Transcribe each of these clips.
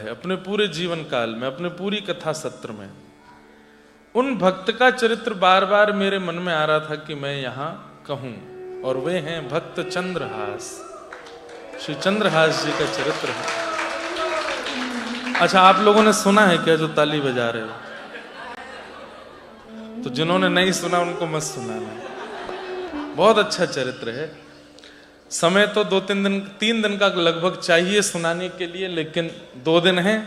है अपने पूरे जीवन काल में, अपने पूरी कथा सत्र में। उन भक्त का चरित्र बार बार मेरे मन में आ रहा था कि मैं यहां कहूं, और वे हैं भक्त चंद्रहास। श्री चंद्रहास जी का चरित्र है। अच्छा, आप लोगों ने सुना है क्या जो ताली बजा रहे हो? तो जिन्होंने नहीं सुना उनको मत सुनाना। बहुत अच्छा चरित्र है। समय तो 3 दिन का लगभग चाहिए सुनाने के लिए, लेकिन 2 दिन हैं।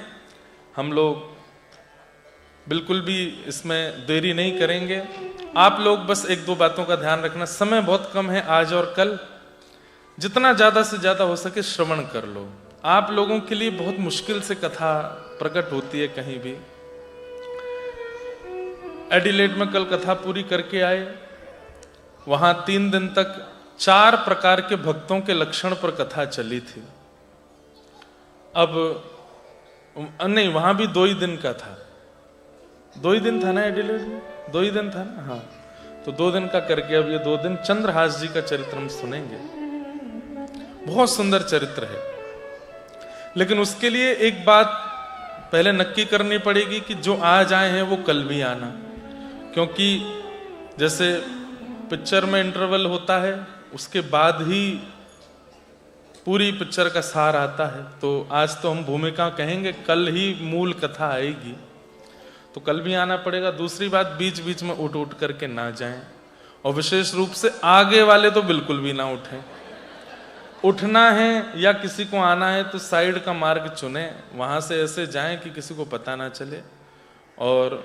हम लोग बिल्कुल भी इसमें देरी नहीं करेंगे। आप लोग बस 1-2 बातों का ध्यान रखना। समय बहुत कम है आज और कल, जितना ज्यादा से ज्यादा हो सके श्रवण कर लो। आप लोगों के लिए बहुत मुश्किल से कथा प्रकट होती है कहीं भी। एडिलेड में कल कथा पूरी करके आए। वहां 3 दिन तक 4 प्रकार के भक्तों के लक्षण पर कथा चली थी। अब नहीं, वहां भी 2 ही दिन का था। 2 ही दिन था ना एडिलेड में? 2 ही दिन था ना? हाँ, तो 2 दिन का करके अब ये 2 दिन चंद्रहास जी का चरित्र हम सुनेंगे। बहुत सुंदर चरित्र है, लेकिन उसके लिए एक बात पहले नक्की करनी पड़ेगी कि जो आज आए हैं वो कल भी आना। क्योंकि जैसे पिक्चर में इंटरवल होता है, उसके बाद ही पूरी पिक्चर का सार आता है। तो आज तो हम भूमिका कहेंगे, कल ही मूल कथा आएगी, तो कल भी आना पड़ेगा। दूसरी बात, बीच बीच में उठ उठ करके ना जाएं, और विशेष रूप से आगे वाले तो बिल्कुल भी ना उठें। उठना है या किसी को आना है तो साइड का मार्ग चुने, वहां से ऐसे जाएं कि किसी को पता ना चले। और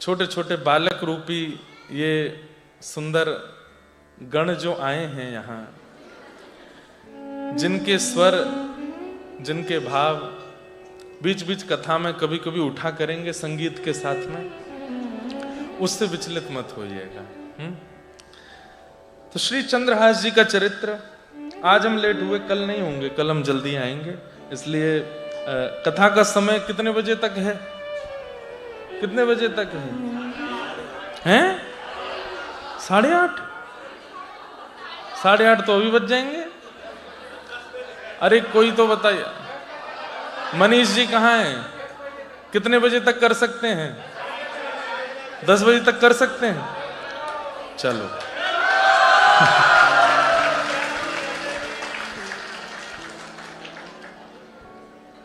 छोटे छोटे बालक रूपी ये सुंदर गण जो आए हैं यहाँ, जिनके स्वर, जिनके भाव बीच बीच कथा में कभी कभी उठा करेंगे संगीत के साथ में, उससे विचलित मत होइएगा। तो श्री चंद्रहास जी का चरित्र, आज हम लेट हुए, कल नहीं होंगे, कल हम जल्दी आएंगे। इसलिए कथा का समय कितने बजे तक है? कितने बजे तक है? हैं? 8:30? 8:30 तो अभी बज जाएंगे। अरे कोई तो बताइए, मनीष जी कहाँ हैं? कितने बजे तक कर सकते हैं? 10 बजे तक कर सकते हैं? चलो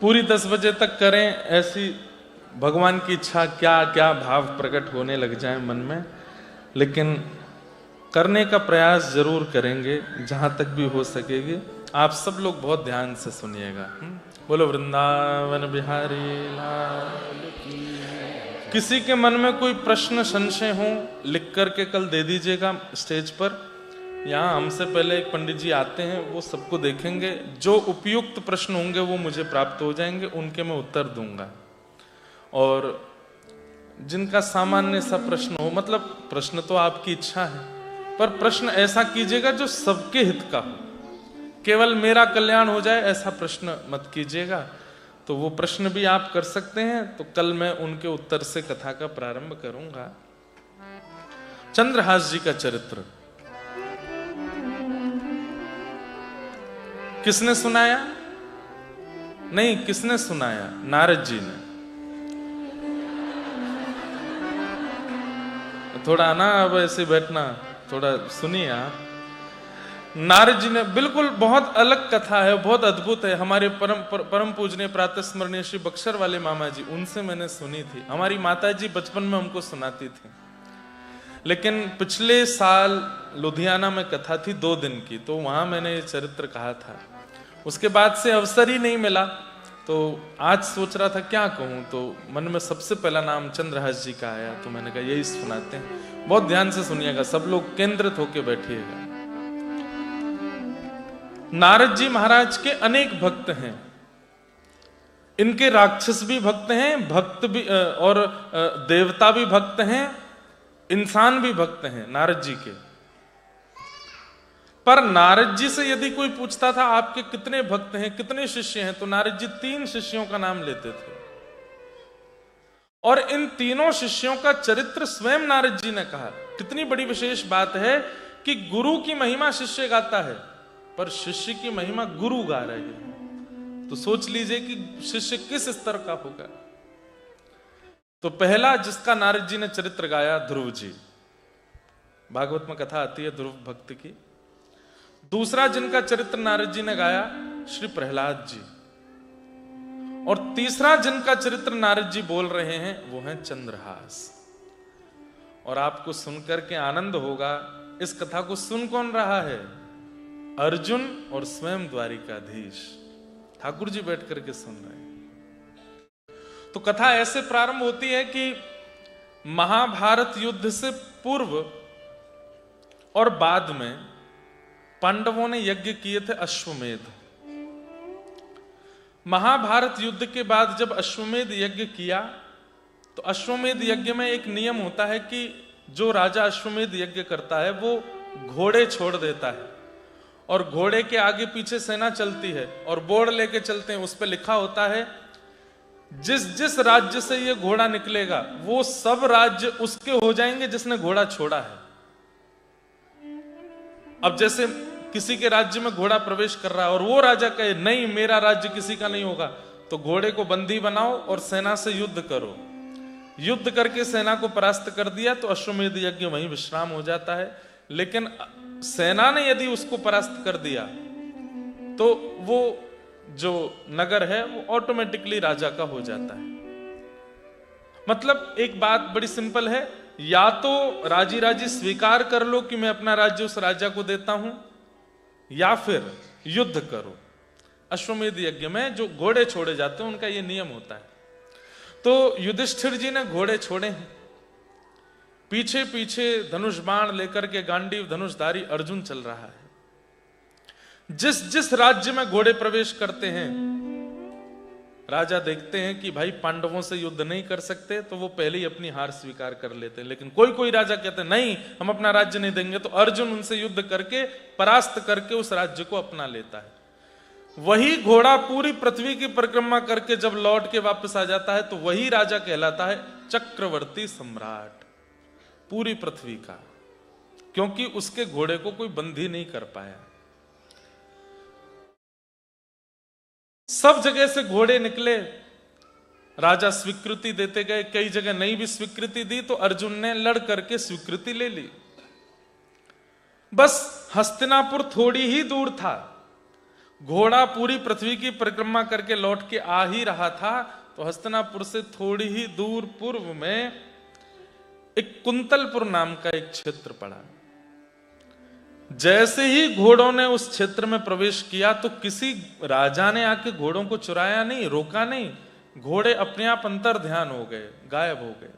पूरी 10 बजे तक करें, ऐसी भगवान की इच्छा। क्या क्या भाव प्रकट होने लग जाए मन में, लेकिन करने का प्रयास जरूर करेंगे जहां तक भी हो सकेगी। आप सब लोग बहुत ध्यान से सुनिएगा। बोलो वृंदावन बिहारी लाल की। किसी के मन में कोई प्रश्न संशय हो, लिख करके कल दे दीजिएगा स्टेज पर। यहाँ हमसे पहले एक पंडित जी आते हैं, वो सबको देखेंगे। जो उपयुक्त प्रश्न होंगे वो मुझे प्राप्त हो जाएंगे, उनके मैं उत्तर दूंगा। और जिनका सामान्य सा प्रश्न हो, मतलब प्रश्न तो आपकी इच्छा है, पर प्रश्न ऐसा कीजिएगा जो सबके हित का हो, केवल मेरा कल्याण हो जाए ऐसा प्रश्न मत कीजिएगा। तो वो प्रश्न भी आप कर सकते हैं। तो कल मैं उनके उत्तर से कथा का प्रारंभ करूंगा। चंद्रहास जी का चरित्र किसने सुनाया? नहीं, किसने सुनाया? नारद जी ने। थोड़ा ना अब ऐसे बैठना, थोड़ा सुनिए आप। नारद जी ने, बिल्कुल बहुत अलग कथा है, बहुत अद्भुत है। हमारे परम पूजनीय प्रातः स्मरणीय श्री बक्सर वाले मामा जी, उनसे मैंने सुनी थी। हमारी माता जी बचपन में हमको सुनाती थी। लेकिन पिछले साल लुधियाना में कथा थी 2 दिन की, तो वहां मैंने ये चरित्र कहा था। उसके बाद से अवसर ही नहीं मिला, तो आज सोच रहा था क्या कहूं, तो मन में सबसे पहला नाम चंद्रहास जी का आया, तो मैंने कहा यही सुनाते हैं। बहुत ध्यान से सुनिएगा, सब लोग केंद्रित होकर बैठिएगा। नारद जी महाराज के अनेक भक्त हैं। इनके राक्षस भी भक्त हैं, भक्त भी और देवता भी भक्त हैं, इंसान भी भक्त हैं नारद जी के। पर नारद जी से यदि कोई पूछता था आपके कितने भक्त हैं, कितने शिष्य हैं, तो नारद जी 3 शिष्यों का नाम लेते थे। और इन तीनों शिष्यों का चरित्र स्वयं नारद जी ने कहा। कितनी बड़ी विशेष बात है कि गुरु की महिमा शिष्य गाता है, पर शिष्य की महिमा गुरु गा रहे हैं। तो सोच लीजिए कि शिष्य किस स्तर का होगा। तो पहला जिसका नारद जी ने चरित्र गाया, ध्रुव जी। भागवत में कथा आती है ध्रुव भक्त की। दूसरा जिनका चरित्र नारद जी ने गाया, श्री प्रहलाद जी। और तीसरा जिनका चरित्र नारद जी बोल रहे हैं वो है चंद्रहास। और आपको सुनकर के आनंद होगा, इस कथा को सुन कौन रहा है? अर्जुन और स्वयं द्वारिकाधीश ठाकुर जी बैठ करके सुन रहे हैं। तो कथा ऐसे प्रारंभ होती है कि महाभारत युद्ध से पूर्व और बाद में पांडवों ने यज्ञ किए थे अश्वमेध। महाभारत युद्ध के बाद जब अश्वमेध यज्ञ किया तो अश्वमेध यज्ञ में एक नियम होता है कि जो राजा अश्वमेध यज्ञ करता है वो घोड़े छोड़ देता है, और घोड़े के आगे पीछे सेना चलती है और बोर्ड लेके चलते हैं, उस पर लिखा होता है जिस जिस राज्य से ये घोड़ा निकलेगा वो सब राज्य उसके हो जाएंगे जिसने घोड़ा छोड़ा है। अब जैसे किसी के राज्य में घोड़ा प्रवेश कर रहा है और वो राजा कहे नहीं मेरा राज्य किसी का नहीं होगा, तो घोड़े को बंदी बनाओ और सेना से युद्ध करो। युद्ध करके सेना को परास्त कर दिया तो अश्वमेध यज्ञ वहीं विश्राम हो जाता है। लेकिन सेना ने यदि उसको परास्त कर दिया तो वो जो नगर है वो ऑटोमेटिकली राजा का हो जाता है। मतलब एक बात बड़ी सिंपल है, या तो राजी राजी स्वीकार कर लो कि मैं अपना राज्य उस राजा को देता हूं, या फिर युद्ध करो। अश्वमेध यज्ञ में जो घोड़े छोड़े जाते हैं उनका ये नियम होता है। तो युधिष्ठिर जी ने घोड़े छोड़े हैं, पीछे पीछे धनुष बाण लेकर के गांडीव धनुषधारी अर्जुन चल रहा है। जिस जिस राज्य में घोड़े प्रवेश करते हैं राजा देखते हैं कि भाई पांडवों से युद्ध नहीं कर सकते, तो वो पहले ही अपनी हार स्वीकार कर लेते हैं। लेकिन कोई कोई राजा कहते हैं नहीं हम अपना राज्य नहीं देंगे, तो अर्जुन उनसे युद्ध करके परास्त करके उस राज्य को अपना लेता है। वही घोड़ा पूरी पृथ्वी की परिक्रमा करके जब लौट के वापस आ जाता है तो वही राजा कहलाता है चक्रवर्ती सम्राट पूरी पृथ्वी का, क्योंकि उसके घोड़े को कोई बंदी नहीं कर पाया। सब जगह से घोड़े निकले, राजा स्वीकृति देते गए, कई जगह नहीं भी स्वीकृति दी तो अर्जुन ने लड़ करके स्वीकृति ले ली। बस हस्तिनापुर थोड़ी ही दूर था, घोड़ा पूरी पृथ्वी की परिक्रमा करके लौट के आ ही रहा था, तो हस्तिनापुर से थोड़ी ही दूर पूर्व में एक कुंतलपुर नाम का एक क्षेत्र पड़ा। जैसे ही घोड़ों ने उस क्षेत्र में प्रवेश किया तो किसी राजा ने आके घोड़ों को चुराया नहीं, रोका नहीं, घोड़े अपने आप अंतर ध्यान हो गए, गायब हो गए।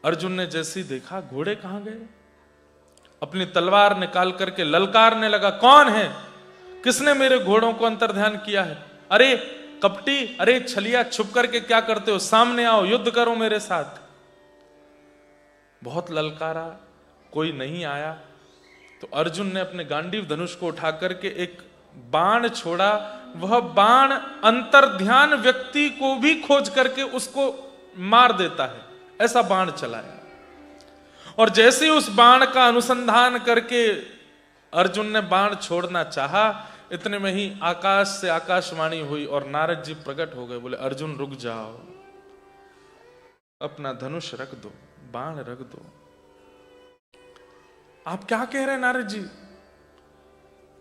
अर्जुन ने जैसे ही देखा घोड़े कहां गए, अपनी तलवार निकाल करके ललकारने लगा, कौन है, किसने मेरे घोड़ों को अंतर ध्यान किया है? अरे कपटी, अरे छलिया, छुप करके क्या करते हो, सामने आओ, युद्ध करो मेरे साथ। बहुत ललकारा, कोई नहीं आया, तो अर्जुन ने अपने गांडीव धनुष को उठा करके एक बाण छोड़ा। वह बाण अंतर्ध्यान व्यक्ति को भी खोज करके उसको मार देता है, ऐसा बाण चलाया। और जैसे ही उस बाण का अनुसंधान करके अर्जुन ने बाण छोड़ना चाहा, इतने में ही आकाश से आकाशवाणी हुई और नारद जी प्रकट हो गए। बोले अर्जुन रुक जाओ, अपना धनुष रख दो, बाण रख दो। आप क्या कह रहे हैं नारद जी,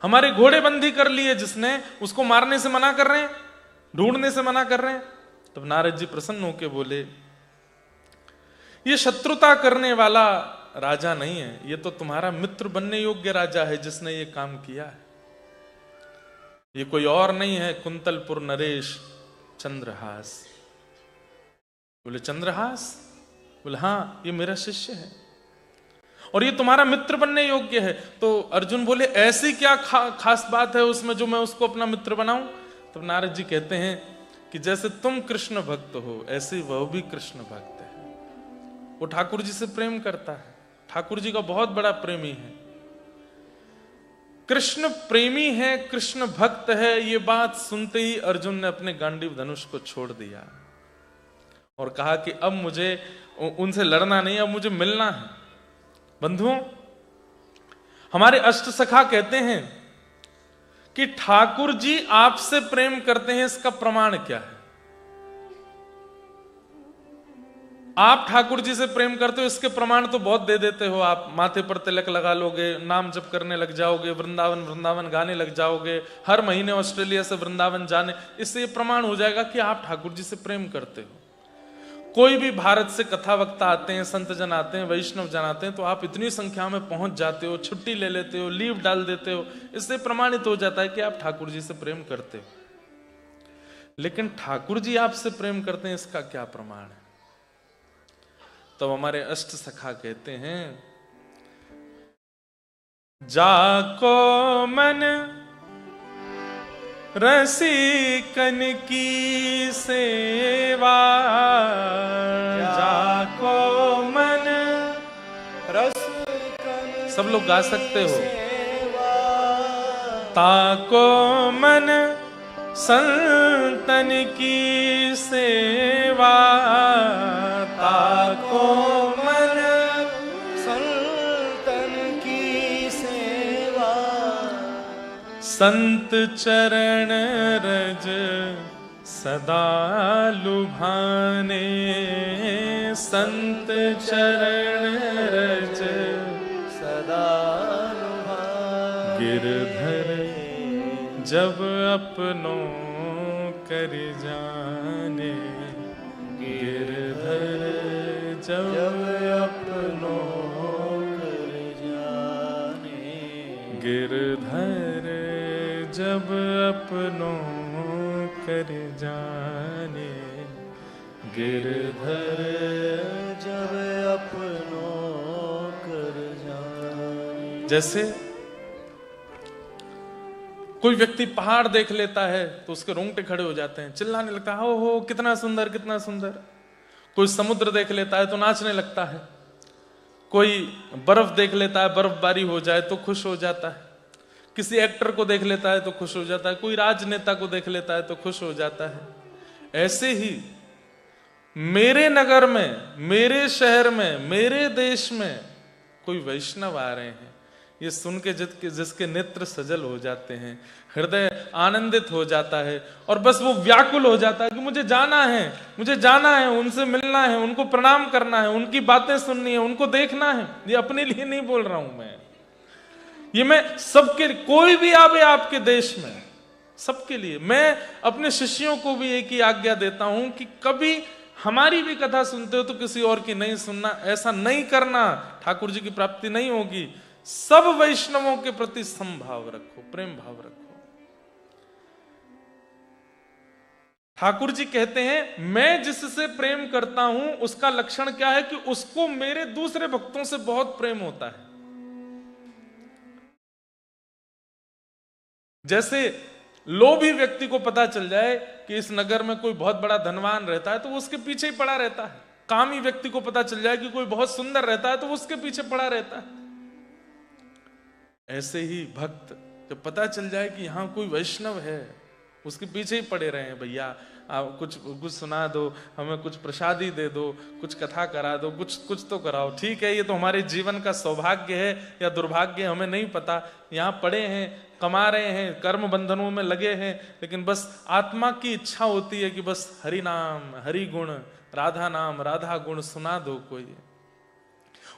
हमारे घोड़े बंदी कर लिए जिसने, उसको मारने से मना कर रहे हैं, ढूंढने से मना कर रहे हैं। तब नारद जी प्रसन्न होकर बोले ये शत्रुता करने वाला राजा नहीं है, ये तो तुम्हारा मित्र बनने योग्य राजा है जिसने ये काम किया है। ये कोई और नहीं है, कुंतलपुर नरेश चंद्रहास। बोले चंद्रहास? बोले हाँ, ये मेरा शिष्य है और ये तुम्हारा मित्र बनने योग्य है। तो अर्जुन बोले ऐसी क्या खास बात है उसमें जो मैं उसको अपना मित्र बनाऊं? तब नारद जी कहते हैं कि जैसे तुम कृष्ण भक्त हो ऐसे वह भी कृष्ण भक्त है। वो ठाकुर जी से प्रेम करता है, ठाकुर जी का बहुत बड़ा प्रेमी है, कृष्ण प्रेमी है, कृष्ण भक्त है। ये बात सुनते ही अर्जुन ने अपने गांडीव धनुष को छोड़ दिया और कहा कि अब मुझे उनसे लड़ना नहीं, अब मुझे मिलना है। बंधुओं, हमारे अष्ट सखा कहते हैं कि ठाकुर जी आपसे प्रेम करते हैं, इसका प्रमाण क्या है? आप ठाकुर जी से प्रेम करते हो, इसके प्रमाण तो बहुत दे देते हो। आप माथे पर तिलक लगा लोगे, नाम जप करने लग जाओगे, वृंदावन वृंदावन गाने लग जाओगे, हर महीने ऑस्ट्रेलिया से वृंदावन जाने, इससे ये प्रमाण हो जाएगा कि आप ठाकुर जी से प्रेम करते हो। कोई भी भारत से कथा वक्ता आते हैं, संत जन आते हैं, वैष्णव जन आते हैं, तो आप इतनी संख्या में पहुंच जाते हो, छुट्टी ले लेते हो, लीव डाल देते हो, इससे प्रमाणित हो जाता है कि आप ठाकुर जी से प्रेम करते हो। लेकिन ठाकुर जी आपसे प्रेम करते हैं, इसका क्या प्रमाण है? तो हमारे अष्ट सखा कहते हैं, जाको मन रसिकन की सेवा, जाको मन रसिकन, सब लोग गा सकते हो, ताको मन संतन की सेवा, ताको मन संतन की सेवा, संत चरण रज सदा लुभाने, संत चरण रज सदा लुभाने, गिरधर जब अपनों कर जाने, गिरधर जब अपनों कर जाने, गिरधर जब अपनों कर जाने, गिरधर जब अपनों कर जाने। जैसे कोई व्यक्ति पहाड़ देख लेता है तो उसके रोंगटे खड़े हो जाते हैं, चिल्लाने लगता है, हो कितना सुंदर कितना सुंदर। कोई समुद्र देख लेता है तो नाचने लगता है, कोई बर्फ देख लेता है, बर्फबारी हो जाए तो खुश हो जाता है, किसी एक्टर को देख लेता है तो खुश हो जाता है, कोई राजनेता को देख लेता है तो खुश हो जाता है। ऐसे ही मेरे नगर में, मेरे शहर में, मेरे देश में कोई वैष्णव आ रहे हैं, ये सुन के जिसके नेत्र सजल हो जाते हैं, हृदय आनंदित हो जाता है, और बस वो व्याकुल हो जाता है कि मुझे जाना है, मुझे जाना है, उनसे मिलना है, उनको प्रणाम करना है, उनकी बातें सुननी है, उनको देखना है। ये अपने लिए नहीं बोल रहा हूं मैं, ये मैं सबके, कोई भी आवे आपके देश में, सबके लिए। मैं अपने शिष्यों को भी एक ही आज्ञा देता हूं कि कभी हमारी भी कथा सुनते हो तो किसी और की नहीं सुनना, ऐसा नहीं करना, ठाकुर जी की प्राप्ति नहीं होगी। सब वैष्णवों के प्रति समभाव रखो, प्रेम भाव रखो। ठाकुर जी कहते हैं, मैं जिससे प्रेम करता हूं उसका लक्षण क्या है कि उसको मेरे दूसरे भक्तों से बहुत प्रेम होता है। जैसे लोभी व्यक्ति को पता चल जाए कि इस नगर में कोई बहुत बड़ा धनवान रहता है तो वो उसके पीछे ही पड़ा रहता है। कामी व्यक्ति को पता चल जाए कि कोई बहुत सुंदर रहता है तो वो उसके पीछे पड़ा रहता है। ऐसे ही भक्त जब पता चल जाए कि यहां कोई वैष्णव है, उसके पीछे ही पड़े रहे हैं, भैया आप कुछ सुना दो, हमें कुछ प्रसादी दे दो, कुछ कथा करा दो, कुछ तो कराओ। ठीक है, ये तो हमारे जीवन का सौभाग्य है या दुर्भाग्य, हमें नहीं पता। यहाँ पड़े हैं, कमा रहे हैं, कर्म बंधनों में लगे हैं, लेकिन बस आत्मा की इच्छा होती है कि बस हरि नाम, हरि गुण, राधा नाम, राधा गुण सुना दो कोई।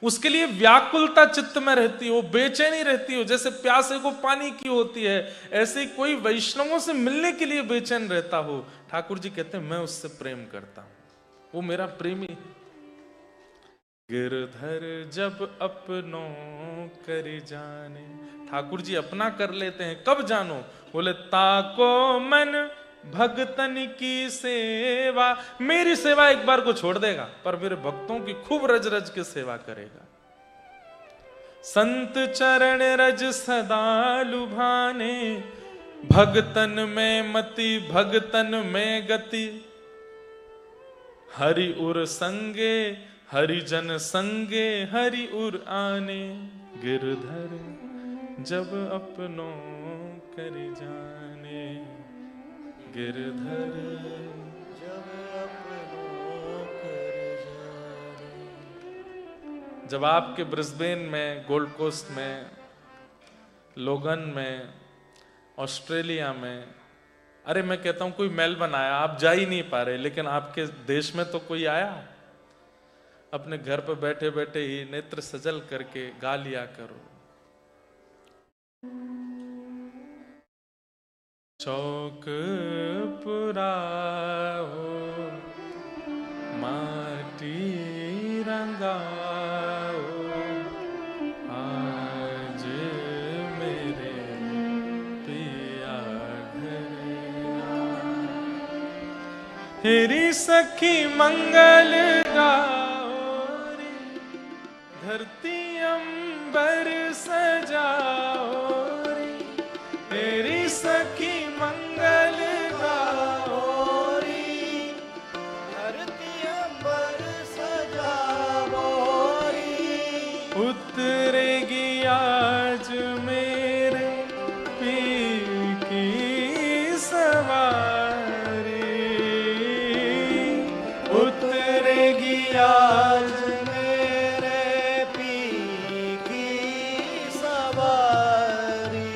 उसके लिए व्याकुलता चित्त में रहती हो, बेचैनी रहती हो, जैसे प्यासे को पानी की होती है, ऐसे कोई वैष्णवों से मिलने के लिए बेचैन रहता हो। ठाकुर जी कहते हैं, मैं उससे प्रेम करता हूं, वो मेरा प्रेमी है। गिरधर जब अपनों कर जाने, ठाकुर जी अपना कर लेते हैं, कब जानो? बोले ताको मन भक्तन की सेवा, मेरी सेवा एक बार को छोड़ देगा पर मेरे भक्तों की खूब रज रज के सेवा करेगा। संत चरण रज सदा लुभाने, भगतन में मति भगतन में गति, हरि उर संगे हरिजन संगे हरि उर आने, गिरधर जब अपनों कर जाने, गिरधर जब अपनों कर जाने। जब आपके ब्रिस्बेन में, गोल्ड कोस्ट में, लोगन में ऑस्ट्रेलिया में, अरे मैं कहता हूं कोई महल बनाया, आप जा ही नहीं पा रहे, लेकिन आपके देश में तो कोई आया। अपने घर पर बैठे बैठे ही नेत्र सजल करके गा लिया करो। चौक पुराओ माटी रंगाओ, आज मेरे पिया घर हेरी सखी मंगल गाओ रे, धरती अंबर सजाओ रे, हेरी सखी मंगल गाओ रे, धरती अंबर सजाओ रे, उतरेगी आज मेरे पी की सवारी, उतरेगी आज मेरे पी की सवारी।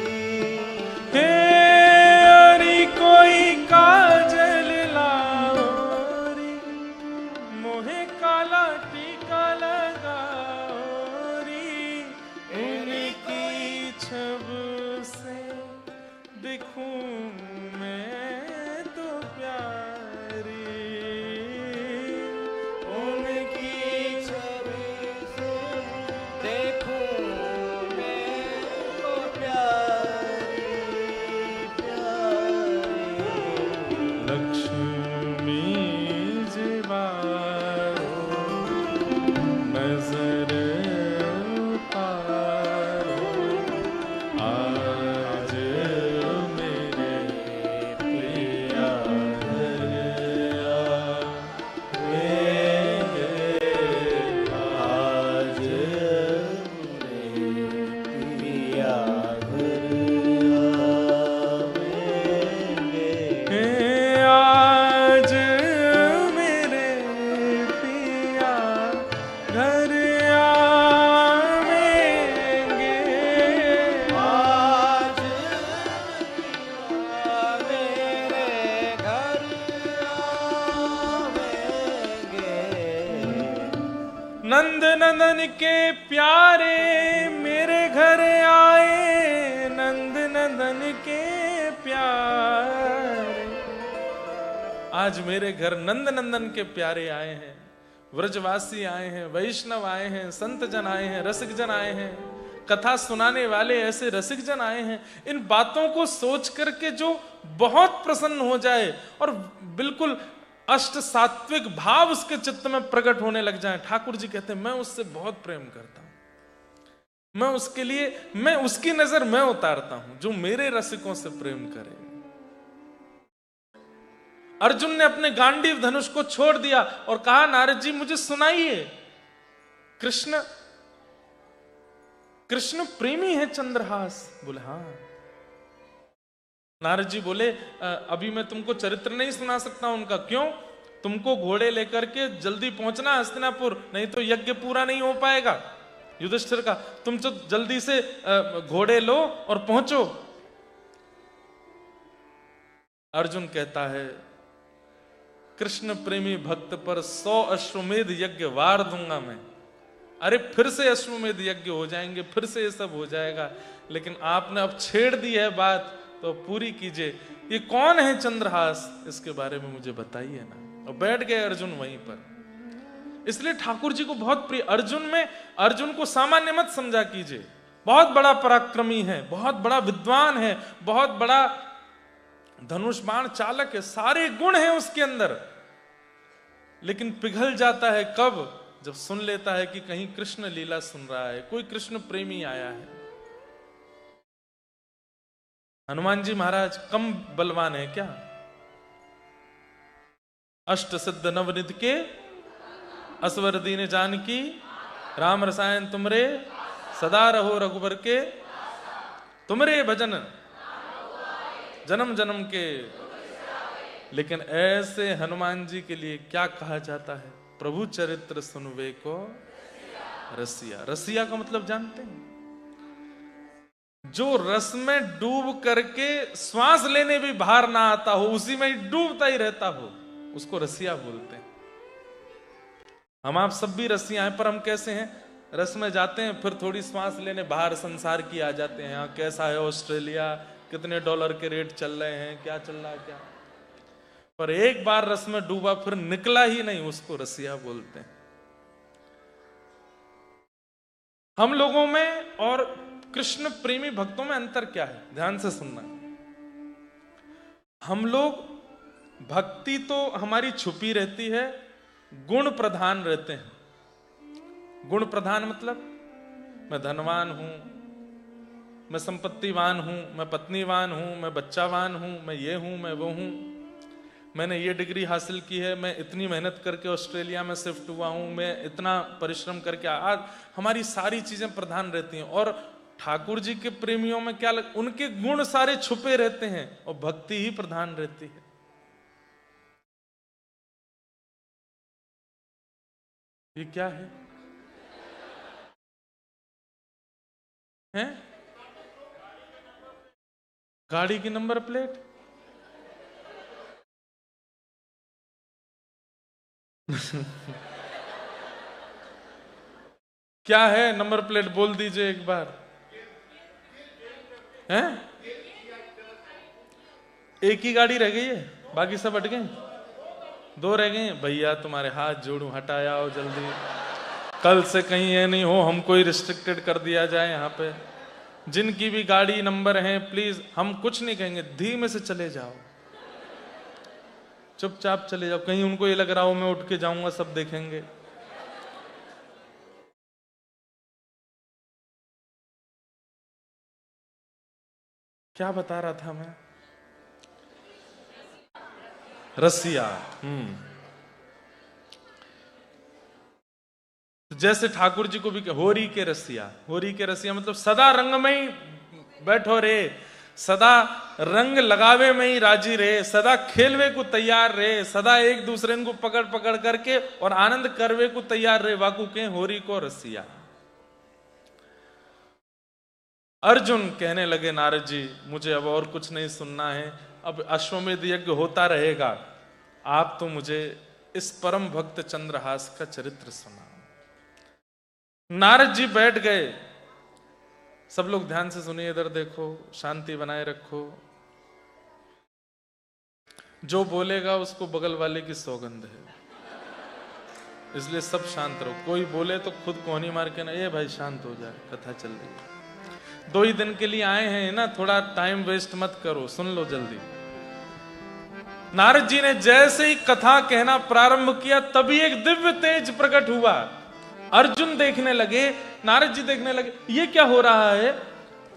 हे अरी कोई काजल लाओ रे, मोहे काला टीका लगाओ रे, उनकी छब से दिखूं मैं तो प्यारी, उनकी छवि से देखूं मैं तो प्यारी प्यारी। लक्ष्मी जीवारो नजर उतारो, आज मेरे पिया घर आवेंगे, आज मेरे पिया घर आवेंगे, आज मेरे पिया घर आवेंगे, आज मेरे घर आवेंगे। नंद नंदन के प्यारे मेरे घर आए, नंद नंदन के प्यारे, आज मेरे घर नंद नंदन के प्यारे आए हैं, व्रजवासी आए हैं, वैष्णव आए हैं, संत जन आए हैं, रसिक जन आए हैं, कथा सुनाने वाले ऐसे रसिक जन आए हैं। इन बातों को सोच करके जो बहुत प्रसन्न हो जाए और बिल्कुल अष्ट सात्विक भाव उसके चित्त में प्रकट होने लग जाए, ठाकुर जी कहते हैं मैं उससे बहुत प्रेम करता हूं, मैं उसके लिए, मैं उसकी नजर मैं उतारता हूं जो मेरे रसिकों से प्रेम करे। अर्जुन ने अपने गांडीव धनुष को छोड़ दिया और कहा नारद जी मुझे सुनाइए, कृष्ण कृष्ण प्रेमी है चंद्रहास। बोले हाँ। नारद जी बोले अभी मैं तुमको चरित्र नहीं सुना सकता उनका। क्यों? तुमको घोड़े लेकर के जल्दी पहुंचना हस्तिनापुर, नहीं तो यज्ञ पूरा नहीं हो पाएगा युधिष्ठिर का। तुम तो जल्दी से घोड़े लो और पहुंचो। अर्जुन कहता है कृष्ण प्रेमी भक्त पर 100 अश्वमेध यज्ञ वार दूंगा मैं। अरे फिर से अश्वमेध यज्ञ हो जाएंगे, फिर से ये सब हो जाएगा, लेकिन आपने अब छेड़ दी है बात तो पूरी कीजिए। ये कौन है चंद्रहास, इसके बारे में मुझे बताइए ना। और बैठ गए अर्जुन वहीं पर। इसलिए ठाकुर जी को बहुत प्रिय। अर्जुन को सामान्य मत समझा कीजिए, बहुत बड़ा पराक्रमी है, बहुत बड़ा विद्वान है, बहुत बड़ा धनुष बाण चालक है, सारे गुण हैं उसके अंदर। लेकिन पिघल जाता है कब? जब सुन लेता है कि कहीं कृष्ण लीला सुन रहा है, कोई कृष्ण प्रेमी आया है। हनुमान जी महाराज कम बलवान है क्या? अष्ट सिद्ध नवनिध के असवर दीन जानकी, राम रसायन तुमरे सदा रहो रघुबर के, तुमरे भजन जन्म जन्म के। लेकिन ऐसे हनुमान जी के लिए क्या कहा जाता है? प्रभु चरित्र सुनवे को रसिया। रसिया का मतलब जानते हैं? जो रस में डूब करके श्वास लेने भी बाहर ना आता हो, उसी में ही डूबता ही रहता हो, उसको रसिया बोलते हैं। हम आप सब भी रसिया हैं, पर हम कैसे हैं? रस में जाते हैं, फिर थोड़ी श्वास लेने बाहर संसार की आ जाते हैं। यहाँ कैसा है ऑस्ट्रेलिया, कितने डॉलर के रेट चल रहे हैं, क्या चल रहा है क्या। पर एक बार रस में डूबा फिर निकला ही नहीं, उसको रसिया बोलते हैं। हम लोगों में और कृष्ण प्रेमी भक्तों में अंतर क्या है? ध्यान से सुनना। हम लोग, भक्ति तो हमारी छुपी रहती है, गुण प्रधान रहते हैं। गुण प्रधान मतलब मैं धनवान हूं, मैं संपत्तिवान हूं, मैं पत्नीवान हूं, मैं बच्चावान हूं, मैं ये हूं, मैं वो हूं, मैंने ये डिग्री हासिल की है, मैं इतनी मेहनत करके ऑस्ट्रेलिया में शिफ्ट हुआ हूं, मैं इतना परिश्रम करके आज, हमारी सारी चीजें प्रधान रहती हैं। और ठाकुर जी के प्रेमियों में क्या उनके गुण सारे छुपे रहते हैं और भक्ति ही प्रधान रहती है। ये क्या है? हैं? गाड़ी की नंबर प्लेट? क्या है नंबर प्लेट? बोल दीजिए एक बार। हैं? एक ही गाड़ी रह गई है, बाकी सब हट गए? दो रह गए? भैया तुम्हारे हाथ जोड़ू, हटाया हो जल्दी, कल से कहीं ये नहीं हो हम कोई रिस्ट्रिक्टेड कर दिया जाए। यहाँ पे जिनकी भी गाड़ी नंबर है, प्लीज, हम कुछ नहीं कहेंगे, धीमे से चले जाओ, चुपचाप चले जाओ। कहीं उनको ये लग रहा हो मैं उठ के जाऊंगा, सब देखेंगे। क्या बता रहा था मैं? रसिया। जैसे ठाकुर जी को भी होरी के रसिया, होरी के रसिया मतलब सदा रंग में ही बैठो रे, सदा रंग लगावे में ही राजी रहे, सदा खेलवे को तैयार रहे, सदा एक दूसरे को पकड़ पकड़ करके और आनंद करवे को तैयार रहे, वाकू के होरी को रसिया। अर्जुन कहने लगे नारद जी मुझे अब और कुछ नहीं सुनना है, अब अश्वमेध यज्ञ होता रहेगा, आप तो मुझे इस परम भक्त चंद्रहास का चरित्र सुना। नारद जी बैठ गए। सब लोग ध्यान से सुनिए, इधर देखो, शांति बनाए रखो। जो बोलेगा उसको बगल वाले की सौगंध है, इसलिए सब शांत रहो। कोई बोले तो खुद कोहनी मार के ना, ये भाई शांत हो जाए, कथा चल रही है, 2 ही दिन के लिए आए हैं ना, थोड़ा टाइम वेस्ट मत करो, सुन लो जल्दी। नारद जी ने जैसे ही कथा कहना प्रारंभ किया, तभी एक दिव्य तेज प्रकट हुआ। अर्जुन देखने लगे, नारद जी देखने लगे, ये क्या हो रहा है?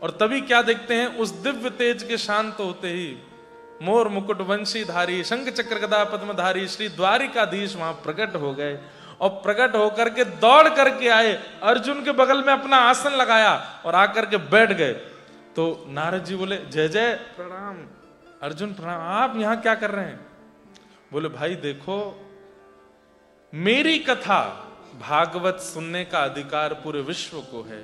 और तभी क्या देखते हैं, उस दिव्य तेज के शांत होते ही मोर मुकुट वंशीधारी, शंख चक्र गदा पद्मधारी श्री द्वारिकाधीश वहां प्रकट हो गए। और प्रकट होकर के दौड़ करके आए, अर्जुन के बगल में अपना आसन लगाया और आकर के बैठ गए। तो नारद जी बोले जय जय, प्रणाम। अर्जुन प्रणाम, आप यहां क्या कर रहे हैं? बोले भाई देखो, मेरी कथा भागवत सुनने का अधिकार पूरे विश्व को है,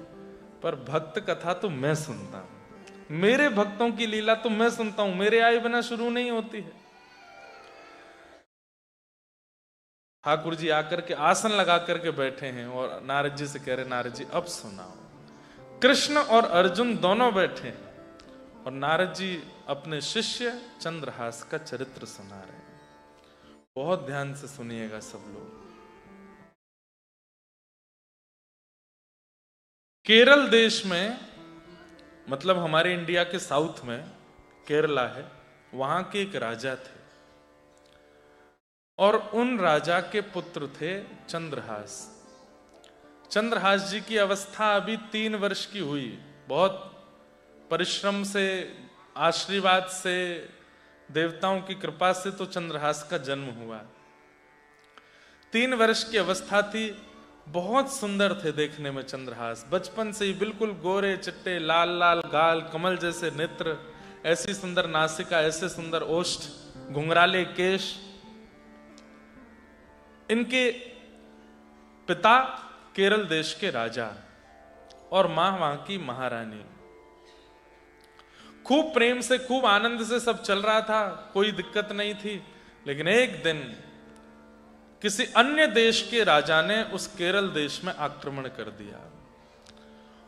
पर भक्त कथा तो मैं सुनता हूं, मेरे भक्तों की लीला तो मैं सुनता हूं, मेरे आए बिना शुरू नहीं होती है। ठाकुर जी आकर के आसन लगा करके बैठे हैं और नारद जी से कह रहे, नारद जी अब सुनाओ। कृष्ण और अर्जुन दोनों बैठे हैं और नारद जी अपने शिष्य चंद्रहास का चरित्र सुना रहे हैं। बहुत ध्यान से सुनिएगा सब लोग। केरल देश में, मतलब हमारे इंडिया के साउथ में केरला है, वहां के एक राजा थे और उन राजा के पुत्र थे चंद्रहास। चंद्रहास जी की अवस्था अभी 3 वर्ष की हुई। बहुत परिश्रम से, आशीर्वाद से, देवताओं की कृपा से तो चंद्रहास का जन्म हुआ। 3 वर्ष की अवस्था थी। बहुत सुंदर थे देखने में चंद्रहास, बचपन से ही बिल्कुल गोरे चिट्टे, लाल लाल गाल, कमल जैसे नेत्र, ऐसी सुंदर नासिका, ऐसे सुंदर ओष्ठ, घुंघराले केश। इनके पिता केरल देश के राजा और मां वहां की महारानी। खूब प्रेम से, खूब आनंद से सब चल रहा था, कोई दिक्कत नहीं थी। लेकिन एक दिन किसी अन्य देश के राजा ने उस केरल देश में आक्रमण कर दिया।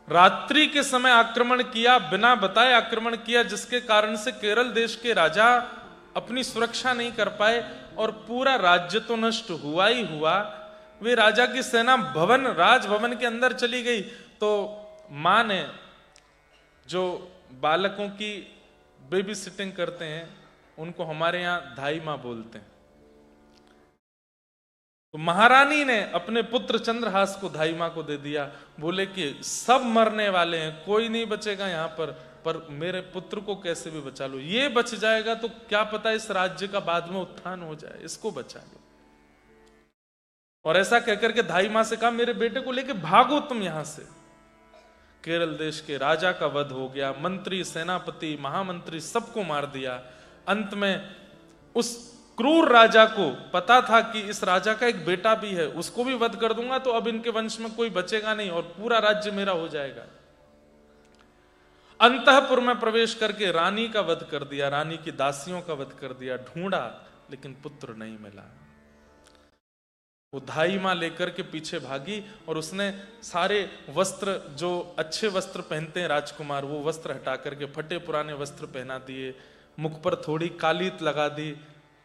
रात्रि के समय आक्रमण किया, बिना बताए आक्रमण किया, जिसके कारण से केरल देश के राजा अपनी सुरक्षा नहीं कर पाए और पूरा राज्य तो नष्ट हुआ ही हुआ। वे राजा की सेना राजभवन के अंदर चली गई। तो मां ने, जो बालकों की बेबी सिटिंग करते हैं, उनको हमारे यहां धाई मां बोलते हैं, तो महारानी ने अपने पुत्र चंद्रहास को धाई मां को दे दिया। बोले कि सब मरने वाले हैं, कोई नहीं बचेगा यहां पर मेरे पुत्र को कैसे भी बचा लो। ये बच जाएगा तो क्या पता इस राज्य का बाद में उत्थान हो जाए, इसको बचा लो। और ऐसा कहकर के धाई मां से कहा, मेरे बेटे को लेके भागो तुम यहां से। केरल देश के राजा का वध हो गया, मंत्री, सेनापति, महामंत्री सबको मार दिया। अंत में उस क्रूर राजा को पता था कि इस राजा का एक बेटा भी है, उसको भी वध कर दूंगा तो अब इनके वंश में कोई बचेगा नहीं और पूरा राज्य मेरा हो जाएगा। अंतःपुर में प्रवेश करके रानी का वध कर दिया, रानी की दासियों का वध कर दिया। ढूंढा लेकिन पुत्र नहीं मिला। वो धाई मां लेकर के पीछे भागी और उसने सारे वस्त्र, जो अच्छे वस्त्र पहनते हैं राजकुमार, वो वस्त्र हटा करके फटे पुराने वस्त्र पहना दिए, मुख पर थोड़ी कालीत लगा दी,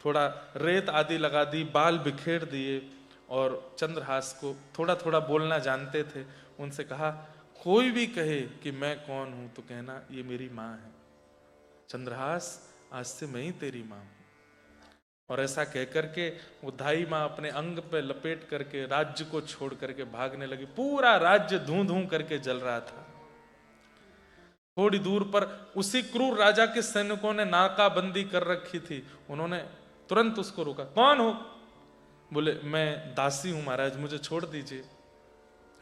थोड़ा रेत आदि लगा दी, बाल बिखेर दिए और चंद्रहास को थोड़ा थोड़ा बोलना जानते थे, उनसे कहा, कोई भी कहे कि मैं कौन हूं तो कहना ये मेरी मां है। चंद्रहास, आज से मैं ही तेरी मां हूं। और ऐसा कहकर के वो धाई मां अपने अंग पे लपेट करके राज्य को छोड़ करके भागने लगी। पूरा राज्य धूं धूं करके जल रहा था। थोड़ी दूर पर उसी क्रूर राजा के सैनिकों ने नाकाबंदी कर रखी थी, उन्होंने तुरंत उसको रोका। कौन हो? बोले मैं दासी हूं महाराज, मुझे छोड़ दीजिए।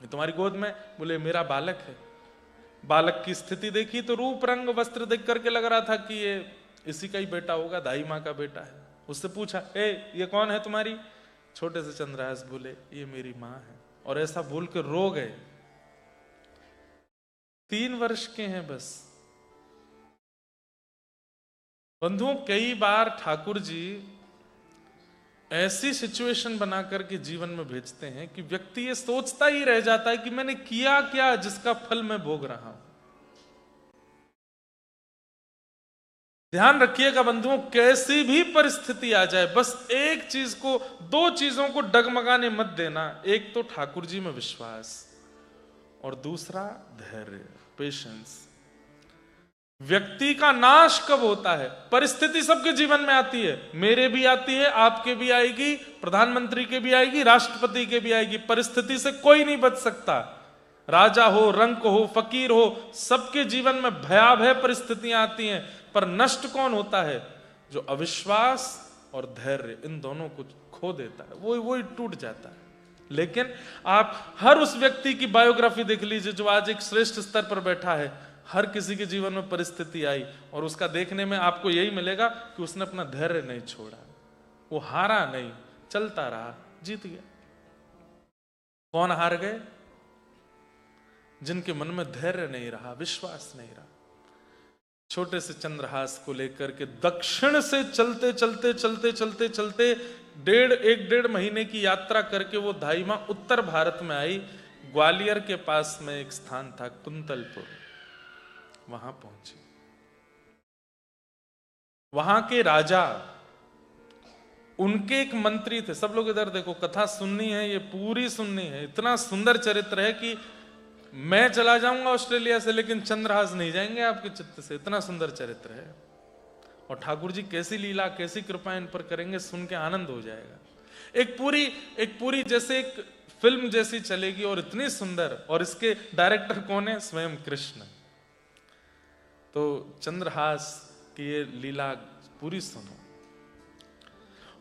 तुम्हारी गोद में? बोले मेरा बालक है। बालक की स्थिति देखी तो रूप रंग वस्त्र देख करके लग रहा था कि ये इसी का ही बेटा होगा, दाई मां का बेटा है। उससे पूछा, ये कौन है तुम्हारी? छोटे से चंद्रहास बोले, ये मेरी मां है। और ऐसा बोल के रो गए। 3 वर्ष के हैं बस। बंधुओं, कई बार ठाकुर जी ऐसी सिचुएशन बनाकर के जीवन में भेजते हैं कि व्यक्ति ये सोचता ही रह जाता है कि मैंने किया क्या जिसका फल मैं भोग रहा हूं। ध्यान रखिएगा बंधुओं, कैसी भी परिस्थिति आ जाए, बस एक चीज को, 2 चीजों को डगमगाने मत देना। एक तो ठाकुर जी में विश्वास और दूसरा धैर्य, पेशेंस। व्यक्ति का नाश कब होता है? परिस्थिति सबके जीवन में आती है, मेरे भी आती है, आपके भी आएगी, प्रधानमंत्री के भी आएगी, राष्ट्रपति के भी आएगी। परिस्थिति से कोई नहीं बच सकता। राजा हो, रंक हो, फकीर हो, सबके जीवन में भयावह परिस्थितियां आती हैं। पर नष्ट कौन होता है? जो अविश्वास और धैर्य इन दोनों को खो देता है, वो टूट जाता है। लेकिन आप हर उस व्यक्ति की बायोग्राफी देख लीजिए जो आज एक श्रेष्ठ स्तर पर बैठा है। हर किसी के जीवन में परिस्थिति आई और उसका देखने में आपको यही मिलेगा कि उसने अपना धैर्य नहीं छोड़ा, वो हारा नहीं, चलता रहा, जीत गया। कौन हार गए? जिनके मन में धैर्य नहीं रहा, विश्वास नहीं रहा। छोटे से चंद्रहास को लेकर के दक्षिण से चलते चलते चलते चलते चलते 1.5 महीने की यात्रा करके वो धाई मां उत्तर भारत में आई। ग्वालियर के पास में एक स्थान था कुंतलपुर, वहां पहुंची। वहां के राजा, उनके एक मंत्री थे। सब लोग इधर देखो, कथा सुननी है, ये पूरी सुननी है। इतना सुंदर चरित्र है कि मैं चला जाऊंगा ऑस्ट्रेलिया से, लेकिन चंद्रहास नहीं जाएंगे आपके चित्त से। इतना सुंदर चरित्र है। और ठाकुर जी कैसी लीला, कैसी कृपा इन पर करेंगे, सुन के आनंद हो जाएगा। एक पूरी जैसे एक फिल्म जैसी चलेगी और इतनी सुंदर। और इसके डायरेक्टर कौन है? स्वयं कृष्ण। तो चंद्रहास की ये लीला पूरी सुनो।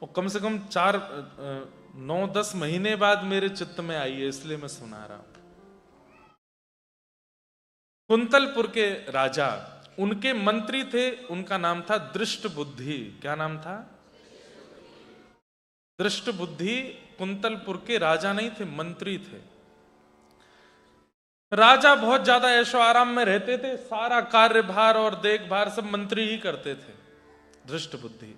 और कम से कम 9-10 महीने बाद मेरे चित्त में आई है, इसलिए मैं सुना रहा हूं। कुंतलपुर के राजा, उनके मंत्री थे, उनका नाम था दृष्टबुद्धि। क्या नाम था? दृष्टबुद्धि। कुंतलपुर के राजा नहीं थे, मंत्री थे। राजा बहुत ज्यादा ऐशो आराम में रहते थे, सारा कार्यभार और देखभाल सब मंत्री ही करते थे। धृष्ट बुद्धि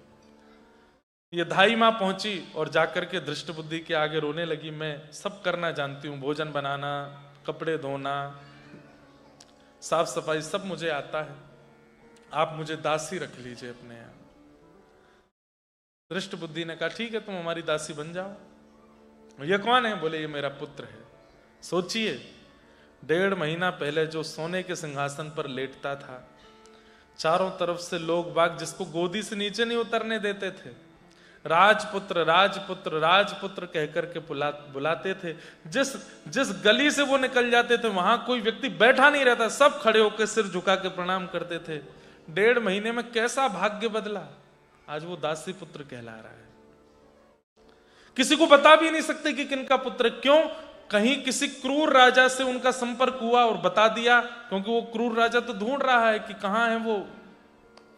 ये धाई मां पहुंची और जाकर के धृष्ट बुद्धि के आगे रोने लगी, मैं सब करना जानती हूं, भोजन बनाना, कपड़े धोना, साफ सफाई सब मुझे आता है, आप मुझे दासी रख लीजिए अपने यहां। धृष्ट बुद्धि ने कहा ठीक है, तुम हमारी दासी बन जाओ। ये कौन है? बोले ये मेरा पुत्र है। सोचिए 1.5 महीना पहले जो सोने के सिंहासन पर लेटता था, चारों तरफ से लोग बाग जिसको गोदी से नीचे नहीं उतरने देते थे, राजपुत्र राजपुत्र राजपुत्र कहकर के बुलाते थे। जिस गली से वो निकल जाते थे वहां कोई व्यक्ति बैठा नहीं रहता, सब खड़े होकर सिर झुका के प्रणाम करते थे। 1.5 महीने में कैसा भाग्य बदला, आज वो दासी पुत्र कहला रहा है। किसी को बता भी नहीं सकते कि किनका पुत्र। क्यों? कहीं किसी क्रूर राजा से उनका संपर्क हुआ और बता दिया, क्योंकि वो क्रूर राजा तो ढूंढ रहा है कि कहां है वो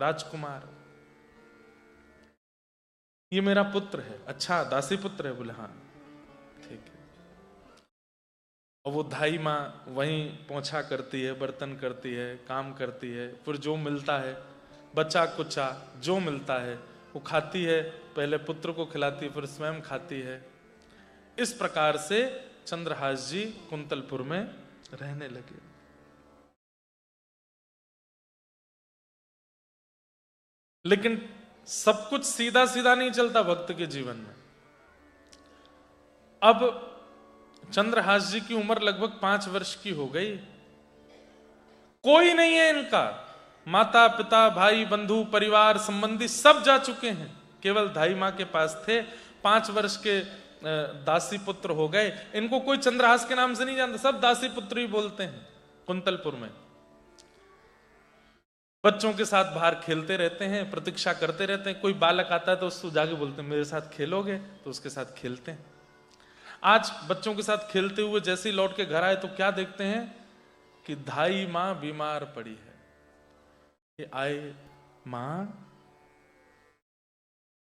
राजकुमार। ये मेरा पुत्र है। अच्छा दासी पुत्र है? बोले हाँ ठीक है। और वो धाई माँ वहीं पोंछा करती है, बर्तन करती है, काम करती है, फिर जो मिलता है बच्चा कुचा जो मिलता है वो खाती है, पहले पुत्र को खिलाती है, फिर स्वयं खाती है। इस प्रकार से चंद्रहास जी कुंतलपुर में रहने लगे। लेकिन सब कुछ सीधा सीधा नहीं चलता भक्त के जीवन में। अब चंद्रहास जी की उम्र लगभग 5 वर्ष की हो गई। कोई नहीं है इनका, माता पिता भाई बंधु परिवार संबंधी सब जा चुके हैं, केवल धाई मां के पास थे। 5 वर्ष के दासी पुत्र हो गए। इनको कोई चंद्रहास के नाम से नहीं जानता, सब दासी पुत्र ही बोलते हैं कुंतलपुर में। बच्चों के साथ बाहर खेलते रहते हैं, प्रतीक्षा करते रहते हैं। कोई बालक आता है तो उसको जाके बोलते हैं मेरे साथ खेलोगे, तो उसके साथ खेलते हैं। आज बच्चों के साथ खेलते हुए जैसे ही लौट के घर आए तो क्या देखते हैं कि धाई मां बीमार पड़ी है। ये आए, मां,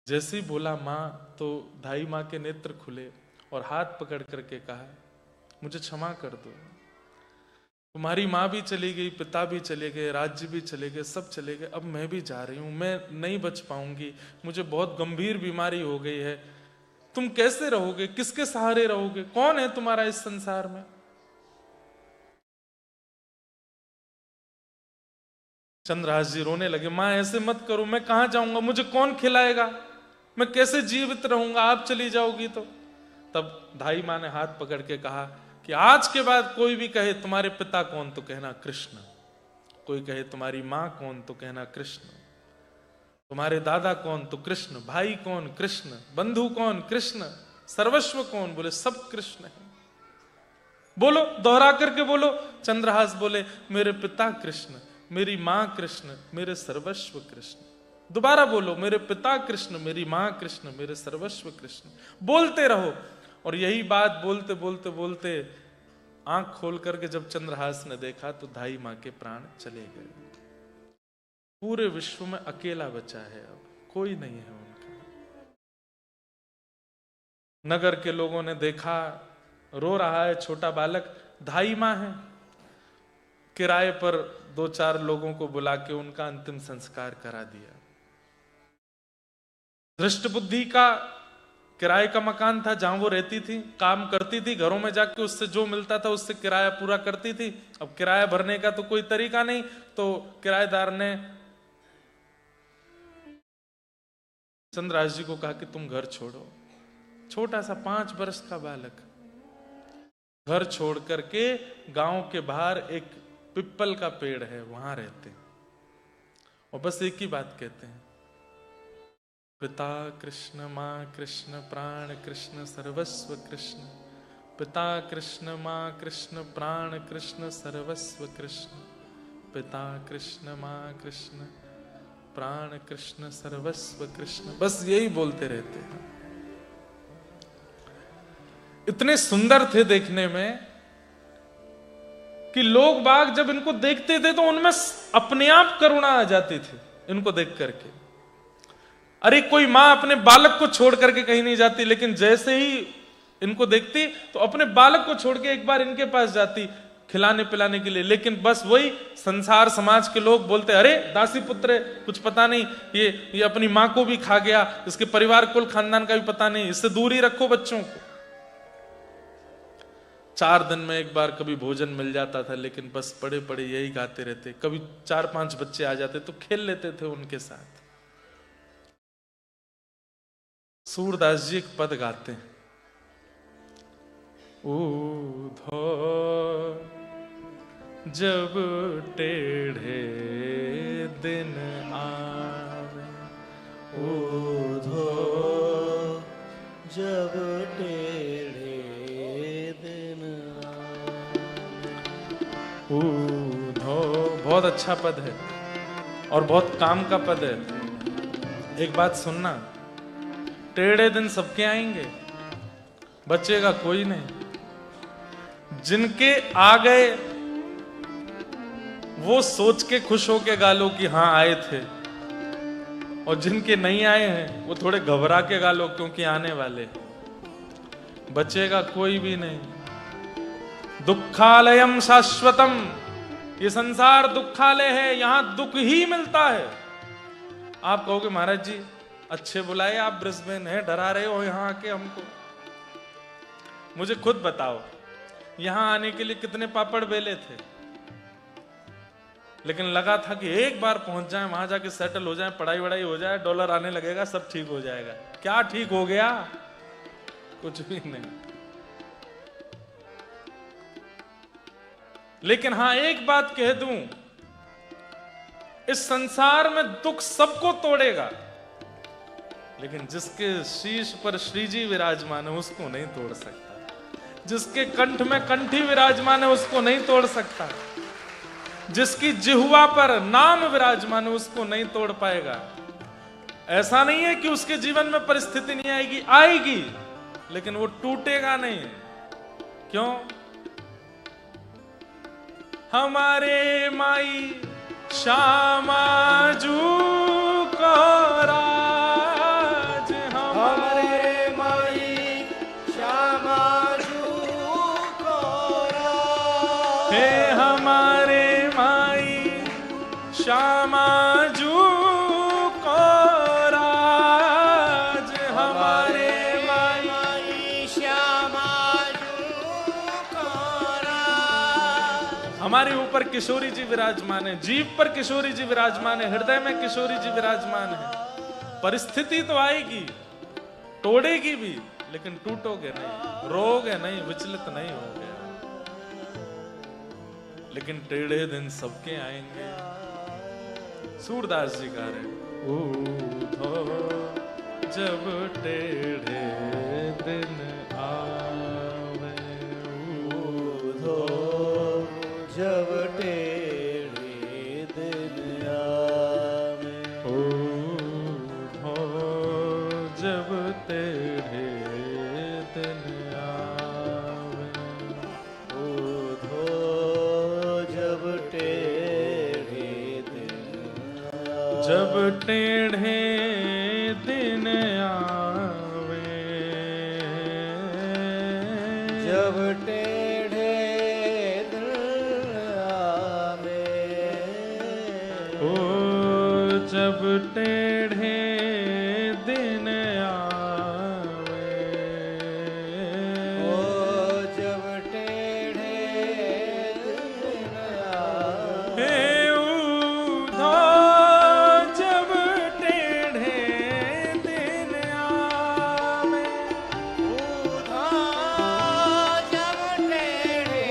जैसे ही बोला मां तो धाई मां के नेत्र खुले और हाथ पकड़ करके कहा मुझे क्षमा कर दो, तुम्हारी माँ भी चली गई, पिता भी चले गए, राज्य भी चले गए, सब चले गए, अब मैं भी जा रही हूं, मैं नहीं बच पाऊंगी, मुझे बहुत गंभीर बीमारी हो गई है, तुम कैसे रहोगे, किसके सहारे रहोगे, कौन है तुम्हारा इस संसार में? चंद्रहास जी रोने लगे, मां ऐसे मत करो, मैं कहां जाऊंगा, मुझे कौन खिलाएगा, मैं कैसे जीवित रहूंगा, आप चली जाओगी तो। तब धाई मां ने हाथ पकड़ के कहा कि आज के बाद कोई भी कहे तुम्हारे पिता कौन तो कहना कृष्ण, कोई कहे तुम्हारी मां कौन तो कहना कृष्ण, तुम्हारे दादा कौन तो कृष्ण, भाई कौन कृष्ण, बंधु कौन कृष्ण, सर्वस्व कौन, बोले सब कृष्ण है। बोलो, दोहरा करके बोलो। चंद्रहास बोले मेरे पिता कृष्ण, मेरी मां कृष्ण, मेरे सर्वस्व कृष्ण। दोबारा बोलो, मेरे पिता कृष्ण, मेरी मां कृष्ण, मेरे सर्वस्व कृष्ण। बोलते रहो। और यही बात बोलते बोलते बोलते आंख खोल करके जब चंद्रहास ने देखा तो धाई मां के प्राण चले गए। पूरे विश्व में अकेला बचा है, अब कोई नहीं है उनका। नगर के लोगों ने देखा, रो रहा है छोटा बालक, धाई मां है। किराए पर 2-4 लोगों को बुला के उनका अंतिम संस्कार करा दिया। धृष्ट बुद्धि का किराए का मकान था जहां वो रहती थी, काम करती थी, घरों में जाके उससे जो मिलता था उससे किराया पूरा करती थी। अब किराया भरने का तो कोई तरीका नहीं, तो किराएदार ने चंद्रहास जी को कहा कि तुम घर छोड़ो। छोटा सा 5 वर्ष का बालक घर छोड़ करके गांव के बाहर एक पिप्पल का पेड़ है वहां रहते हैं और बस एक ही बात कहते हैं, पिता कृष्ण, मां कृष्ण, प्राण कृष्ण, सर्वस्व कृष्ण, पिता कृष्ण, मां कृष्ण, प्राण कृष्ण, सर्वस्व कृष्ण, पिता कृष्ण, मां कृष्ण, प्राण कृष्ण, सर्वस्व कृष्ण। बस यही बोलते रहते हैं। इतने सुंदर थे देखने में कि लोग बाग जब इनको देखते थे तो उनमें अपने आप करुणा आ जाती थी इनको देख करके। अरे कोई मां अपने बालक को छोड़ करके कहीं नहीं जाती, लेकिन जैसे ही इनको देखती तो अपने बालक को छोड़ के एक बार इनके पास जाती, खिलाने पिलाने के लिए। लेकिन बस वही संसार समाज के लोग बोलते, अरे दासी पुत्र है, कुछ पता नहीं, ये अपनी मां को भी खा गया, इसके परिवार कुल खानदान का भी पता नहीं, इससे दूर ही रखो बच्चों को। 4 दिन में एक बार कभी भोजन मिल जाता था, लेकिन बस पड़े पड़े यही गाते रहते। कभी 4-5 बच्चे आ जाते तो खेल लेते थे उनके साथ। सूरदास जी एक पद गाते हैं, ऊधो जब टेढ़े दिन आवे, ऊधो जब टेढ़े दिन आवे। ऊधो बहुत अच्छा पद है और बहुत काम का पद है। एक बात सुनना, टेढ़े दिन सबके आएंगे, बचेगा कोई नहीं। जिनके आ गए वो सोच के खुश हो के गा लो कि हाँ आए थे, और जिनके नहीं आए हैं वो थोड़े घबरा के गा लो क्योंकि आने वाले। बचेगा कोई भी नहीं। दुखालयम शाश्वतम, ये संसार दुखालय है, यहां दुख ही मिलता है। आप कहोगे महाराज जी अच्छे बुलाए, आप ब्रिस्बेन है, डरा रहे हो यहां आके हमको। मुझे खुद बताओ, यहां आने के लिए कितने पापड़ बेले थे, लेकिन लगा था कि एक बार पहुंच जाए, वहां जाके सेटल हो जाए, पढ़ाई वढ़ाई हो जाए, डॉलर आने लगेगा, सब ठीक हो जाएगा। क्या ठीक हो गया? कुछ भी नहीं। लेकिन हां एक बात कह दूं, इस संसार में दुख सबको तोड़ेगा, लेकिन जिसके शीश पर श्री जी विराजमान है उसको नहीं तोड़ सकता। जिसके कंठ में कंठी विराजमान है उसको नहीं तोड़ सकता। जिसकी जिह्वा पर नाम विराजमान है उसको नहीं तोड़ पाएगा। ऐसा नहीं है कि उसके जीवन में परिस्थिति नहीं आएगी, आएगी, लेकिन वो टूटेगा नहीं। क्यों? हमारे माई श्यामाजू को राज, हमारे माई श्यामाजू को राज, हे हमारे माई श्यामाजू को राज, हमारे माई श्यामाजू को राज। हमारे ऊपर किशोरी जी विराजमान है, जीव पर किशोरी जी विराजमान है, हृदय में किशोरी जी विराजमान है। परिस्थिति तो आएगी, तोड़ेगी भी, लेकिन टूटोगे नहीं, रोगे नहीं, विचलित नहीं होगे। लेकिन टेढ़े दिन सबके आएंगे। सूरदास जी गा रहे, ऊधो जब टेढ़े दिन आवे, ऊधो जब टेढ़े दिन आवे, ऊधो जब टेढ़े दिन आवे, ऊधो जब टेढ़े दिन आवे, जब टेढ़े दिन आवे, जब टेढ़े दिन आवे, ओ जब टेढ़े दिन आवे, ओ जब टेढ़े दिन आवे, हे ऊधो जब टेढ़े दिन आवे, ऊधो जब टेढ़े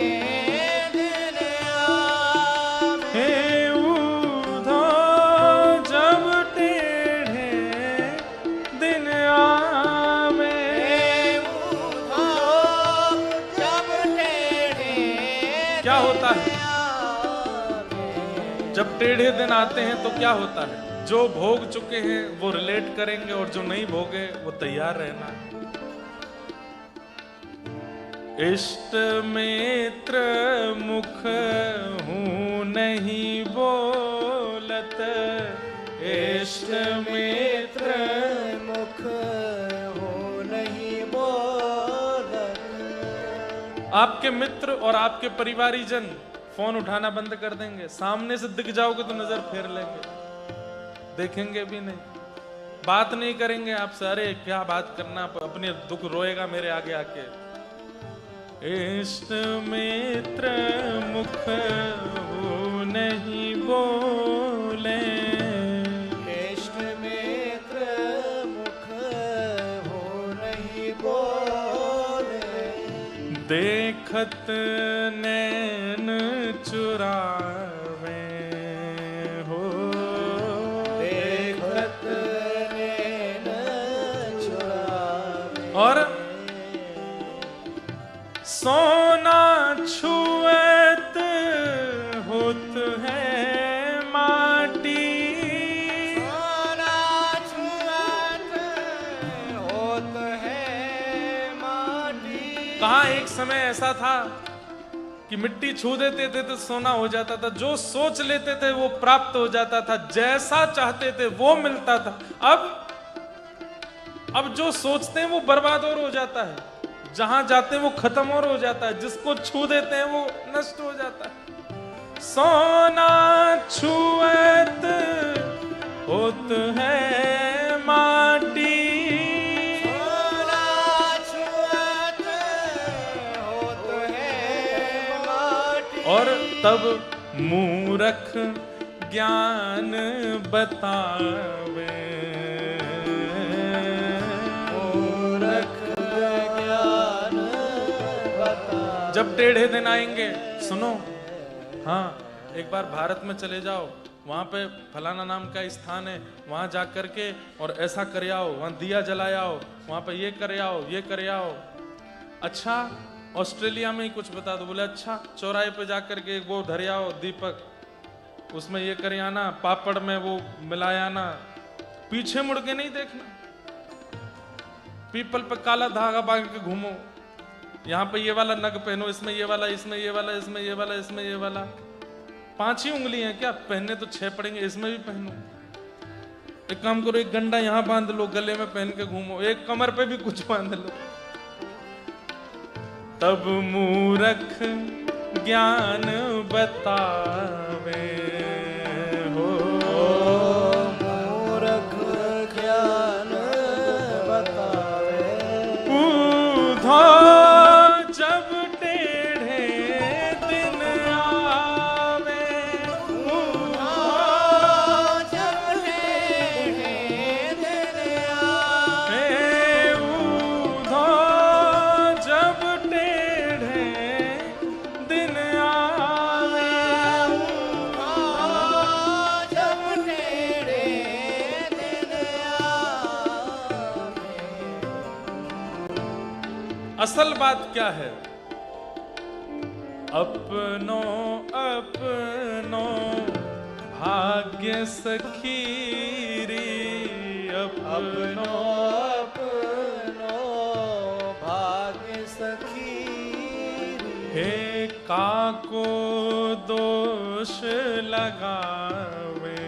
दिन आवे, हे ऊधो जब टेढ़े दिन आवे। ऊधो जब टेढ़े क्या होता है आवे, जब टेढ़े दिन आते हैं? तो क्या होता है? जो भोग चुके हैं वो रिलेट करेंगे, और जो नहीं भोगे वो तैयार रहना। इष्ट मित्र मुख हूं नहीं बोलत, इष्ट मित्र मुख हो नहीं बोलत, आपके मित्र और आपके परिवारीजन फोन उठाना बंद कर देंगे, सामने से दिख जाओगे तो नजर फेर लेंगे, देखेंगे भी नहीं, बात नहीं करेंगे आपसे। अरे क्या बात करना, अपने दुख रोएगा मेरे आगे आके। इष्ट मित्र मुख हो नहीं बोले, इष्ट मित्र मुख हो नहीं बोले, देखत नैन चुरावे हो, देखत नैन चुरावे, और सोना छुएत होत है माटी, सोना छुअत होत है माटी। कहाँ एक समय ऐसा था कि मिट्टी छू देते थे तो सोना हो जाता था, जो सोच लेते थे वो प्राप्त हो जाता था, जैसा चाहते थे वो मिलता था। अब जो सोचते हैं वो बर्बाद और हो जाता है, जहां जाते हैं वो खत्म और हो जाता है, जिसको छू देते हैं वो नष्ट हो जाता है। सोना छुएत होत है माटी, सोना छुअत होत है माटी। और तब मूरख ज्ञान बतावे, मूरख ज्ञान बता। जब टेढ़े दिन आएंगे, सुनो, हाँ एक बार भारत में चले जाओ, वहां पे फलाना नाम का स्थान है, वहां जा करके और ऐसा कर आओ, वहां दिया जलाए आओ, वहां पे ये कर आओ, ये कर आओ। अच्छा ऑस्ट्रेलिया में ही कुछ बता दो, बोले अच्छा चौराहे पे जा करके वो धर आओ दीपक, उसमें ये कर आना, पापड़ में वो मिलाया आना, पीछे मुड़ के नहीं देखना। पीपल पे काला धागा बांध के घूमो, यहाँ पे ये वाला नग पहनो, इसमें ये वाला, इसमें ये वाला, इसमें ये वाला, इसमें ये वाला। 5 ही उंगली हैं क्या, पहनने तो 6 पड़ेंगे, इसमें भी पहनो। एक काम करो, एक गंडा यहाँ बांध लो, गले में पहन के घूमो, एक कमर पे भी कुछ बांध लो। तब मूरख ज्ञान बतावे हो, मूरख ज्ञान बतावे। पूधा जब टेढ़े दिन आवे, पूधा जब टेढ़े दिन आवे, हे ऊधा जब टेढ़े दिन आवे, जब टेढ़े दिन आवे। असल बात क्या है? अपनो अपनो भाग्य सखीरी, अपनो अपनो भाग्य सखी। हे काको दोष लगावे,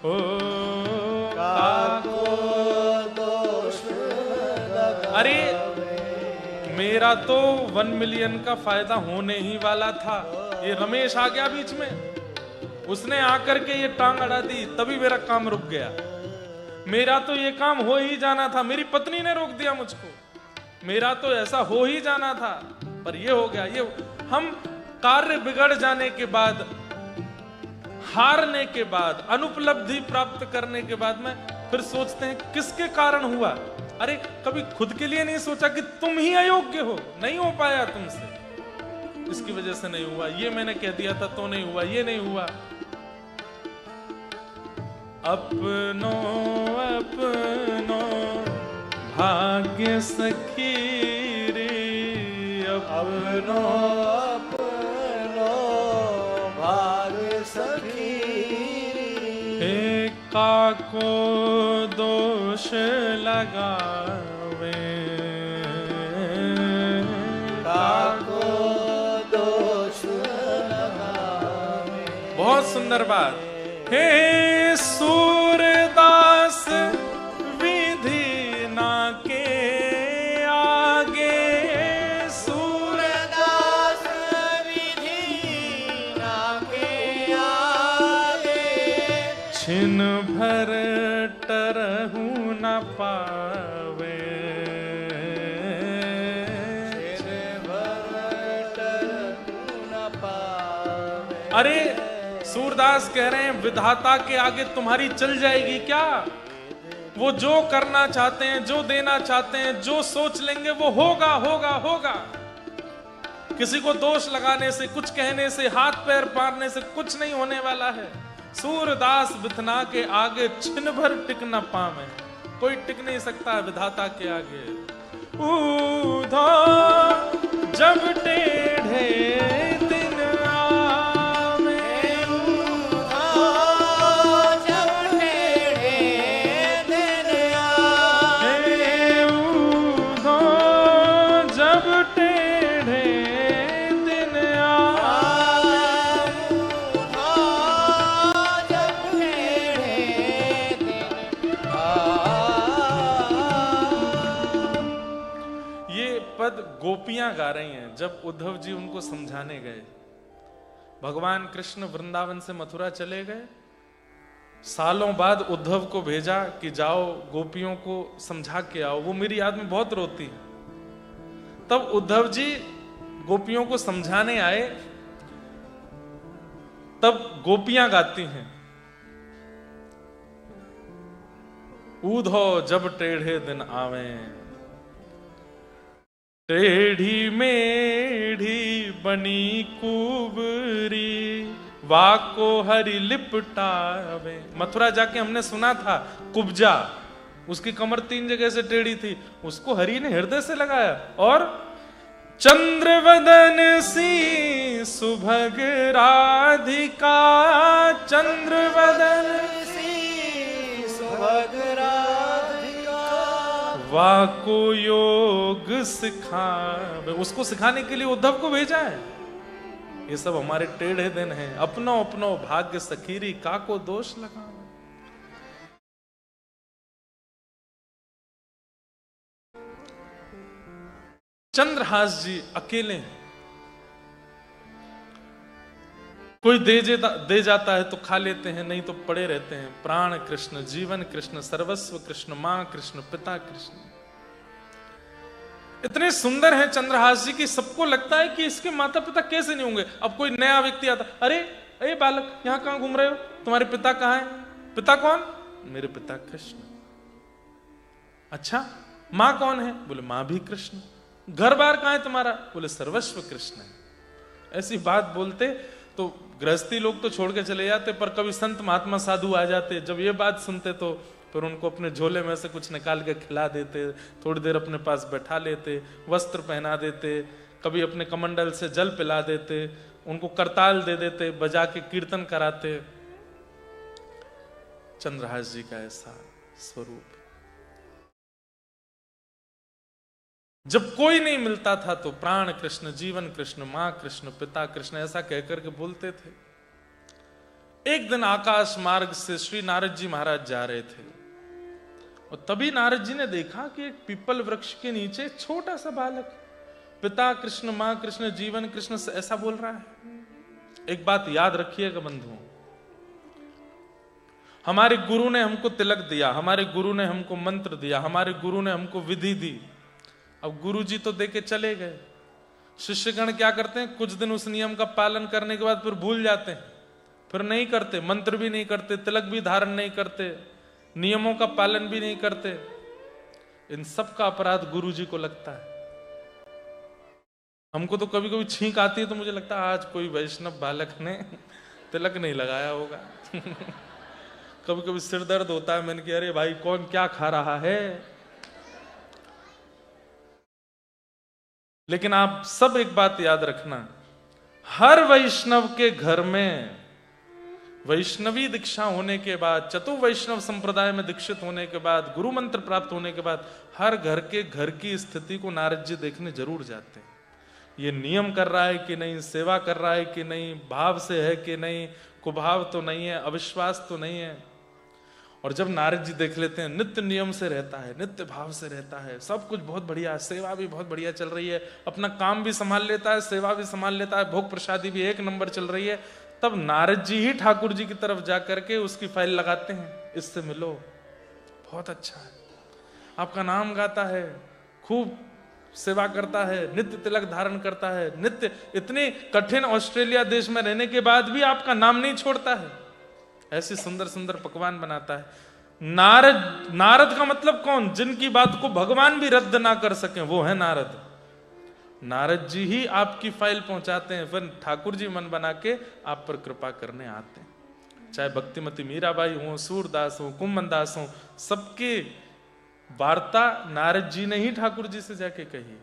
ओ काको दोष लगावे। अरे मेरा तो 1 मिलियन का फायदा होने ही वाला था, ये रमेश आ गया बीच में, उसने आकर के ये टांग अड़ा दी, तभी मेरा काम रुक गया। मेरा तो ये काम हो ही जाना था, मेरी पत्नी ने रोक दिया मुझको, मेरा तो ऐसा हो ही जाना था, पर ये हो गया। ये हम कार्य बिगड़ जाने के बाद, हारने के बाद, अनुपलब्धि प्राप्त करने के बाद में फिर सोचते हैं किसके कारण हुआ। अरे कभी खुद के लिए नहीं सोचा कि तुम ही अयोग्य हो, नहीं हो पाया तुमसे, इसकी वजह से नहीं हुआ, ये मैंने कह दिया था तो नहीं हुआ, ये नहीं हुआ। अपनो अपनो भाग्य सखीरी, अपनो अपनो भाग्य सखी। हे काको दोष लगावे, काको दोष लगावे। बहुत सुंदर बात। हे सूरदास विधि ना के आगे, सूरदास छिन भर टरहु न पावे, अरे सूरदास कह रहे हैं विधाता के आगे तुम्हारी चल जाएगी क्या? वो जो करना चाहते हैं, जो देना चाहते हैं, जो सोच लेंगे वो होगा होगा होगा। किसी को दोष लगाने से, कुछ कहने से, हाथ पैर मारने से कुछ नहीं होने वाला है। सूरदास बिथना के आगे छिन भर टिक न पावे, कोई टिक नहीं सकता विधाता के आगे। ऊधा जब टेढ़े दिन आवे, ऊधा जब टेढ़े दिन आवे, ऊधा जब टेढ़े दिन आवे, ऊधा जब टेढ़े दिन आवे। ये पद गोपियां गा रही हैं जब उद्धव जी उनको समझाने गए। भगवान कृष्ण वृंदावन से मथुरा चले गए, सालों बाद उद्धव को भेजा कि जाओ गोपियों को समझा के आओ, वो मेरी याद में बहुत रोती है। तब उद्धव जी गोपियों को समझाने आए, तब गोपियां गाती हैं, ऊधो जब टेढ़े दिन आवे, टेढ़ी मेढ़ी बनी कुबरी, वाको हरि लिपटावे। मथुरा जाके हमने सुना था कुब्जा, उसकी कमर 3 जगह से टेढ़ी थी, उसको हरि ने हृदय से लगाया। और चंद्रवदन सी सुभग राधिका, चंद्रवदन सी सुभग राधिका, वाको योग सिखावे। उसको सिखाने के लिए उद्धव को भेजा है। ये सब हमारे टेढ़े दिन हैं, अपनो अपनो भाग्य सखीरी, काको दोष लगा। चंद्रहास जी अकेले हैं, कोई दे जाता है तो खा लेते हैं, नहीं तो पड़े रहते हैं। प्राण कृष्ण, जीवन कृष्ण, सर्वस्व कृष्ण, मां कृष्ण, पिता कृष्ण। इतने सुंदर हैं चंद्रहास जी की सबको लगता है कि इसके माता पिता कैसे नहीं होंगे। अब कोई नया व्यक्ति आता, अरे बालक यहां कहां घूम रहे हो, तुम्हारे पिता कहां हैं? पिता कौन? मेरे पिता कृष्ण। अच्छा, मां कौन है? बोले मां भी कृष्ण। घर बार कहां है तुम्हारा? बोले सर्वस्व कृष्ण है। ऐसी बात बोलते तो गृहस्थी लोग तो छोड़ के चले जाते, पर कभी संत महात्मा साधु आ जाते, जब ये बात सुनते तो फिर उनको अपने झोले में से कुछ निकाल के खिला देते, थोड़ी देर अपने पास बैठा लेते, वस्त्र पहना देते, कभी अपने कमंडल से जल पिला देते, उनको करताल दे देते, बजा के कीर्तन कराते। चंद्रहास जी का ऐसा स्वरूप। जब कोई नहीं मिलता था तो प्राण कृष्ण, जीवन कृष्ण, मां कृष्ण, पिता कृष्ण ऐसा कहकर के बोलते थे। एक दिन आकाश मार्ग से श्री नारद जी महाराज जा रहे थे और तभी नारद जी ने देखा कि एक पीपल वृक्ष के नीचे छोटा सा बालक पिता कृष्ण, मां कृष्ण, जीवन कृष्ण ऐसा बोल रहा है। एक बात याद रखिएगा बंधुओं, हमारे गुरु ने हमको तिलक दिया, हमारे गुरु ने हमको मंत्र दिया, हमारे गुरु ने हमको विधि दी। अब गुरु जी तो देके चले गए, शिष्यगण क्या करते हैं, कुछ दिन उस नियम का पालन करने के बाद फिर भूल जाते हैं, फिर नहीं करते, मंत्र भी नहीं करते, तिलक भी धारण नहीं करते, नियमों का पालन भी नहीं करते। इन सब का अपराध गुरु जी को लगता है। हमको तो कभी कभी छींक आती है तो मुझे लगता है आज कोई वैष्णव बालक ने तिलक नहीं लगाया होगा। कभी कभी सिर दर्द होता है, मैंने कहा अरे भाई कौन क्या खा रहा है। लेकिन आप सब एक बात याद रखना, हर वैष्णव के घर में वैष्णवी दीक्षा होने के बाद, चतुर्वैष्णव संप्रदाय में दीक्षित होने के बाद, गुरु मंत्र प्राप्त होने के बाद, हर घर के घर की स्थिति को नारद जी देखने जरूर जाते हैं। ये नियम कर रहा है कि नहीं, सेवा कर रहा है कि नहीं, भाव से है कि नहीं, कुभाव तो नहीं है, अविश्वास तो नहीं है। और जब नारद जी देख लेते हैं नित्य नियम से रहता है, नित्य भाव से रहता है, सब कुछ बहुत बढ़िया है, सेवा भी बहुत बढ़िया चल रही है, अपना काम भी संभाल लेता है, सेवा भी संभाल लेता है, भोग प्रसादी भी 1 नंबर चल रही है, तब नारद जी ही ठाकुर जी की तरफ जाकर के उसकी फाइल लगाते हैं, इससे मिलो, बहुत अच्छा है, आपका नाम गाता है, खूब सेवा करता है, नित्य तिलक धारण करता है, नित्य इतने कठिन ऑस्ट्रेलिया देश में रहने के बाद भी आपका नाम नहीं छोड़ता है, ऐसे सुंदर सुंदर पकवान बनाता है। नारद का मतलब कौन? जिनकी बात को भगवान भी रद्द ना कर सके, वो है नारद। नारद जी ही आपकी फाइल पहुंचाते हैं, फिर ठाकुर जी मन बना के आप पर कृपा करने आते हैं। चाहे भक्तिमती मीराबाई हो, सूरदास हो, कुंभनदास हो, सबके वार्ता नारद जी ने ही ठाकुर जी से जाके कही है।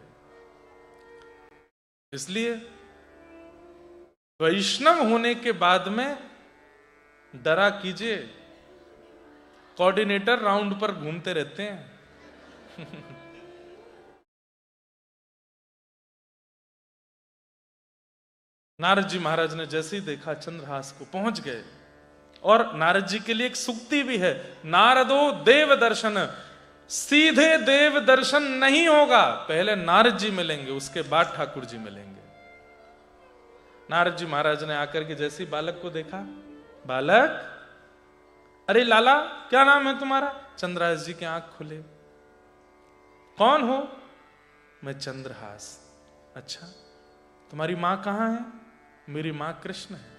इसलिए वैष्णव होने के बाद में डरा कीजिए, कोऑर्डिनेटर राउंड पर घूमते रहते हैं। नारद जी महाराज ने जैसे ही देखा चंद्रहास को, पहुंच गए। और नारद जी के लिए एक सूक्ति भी है, नारदो देव दर्शन, सीधे देव दर्शन नहीं होगा, पहले नारद जी मिलेंगे, उसके बाद ठाकुर जी मिलेंगे। नारद जी महाराज ने आकर के जैसे ही बालक को देखा, बालक, अरे लाला क्या नाम है तुम्हारा? चंद्रहास जी के आंख खुले, कौन हो? मैं चंद्रहास। अच्छा, तुम्हारी मां कहां है? मेरी मां कृष्ण है।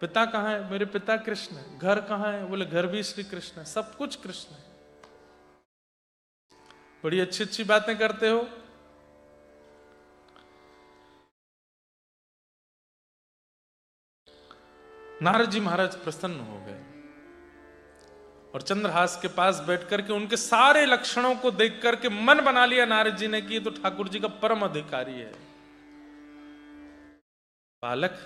पिता कहां है? मेरे पिता कृष्ण है। घर कहां है? बोले घर भी श्री कृष्ण है, सब कुछ कृष्ण है। बड़ी अच्छी अच्छी बातें करते हो। नारद जी महाराज प्रसन्न हो गए और चंद्रहास के पास बैठ करके उनके सारे लक्षणों को देख करके मन बना लिया नारद जी ने कि ये तो ठाकुर जी का परम अधिकारी है। बालक,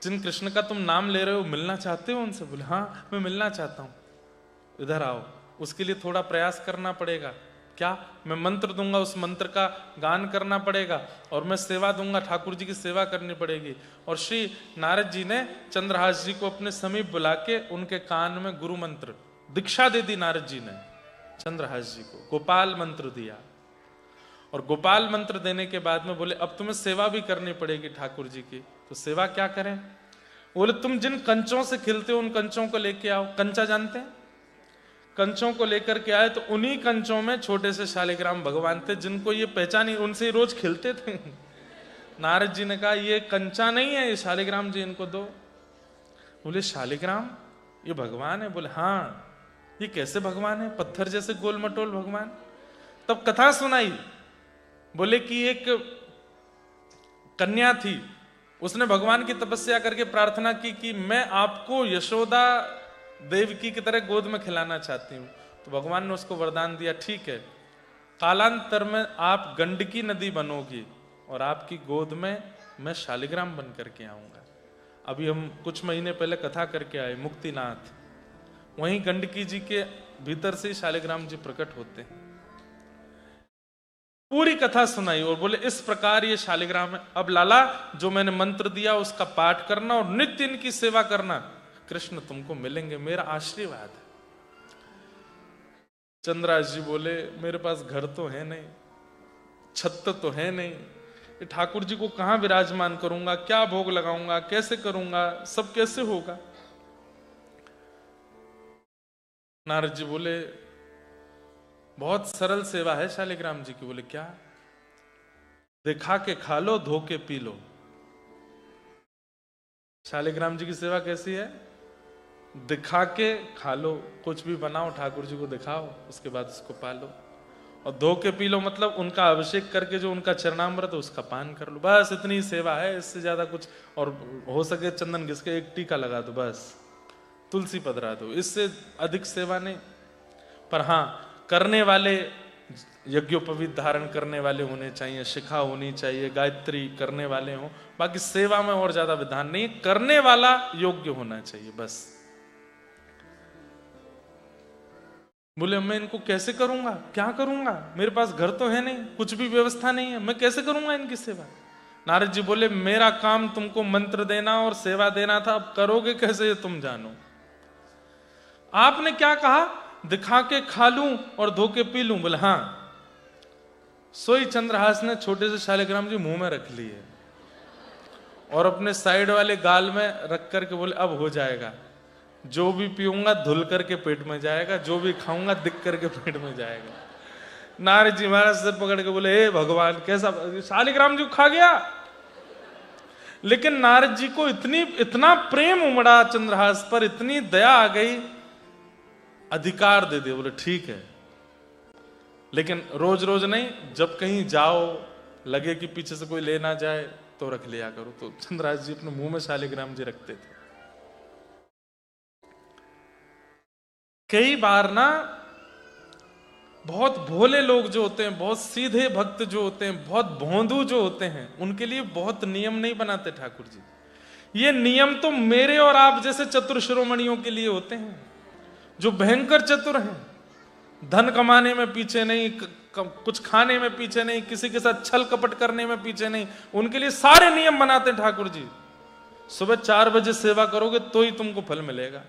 जिन कृष्ण का तुम नाम ले रहे हो, मिलना चाहते हो उनसे? बोले हाँ, मैं मिलना चाहता हूं। इधर आओ, उसके लिए थोड़ा प्रयास करना पड़ेगा। क्या? मैं मंत्र दूंगा, उस मंत्र का गान करना पड़ेगा, और मैं सेवा दूंगा, ठाकुर जी की सेवा करनी पड़ेगी। और श्री नारद जी ने चंद्रहास जी को अपने समीप बुला के उनके कान में गुरु मंत्र दीक्षा दे दी। नारद जी ने चंद्रहास जी को गोपाल मंत्र दिया, और गोपाल मंत्र देने के बाद में बोले अब तुम्हें सेवा भी करनी पड़ेगी ठाकुर जी की। तो सेवा क्या करें? बोले तुम जिन कंचों से खिलते हो उन कंचों को लेके आओ। कंचा जानते हैं? कंचों को लेकर के आए तो उन्हीं कंचों में छोटे से शालिग्राम भगवान थे, जिनको ये पहचानी, उनसे ही रोज खिलते थे। नारद जी ने कहा ये कंचा नहीं है, ये शालिग्राम जी, इनको दो। बोले शालिग्राम ये भगवान है? बोले हाँ। ये कैसे भगवान है? पत्थर जैसे गोल मटोल भगवान। तब कथा सुनाई। बोले कि एक कन्या थी, उसने भगवान की तपस्या करके प्रार्थना की कि मैं आपको यशोदा देवकी की तरह गोद में खिलाना चाहती हूं। तो भगवान ने उसको वरदान दिया, ठीक है, कालांतर में आप गंडकी नदी बनोगी और आपकी गोद में मैं शालिग्राम बन करके आऊंगा। अभी हम कुछ महीने पहले कथा करके आए मुक्तिनाथ, वहीं गंडकी जी के भीतर से शालिग्राम जी प्रकट होते हैं। पूरी कथा सुनाई और बोले इस प्रकार ये शालिग्राम है। अब लाला, जो मैंने मंत्र दिया उसका पाठ करना और नित्य इनकी सेवा करना, कृष्ण तुमको मिलेंगे, मेरा आशीर्वाद है। चंद्रहास जी बोले मेरे पास घर तो है नहीं, छत तो है नहीं, ठाकुर जी को कहां विराजमान करूंगा, क्या भोग लगाऊंगा, कैसे करूंगा, सब कैसे होगा? नारद जी बोले बहुत सरल सेवा है शालिग्राम जी की। बोले क्या? दिखा के खा लो, धो के पी लो। शालिग्राम जी की सेवा कैसी है? दिखा के खा लो, कुछ भी बनाओ ठाकुर जी को दिखाओ, उसके बाद उसको पालो। और धो के पी लो मतलब उनका अभिषेक करके जो उनका चरणामृत है उसका पान कर लो। बस इतनी सेवा है, इससे ज्यादा कुछ। और हो सके चंदन घिस के एक टीका लगा दो, बस तुलसी पधरा दो, इससे अधिक सेवा नहीं। पर हाँ, करने वाले यज्ञोपवीत धारण करने वाले होने चाहिए, शिखा होनी चाहिए, गायत्री करने वाले हों। बाकी सेवा में और ज्यादा विधान नहीं, करने वाला योग्य होना चाहिए बस। बोले मैं इनको कैसे करूंगा, क्या करूंगा, मेरे पास घर तो है नहीं, कुछ भी व्यवस्था नहीं है, मैं कैसे करूंगा इनकी सेवा? नारद जी बोले मेरा काम तुमको मंत्र देना और सेवा देना था, अब करोगे कैसे ये तुम जानो। आपने क्या कहा? दिखा के खा लूं और धो के पी लूं। बोले हाँ। सोई चंद्रहास ने छोटे से शालिग्राम जी मुंह में रख लिए और अपने साइड वाले गाल में रख करके बोले अब हो जाएगा, जो भी पीऊंगा धुल करके पेट में जाएगा, जो भी खाऊंगा दिख करके पेट में जाएगा। नारद जी महाराज सिर पकड़ के बोले हे भगवान कैसा, शालिग्राम जी खा गया। लेकिन नारद जी को इतना प्रेम उमड़ा चंद्रहास पर, इतनी दया आ गई, अधिकार दे दिया। बोले ठीक है, लेकिन रोज रोज नहीं, जब कहीं जाओ लगे कि पीछे से कोई ले ना जाए तो रख लिया करो। तो चंद्रहास जी अपने मुंह में शालिग्राम जी रखते थे। कई बार ना बहुत भोले लोग जो होते हैं, बहुत सीधे भक्त जो होते हैं, बहुत भोंदू जो होते हैं, उनके लिए बहुत नियम नहीं बनाते ठाकुर जी। ये नियम तो मेरे और आप जैसे चतुर शिरोमणियों के लिए होते हैं, जो भयंकर चतुर हैं, धन कमाने में पीछे नहीं, कुछ खाने में पीछे नहीं, किसी के साथ छल कपट करने में पीछे नहीं। उनके लिए सारे नियम बनाते हैं ठाकुर जी। सुबह 4 बजे सेवा करोगे तो ही तुमको फल मिलेगा,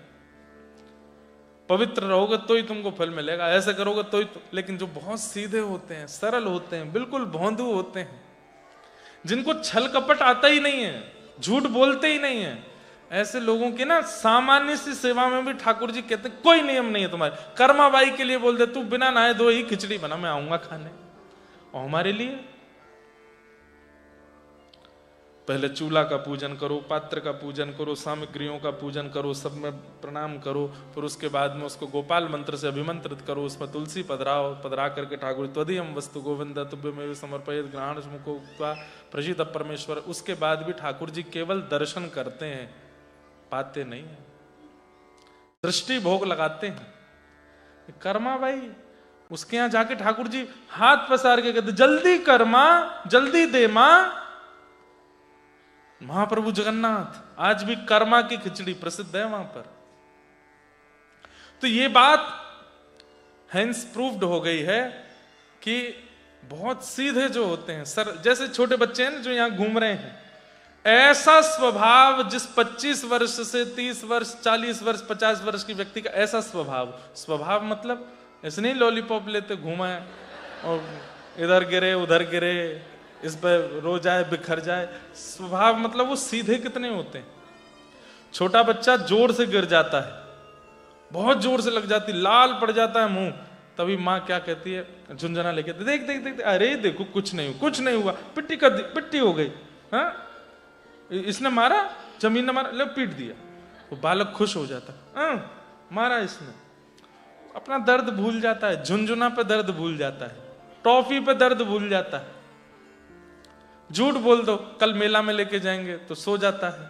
पवित्र रहोगे तो ही तुमको फल मिलेगा, ऐसे करोगे तो ही लेकिन जो बहुत सीधे होते हैं, सरल होते हैं, बिल्कुल भोंदू होते हैं, जिनको छल कपट आता ही नहीं है, झूठ बोलते ही नहीं है, ऐसे लोगों की ना सामान्य सी सेवा में भी ठाकुर जी कहते हैं कोई नियम नहीं है तुम्हारे। कर्माबाई के लिए बोल दे तू बिना नहाए धोए ही खिचड़ी बना, मैं आऊंगा खाने। और हमारे लिए पहले चूल्हा का पूजन करो, पात्र का पूजन करो, सामग्रियों का पूजन करो, सब में प्रणाम करो, फिर उसके बाद में उसको गोपाल मंत्र से अभिमंत्रित करो, उसमें तुलसी पधरा करके ठाकुर त्वदीयम वस्तु गोविंद तुभ्यमेव समर्पयेत् ग्रहण मुको प्रसिद्ध परमेश्वर। उसके बाद भी ठाकुर जी केवल दर्शन करते हैं, पाते नहीं है, दृष्टि भोग लगाते हैं। कर्मा भाई उसके यहां जाके ठाकुर जी हाथ पसार के कहते जल्दी कर्मा, जल्दी दे मां। महाप्रभु जगन्नाथ आज भी कर्मा की खिचड़ी प्रसिद्ध है वहां पर। तो ये बात हेंस प्रूव्ड हो गई है कि बहुत सीधे जो होते हैं, सर जैसे छोटे बच्चे हैं जो यहां घूम रहे हैं, ऐसा स्वभाव जिस 25 वर्ष से 30 वर्ष 40 वर्ष 50 वर्ष की व्यक्ति का ऐसा स्वभाव मतलब ऐसे नहीं लॉलीपॉप लेते घूमा और इधर गिरे उधर गिरे, इस पर रो जाए बिखर जाए। स्वभाव मतलब वो सीधे कितने होते हैं। छोटा बच्चा जोर से गिर जाता है, बहुत जोर से लग जाती, लाल पड़ जाता है मुंह, तभी माँ क्या कहती है, झुंझुना लेके देख देख देख, अरे देखो कुछ नहीं हुआ, पिट्टी हो गई, हाँ इसने मारा, जमीन ने मारा, ले पीट दिया। वो बालक खुश हो जाता, मारा इसने, अपना दर्द भूल जाता है, झुंझुना पे दर्द भूल जाता है, टॉफी पे दर्द भूल जाता है। झूठ बोल दो कल मेला में लेके जाएंगे तो सो जाता है।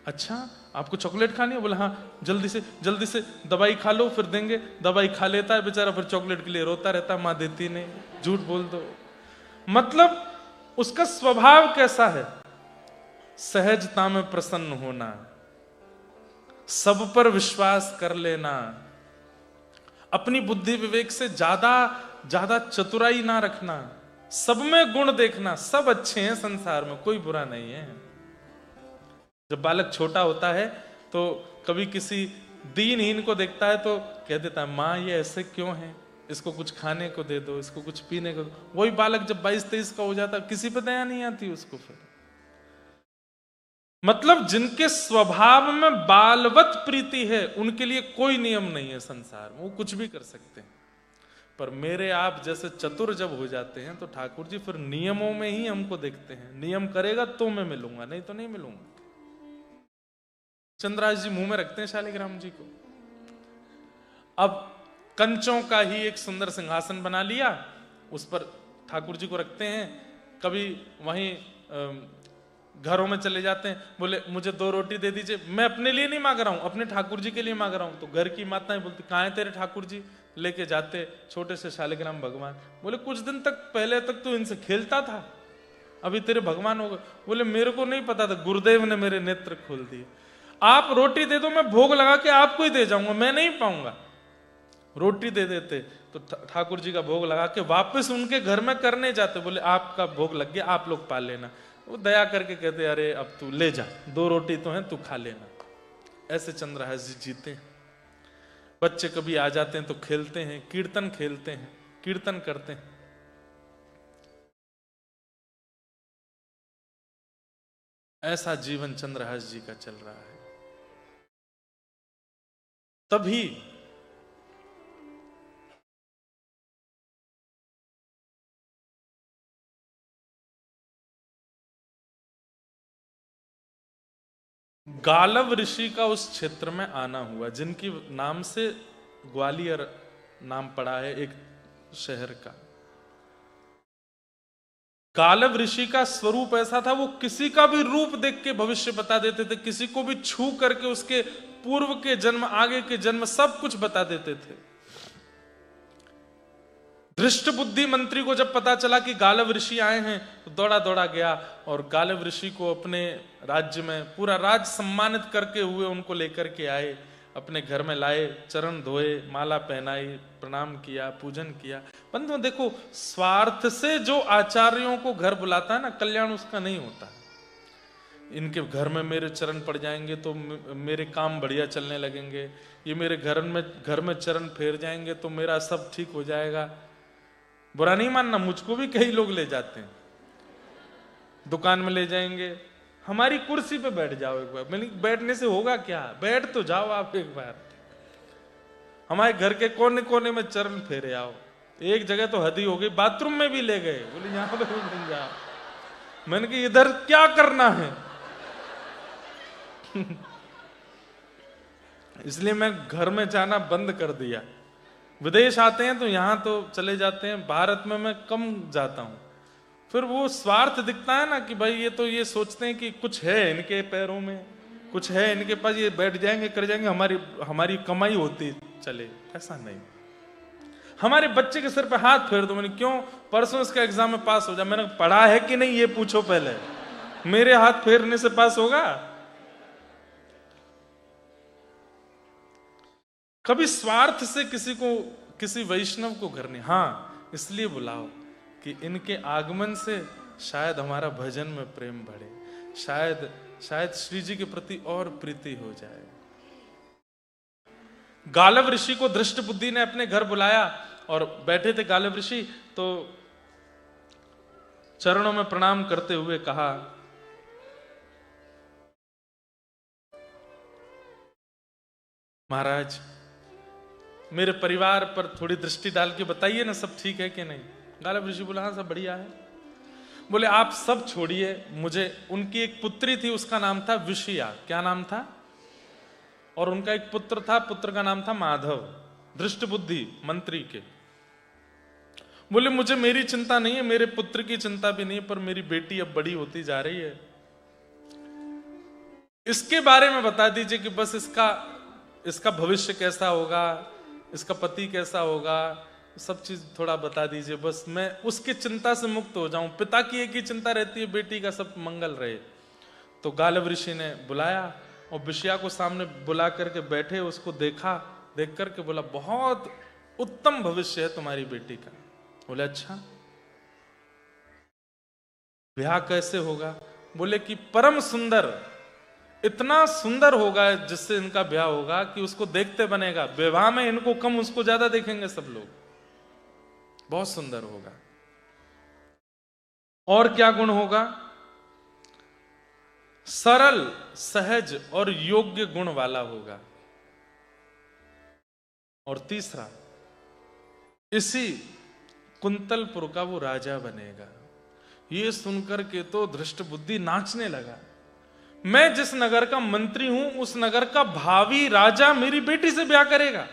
अच्छा आपको चॉकलेट खानी है, बोला हाँ जल्दी से दवाई खा लो फिर देंगे। दवाई खा लेता है बेचारा, फिर चॉकलेट के लिए रोता रहता है, माँ देती नहीं। झूठ बोल दो, मतलब उसका स्वभाव कैसा है, सहजता में प्रसन्न होना, सब पर विश्वास कर लेना, अपनी बुद्धि विवेक से ज्यादा चतुराई ना रखना, सब में गुण देखना, सब अच्छे हैं संसार में, कोई बुरा नहीं है। जब बालक छोटा होता है तो कभी किसी दीनहीन को देखता है तो कह देता है माँ ये ऐसे क्यों है, इसको कुछ खाने को दे दो, इसको कुछ पीने को दो। वही बालक जब 22-23 का हो जाता है किसी पे दया नहीं आती उसको। फिर मतलब जिनके स्वभाव में बालवत प्रीति है उनके लिए कोई नियम नहीं है संसार में, वो कुछ भी कर सकते हैं। पर मेरे आप जैसे चतुर जब हो जाते हैं तो ठाकुर जी फिर नियमों में ही हमको देखते हैं। नियम करेगा तो मैं मिलूंगा, नहीं तो नहीं मिलूंगा। चंद्रहास जी मुंह में रखते हैं शालिग्राम जी को। अब कंचों का ही एक सुंदर सिंहासन बना लिया, उस पर ठाकुर जी को रखते हैं। कभी वहीं घरों में चले जाते हैं, बोले मुझे 2 रोटी दे दीजिए, मैं अपने लिए नहीं मांग रहा हूं, अपने ठाकुर जी के लिए मांग रहा हूं। तो घर की माताएं बोलती कहाँ है तेरे ठाकुर जी, लेके जाते छोटे से शालिग्राम भगवान। बोले कुछ दिन तक पहले तक तो इनसे खेलता था, अभी तेरे भगवान हो गए। बोले मेरे को नहीं पता था, गुरुदेव ने मेरे नेत्र खोल दिए। आप रोटी दे दो, मैं भोग लगा के आपको ही दे जाऊंगा, मैं नहीं पाऊंगा। रोटी दे देते तो ठाकुर जी का भोग लगा के वापस उनके घर में करने जाते। बोले आपका भोग लग गया, आप लोग पा लेना। वो दया करके कहते अरे अब तू ले जा, 2 रोटी तो हैं, तू खा लेना। ऐसे चंद्रहास जी जीते हैं। बच्चे कभी आ जाते हैं तो खेलते हैं, कीर्तन खेलते हैं, कीर्तन करते हैं। ऐसा जीवन चंद्रहास जी का चल रहा है। तभी गालव ऋषि का उस क्षेत्र में आना हुआ, जिनकी नाम से ग्वालियर नाम पड़ा है एक शहर का। गालव ऋषि का स्वरूप ऐसा था, वो किसी का भी रूप देख के भविष्य बता देते थे, किसी को भी छू करके उसके पूर्व के जन्म, आगे के जन्म सब कुछ बता देते थे। धृष्ट बुद्धि मंत्री को जब पता चला कि गालव ऋषि आए हैं तो दौड़ा दौड़ा गया और गालव ऋषि को अपने राज्य में, पूरा राज्य सम्मानित करके हुए उनको लेकर के आए, अपने घर में लाए, चरण धोए, माला पहनाई, प्रणाम किया, पूजन किया। बंधुओं देखो, स्वार्थ से जो आचार्यों को घर बुलाता है ना, कल्याण उसका नहीं होता। इनके घर में मेरे चरण पड़ जाएंगे तो मेरे काम बढ़िया चलने लगेंगे, ये मेरे घर में चरण फेर जाएंगे तो मेरा सब ठीक हो जाएगा। बुरा नहीं मानना, मुझको भी कई लोग ले जाते हैं, दुकान में ले जाएंगे, हमारी कुर्सी पे बैठ जाओ एक बार। मैंने बैठने से होगा क्या, बैठ तो जाओ आप एक बार, हमारे घर के कोने कोने में चरण फेरे आओ। एक जगह तो हद ही हो गई, बाथरूम में भी ले गए, बोले यहां पे भी जाओ। मैंने कहा इधर क्या करना है इसलिए मैं घर में जाना बंद कर दिया। विदेश आते हैं तो यहां तो चले जाते हैं, भारत में मैं कम जाता हूं। फिर वो स्वार्थ दिखता है ना कि भाई ये तो ये सोचते हैं कि कुछ है इनके पैरों में, कुछ है इनके पास, ये बैठ जाएंगे कर जाएंगे, हमारी कमाई होती चले। ऐसा नहीं, हमारे बच्चे के सिर पे हाथ फेर दो। मैंने क्यों, परसों इसका एग्जाम में पास हो जाए। मैंने पढ़ा है कि नहीं ये पूछो पहले, मेरे हाथ फेरने से पास होगा? कभी स्वार्थ से किसी वैष्णव को घर नहीं। हाँ, इसलिए बुलाओ कि इनके आगमन से शायद हमारा भजन में प्रेम बढ़े, शायद श्री जी के प्रति और प्रीति हो जाए। गालव ऋषि को धृष्ट बुद्धि ने अपने घर बुलाया और बैठे थे गालव ऋषि, तो चरणों में प्रणाम करते हुए कहा, महाराज मेरे परिवार पर थोड़ी दृष्टि डाल के बताइए ना, सब ठीक है कि नहीं। गालव ऋषि बोला, हाँ सब बढ़िया है। बोले आप सब छोड़िए, मुझे, उनकी एक पुत्री थी, उसका नाम था विषया। क्या नाम था? और उनका एक पुत्र था, पुत्र का नाम था माधव, धृष्ट बुद्धि मंत्री के। बोले मुझे मेरी चिंता नहीं है, मेरे पुत्र की चिंता भी नहीं है, पर मेरी बेटी अब बड़ी होती जा रही है, इसके बारे में बता दीजिए कि बस इसका भविष्य कैसा होगा, इसका पति कैसा होगा, सब चीज थोड़ा बता दीजिए, बस मैं उसकी चिंता से मुक्त हो जाऊं। पिता की एक ही चिंता रहती है, बेटी का सब मंगल रहे। तो गालव ऋषि ने बुलाया और विषया को सामने बुला करके बैठे, उसको देखा, देख करके बोला, बहुत उत्तम भविष्य है तुम्हारी बेटी का। बोले अच्छा, ब्याह कैसे होगा? बोले कि परम सुंदर, इतना सुंदर होगा जिससे इनका ब्याह होगा कि उसको देखते बनेगा। विवाह में इनको कम, उसको ज्यादा देखेंगे सब लोग, बहुत सुंदर होगा। और क्या गुण होगा? सरल, सहज और योग्य गुण वाला होगा। और तीसरा, इसी कुंतलपुर का वो राजा बनेगा। ये सुनकर के तो धृष्ट बुद्धि नाचने लगा। मैं जिस नगर का मंत्री हूं, उस नगर का भावी राजा मेरी बेटी से ब्याह करेगा।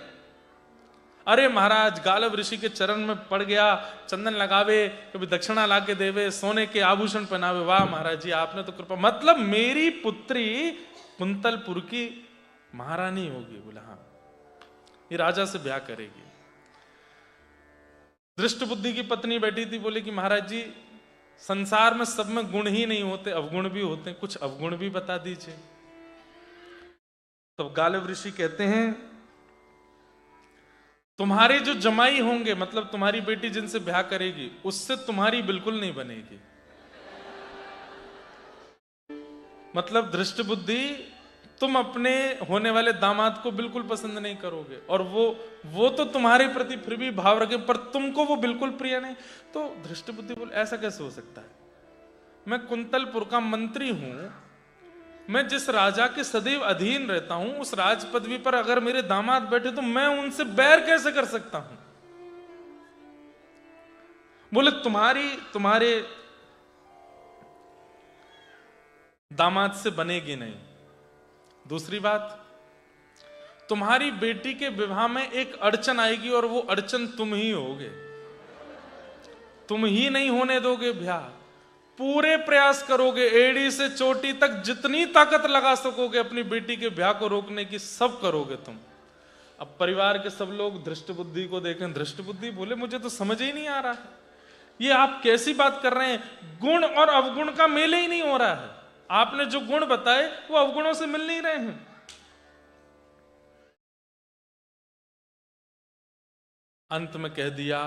अरे महाराज, गालव ऋषि के चरण में पड़ गया, चंदन लगावे, कभी दक्षिणा लाके देवे, सोने के आभूषण पहनावे। वाह महाराज जी, आपने तो कृपा, मतलब मेरी पुत्री कुंतलपुर की महारानी होगी। बोला हाँ, ये राजा से ब्याह करेगी। धृष्ट बुद्धि की पत्नी बैठी थी, बोले कि महाराज जी, संसार में सब में गुण ही नहीं होते, अवगुण भी होते हैं, कुछ अवगुण भी बता दीजिए। तब गालव ऋषि कहते हैं, तुम्हारे जो जमाई होंगे, मतलब तुम्हारी बेटी जिनसे ब्याह करेगी, उससे तुम्हारी बिल्कुल नहीं बनेगी। मतलब धृष्ट बुद्धि, तुम अपने होने वाले दामाद को बिल्कुल पसंद नहीं करोगे, और वो तो तुम्हारे प्रति फिर भी भाव रखे, पर तुमको वो बिल्कुल प्रिय नहीं। तो धृष्ट बुद्धि बोले, ऐसा कैसे हो सकता है? मैं कुंतलपुर का मंत्री हूं, मैं जिस राजा के सदैव अधीन रहता हूं, उस राज पदवी पर अगर मेरे दामाद बैठे तो मैं उनसे बैर कैसे कर सकता हूं? बोले तुम्हारे दामाद से बनेगी नहीं। दूसरी बात, तुम्हारी बेटी के विवाह में एक अड़चन आएगी और वो अड़चन तुम ही होगे। तुम ही नहीं होने दोगे ब्याह, पूरे प्रयास करोगे, एड़ी से चोटी तक जितनी ताकत लगा सकोगे अपनी बेटी के ब्याह को रोकने की, सब करोगे तुम। अब परिवार के सब लोग धृष्ट बुद्धि को देखें। धृष्ट बुद्धि बोले मुझे तो समझ ही नहीं आ रहा है, ये आप कैसी बात कर रहे हैं? गुण और अवगुण का मेल ही नहीं हो रहा है। आपने जो गुण बताए वो अवगुणों से मिल नहीं रहे हैं। अंत में कह दिया,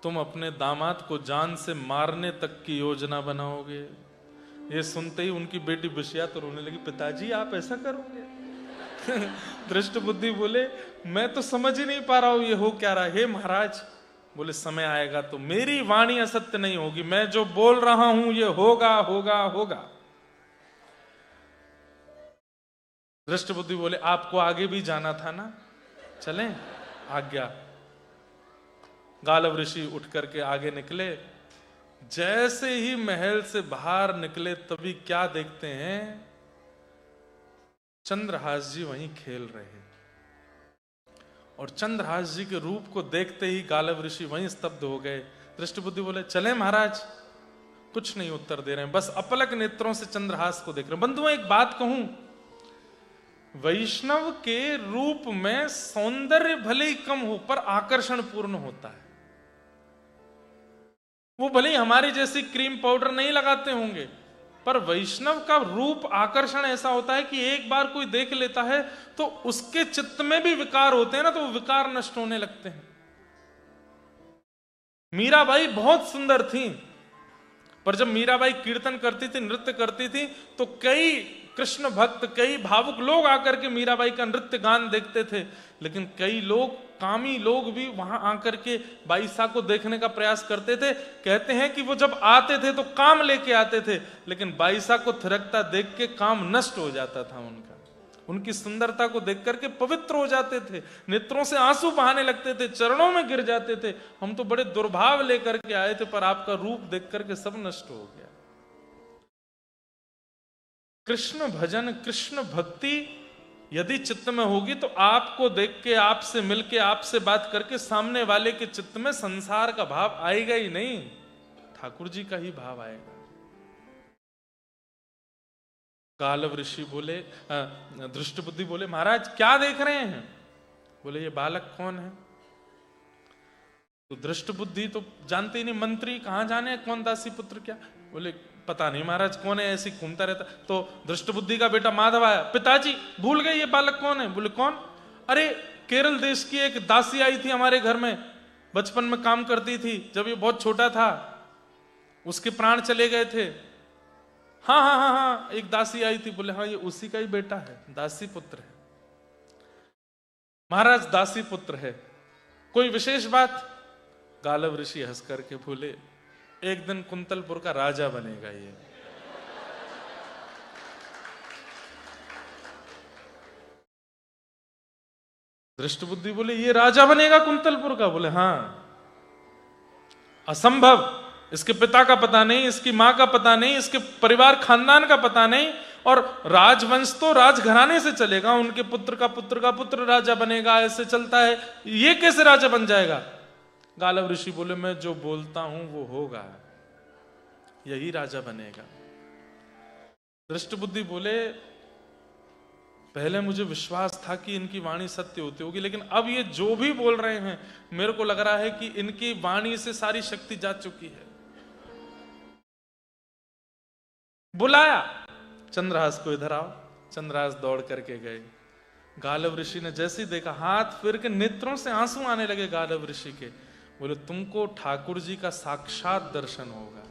तुम अपने दामाद को जान से मारने तक की योजना बनाओगे। ये सुनते ही उनकी बेटी बिशिया तो रोने लगी, पिताजी आप ऐसा करोगे? दृष्ट बुद्धि बोले मैं तो समझ ही नहीं पा रहा हूं ये हो क्या रहा है। हे महाराज, बोले समय आएगा तो मेरी वाणी असत्य नहीं होगी, मैं जो बोल रहा हूं ये होगा होगा होगा। दृष्ट बुद्धि बोले आपको आगे भी जाना था ना, चलें? आज्ञा। गालव ऋषि उठ करके आगे निकले। जैसे ही महल से बाहर निकले तभी क्या देखते हैं, चंद्रहास जी वहीं खेल रहे हैं। और चंद्रहास जी के रूप को देखते ही गालव ऋषि वहीं स्तब्ध हो गए। दृष्ट बुद्धि बोले चले महाराज। कुछ नहीं उत्तर दे रहे हैं, बस अपलक नेत्रों से चंद्रहास को देख रहे हैं। बंधुओं एक बात कहूं, वैष्णव के रूप में सौंदर्य भले ही कम हो पर आकर्षण पूर्ण होता है। वो भले ही हमारी जैसी क्रीम पाउडर नहीं लगाते होंगे, पर वैष्णव का रूप आकर्षण ऐसा होता है कि एक बार कोई देख लेता है तो उसके चित्त में भी विकार होते हैं ना, तो वो विकार नष्ट होने लगते हैं। मीराबाई बहुत सुंदर थी, पर जब मीराबाई कीर्तन करती थी, नृत्य करती थी, तो कई कृष्ण भक्त, कई भावुक लोग आकर के मीराबाई का नृत्य गान देखते थे। लेकिन कई लोग, कामी लोग भी वहां आकर के बाईसा को देखने का प्रयास करते थे। कहते हैं कि वो जब आते थे तो काम लेके आते थे, लेकिन बाईसा को थिरकता देख के काम नष्ट हो जाता था उनका। उनकी सुंदरता को देख करके पवित्र हो जाते थे, नेत्रों से आंसू बहाने लगते थे, चरणों में गिर जाते थे। हम तो बड़े दुर्भाव लेकर के आए थे, पर आपका रूप देख करके सब नष्ट हो गया। कृष्ण भजन, कृष्ण भक्ति यदि चित्त में होगी तो आपको देख के, आपसे मिलके, आपसे बात करके सामने वाले के चित्त में संसार का भाव आएगा ही नहीं, ठाकुर जी का ही भाव आएगा। गालव ऋषि बोले, दृष्ट बुद्धि बोले महाराज क्या देख रहे हैं? बोले ये बालक कौन है? तो दृष्ट बुद्धि तो जानते ही नहीं, मंत्री कहां जाने कौन दासी पुत्र क्या। बोले पता नहीं महाराज कौन है, ऐसी घूमता रहता। तो दृष्ट बुद्धि का बेटा माधव आया, पिताजी भूल गए ये बालक कौन है? बोले कौन? अरे केरल देश की एक दासी आई थी हमारे घर में, बचपन में काम करती थी, जब ये बहुत छोटा था उसके प्राण चले गए थे। हाँ हाँ हाँ हाँ, एक दासी आई थी। बोले हाँ ये उसी का ही बेटा है, दासी पुत्र है। महाराज दासी पुत्र है, कोई विशेष बात? गालव ऋषि हंस करके बोले एक दिन कुंतलपुर का राजा बनेगा ये। दृष्ट बुद्धि बोले ये राजा बनेगा कुंतलपुर का? बोले हाँ। असंभव, इसके पिता का पता नहीं, इसकी मां का पता नहीं, इसके परिवार खानदान का पता नहीं, और राजवंश तो राजघराने से चलेगा, उनके पुत्र का पुत्र राजा बनेगा, ऐसे चलता है, ये कैसे राजा बन जाएगा? गालव ऋषि बोले मैं जो बोलता हूं वो होगा, यही राजा बनेगा। दृष्ट बुद्धि बोले पहले मुझे विश्वास था कि इनकी वाणी सत्य होती होगी, लेकिन अब ये जो भी बोल रहे हैं मेरे को लग रहा है कि इनकी वाणी से सारी शक्ति जा चुकी है। बुलाया चंद्रहास को, इधर आओ। चंद्रहास दौड़ करके गए। गालव ऋषि ने जैसे ही देखा, हाथ फिर के नेत्रों से आंसू आने लगे गालव ऋषि के। बोले तुमको ठाकुर जी का साक्षात दर्शन होगा,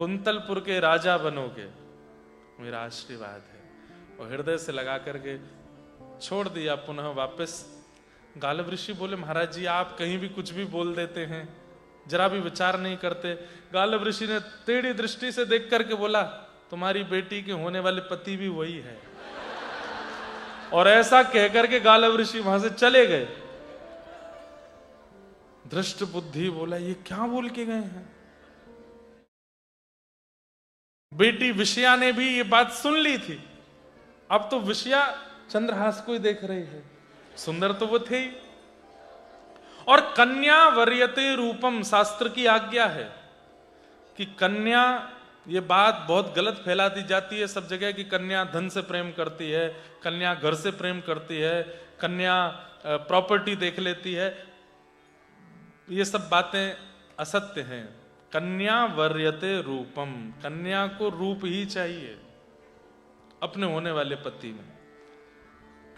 कुंतलपुर के राजा बनोगे, मेरा आशीर्वाद है। और हृदय से लगा करके छोड़ दिया पुनः वापस। गालव ऋषि बोले महाराज जी आप कहीं भी कुछ भी बोल देते हैं, जरा भी विचार नहीं करते। गालव ऋषि ने टेढ़ी दृष्टि से देख करके बोला तुम्हारी बेटी के होने वाले पति भी वही है। और ऐसा कहकर के गालव ऋषि वहां से चले गए। दृष्ट बुद्धि बोला, ये क्या बोल के गए हैं? बेटी विषया ने भी ये बात सुन ली थी। अब तो विषया चंद्रहास को ही देख रही है, सुंदर तो वो थे ही। और कन्या वर्यते रूपम, शास्त्र की आज्ञा है कि कन्या, ये बात बहुत गलत फैला दी जाती है सब जगह कि कन्या धन से प्रेम करती है, कन्या घर से प्रेम करती है, कन्या प्रॉपर्टी देख लेती है। ये सब बातें असत्य हैं। कन्या वर्यते रूपम, कन्या को रूप ही चाहिए अपने होने वाले पति में।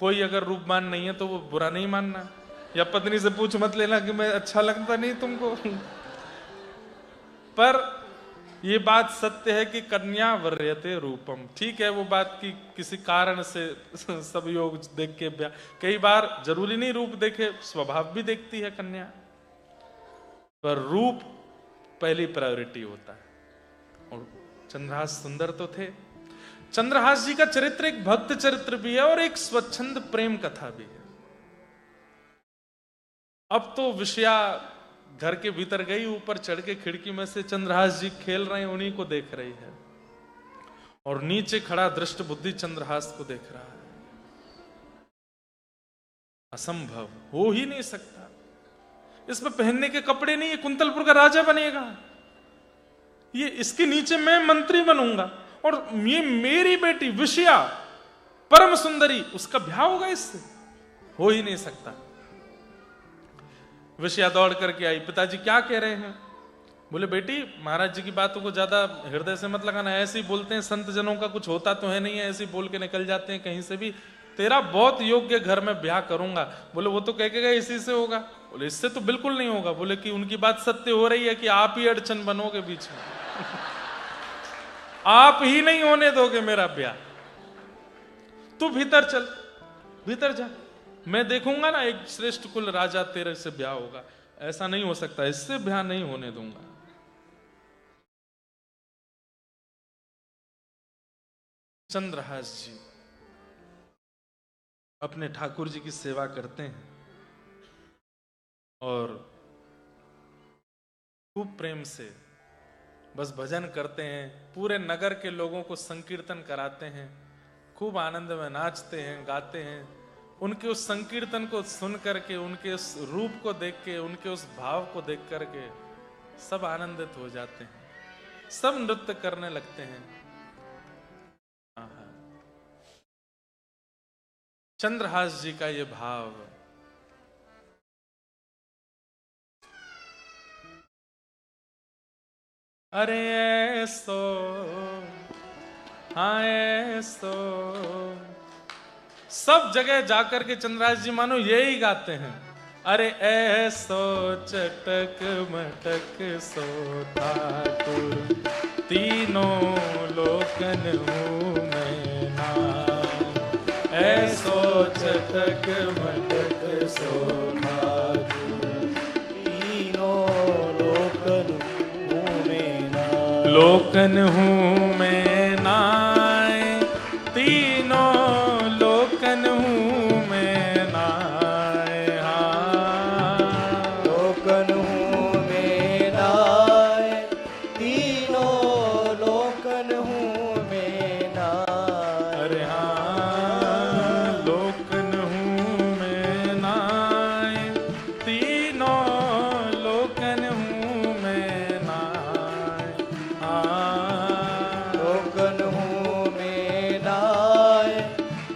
कोई अगर रूपवान नहीं है तो वो बुरा नहीं मानना, या पत्नी से पूछ मत लेना कि मैं अच्छा लगता नहीं तुमको। पर ये बात सत्य है कि कन्या वर्यते रूपम। ठीक है, वो बात की किसी कारण से सब योग देख के कई बार जरूरी नहीं रूप देखे, स्वभाव भी देखती है कन्या, पर रूप पहली प्रायोरिटी होता है। और चंद्रहास सुंदर तो थे। चंद्रहास जी का चरित्र एक भक्त चरित्र भी है और एक स्वच्छंद प्रेम कथा भी है। अब तो विषया घर के भीतर गई, ऊपर चढ़ के खिड़की में से चंद्रहास जी खेल रहे हैं, उन्हीं को देख रही है। और नीचे खड़ा दृष्ट बुद्धि चंद्रहास को देख रहा है। असंभव, हो ही नहीं सकता। इसमें पहनने के कपड़े नहीं, ये कुंतलपुर का राजा बनेगा, ये इसके नीचे मैं मंत्री बनूंगा, और ये मेरी बेटी विषया परम सुंदरी, उसका ब्याह होगा इससे, हो ही नहीं सकता। विषया दौड़ करके आई, पिताजी क्या कह रहे हैं? बोले बेटी, महाराज जी की बातों को ज्यादा हृदय से मत लगाना, ऐसे ही बोलते हैं संत जनों का, कुछ होता तो है नहीं है, ऐसे ही बोल के निकल जाते हैं कहीं से भी। तेरा बहुत योग्य घर में ब्याह करूंगा। बोले वो तो कह के गए इसी से होगा। बोले इससे तो बिल्कुल नहीं होगा। बोले कि उनकी बात सत्य हो रही है कि आप ही अड़चन बनोगे बीच में। आप ही नहीं होने दोगे मेरा ब्याह। तू भीतर चल, भीतर जा, मैं देखूंगा ना एक श्रेष्ठ कुल राजा तेरे से ब्याह होगा। ऐसा नहीं हो सकता, इससे ब्याह नहीं होने दूंगा। चंद्रहास जी अपने ठाकुर जी की सेवा करते हैं और खूब प्रेम से बस भजन करते हैं, पूरे नगर के लोगों को संकीर्तन कराते हैं, खूब आनंद में नाचते हैं, गाते हैं। उनके उस संकीर्तन को सुन करके, उनके उस रूप को देख के, उनके उस भाव को देख करके सब आनंदित हो जाते हैं, सब नृत्य करने लगते हैं। चंद्रहास जी का ये भाव, अरे ऐसो, हाँ ऐसो, सब जगह जाकर के चंद्रहास जी मानो यही गाते हैं। अरे ऐसो चटक मटक सो ठाकुर, तीनों लोकन हूँ मैं ना। ऐसो चटक मटक सो ठाकुर, तीनों लोकन हूँ मैं ना। लोकन हूँ मैं नाय, तीनों लोकन हूँ मैं नाय। हाँ, लोकन हूँ मैं नाय, तीनों लोकन हूँ मैं नाय। अरे हाँ, लोकन हूँ मैं नाय, तीनों लोकन हूँ मैं नाय। हाँ, लोकन हूँ मैं नाय,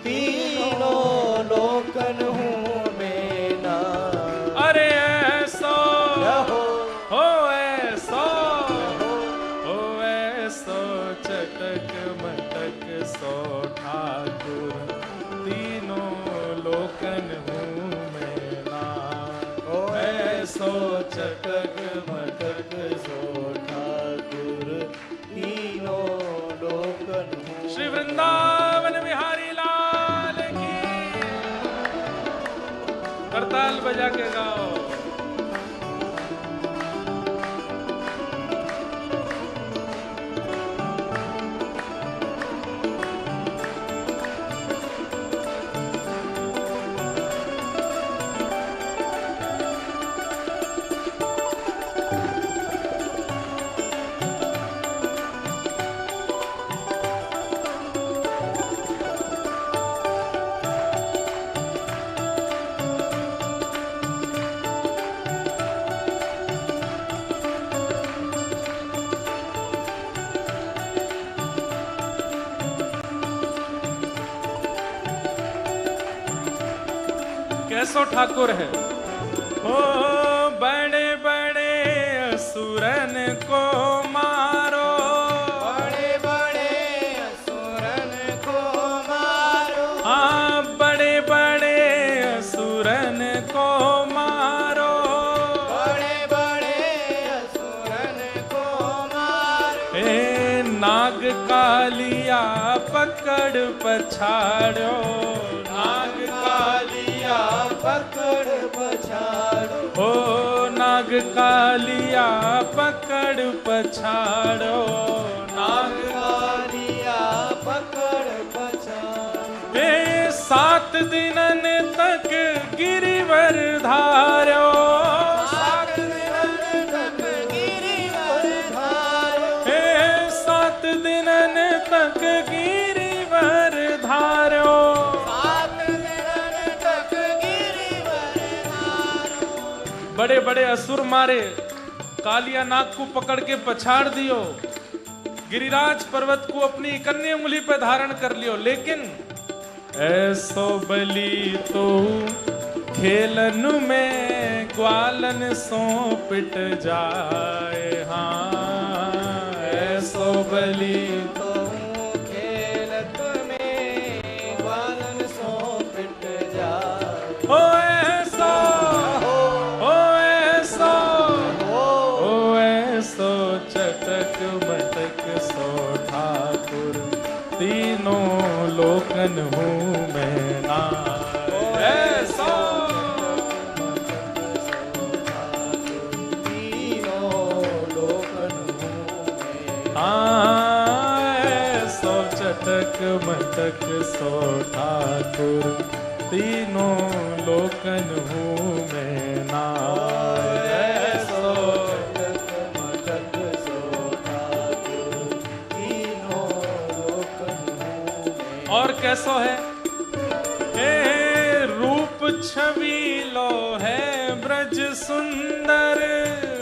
तीनों लोकन हूँ मैं नाय। अरे ऐसो हो ऐसो, हो ऐसो चटक मटक सो ठाकुर, तीनों लोकन हूँ मैं ना। ओ ऐसो चटक मटक सो ठाकुर, तीनों लोकन हूँ। श्री वृंदावन बिहारी लाल की। करताल बजा के गाओ। कैसो ठाकुर है। ओ बड़े बड़े असुरन को मारो, बड़े बड़े असुरन को मारो, हाँ बड़े बड़े असुरन को मारो, बड़े बड़े असुरन को मारो। ए नाग कालिया पकड़ पछाड़ो, नाग कालिया पकड़ पछाड़ो, ओ नाग कालिया पकड़ पछाड़ो, नाग कालिया पकड़ पछाड़ो। ए 7 दिनन तक गिरिवर धार्यो, 7 दिनन तक गिरिवर धार्यो, ए 7 दिनन तक गिरिवर धार्यो। 7 दिनन तक गिरिवर धार्यो। बड़े बड़े असुर मारे, कालिया नाग को पकड़ के पछाड़ दियो, गिरिराज पर्वत को अपनी कन्या उंगली पे धारण कर लियो। लेकिन ऐसो बली तो खेलन में ग्वालन सो पिट जाए, हाँ ऐसो बली तो खेलत में ग्वालन सो पिट जाए। ओ ऐसो, ओ ऐसो, ओ ऐसो चटक मटक सो ठाकुर, तीनों लोकन हूँ मैं ना। ऐसो ऐसो चटक मटक सो ठाकुर, तीनों लोकन हूँ मैं ना। ऐसो मटक सो ठाकुर, तीनों लोकन हूँ मैं। और कैसो है, हे रूप छबीलो है ब्रज सुंदर,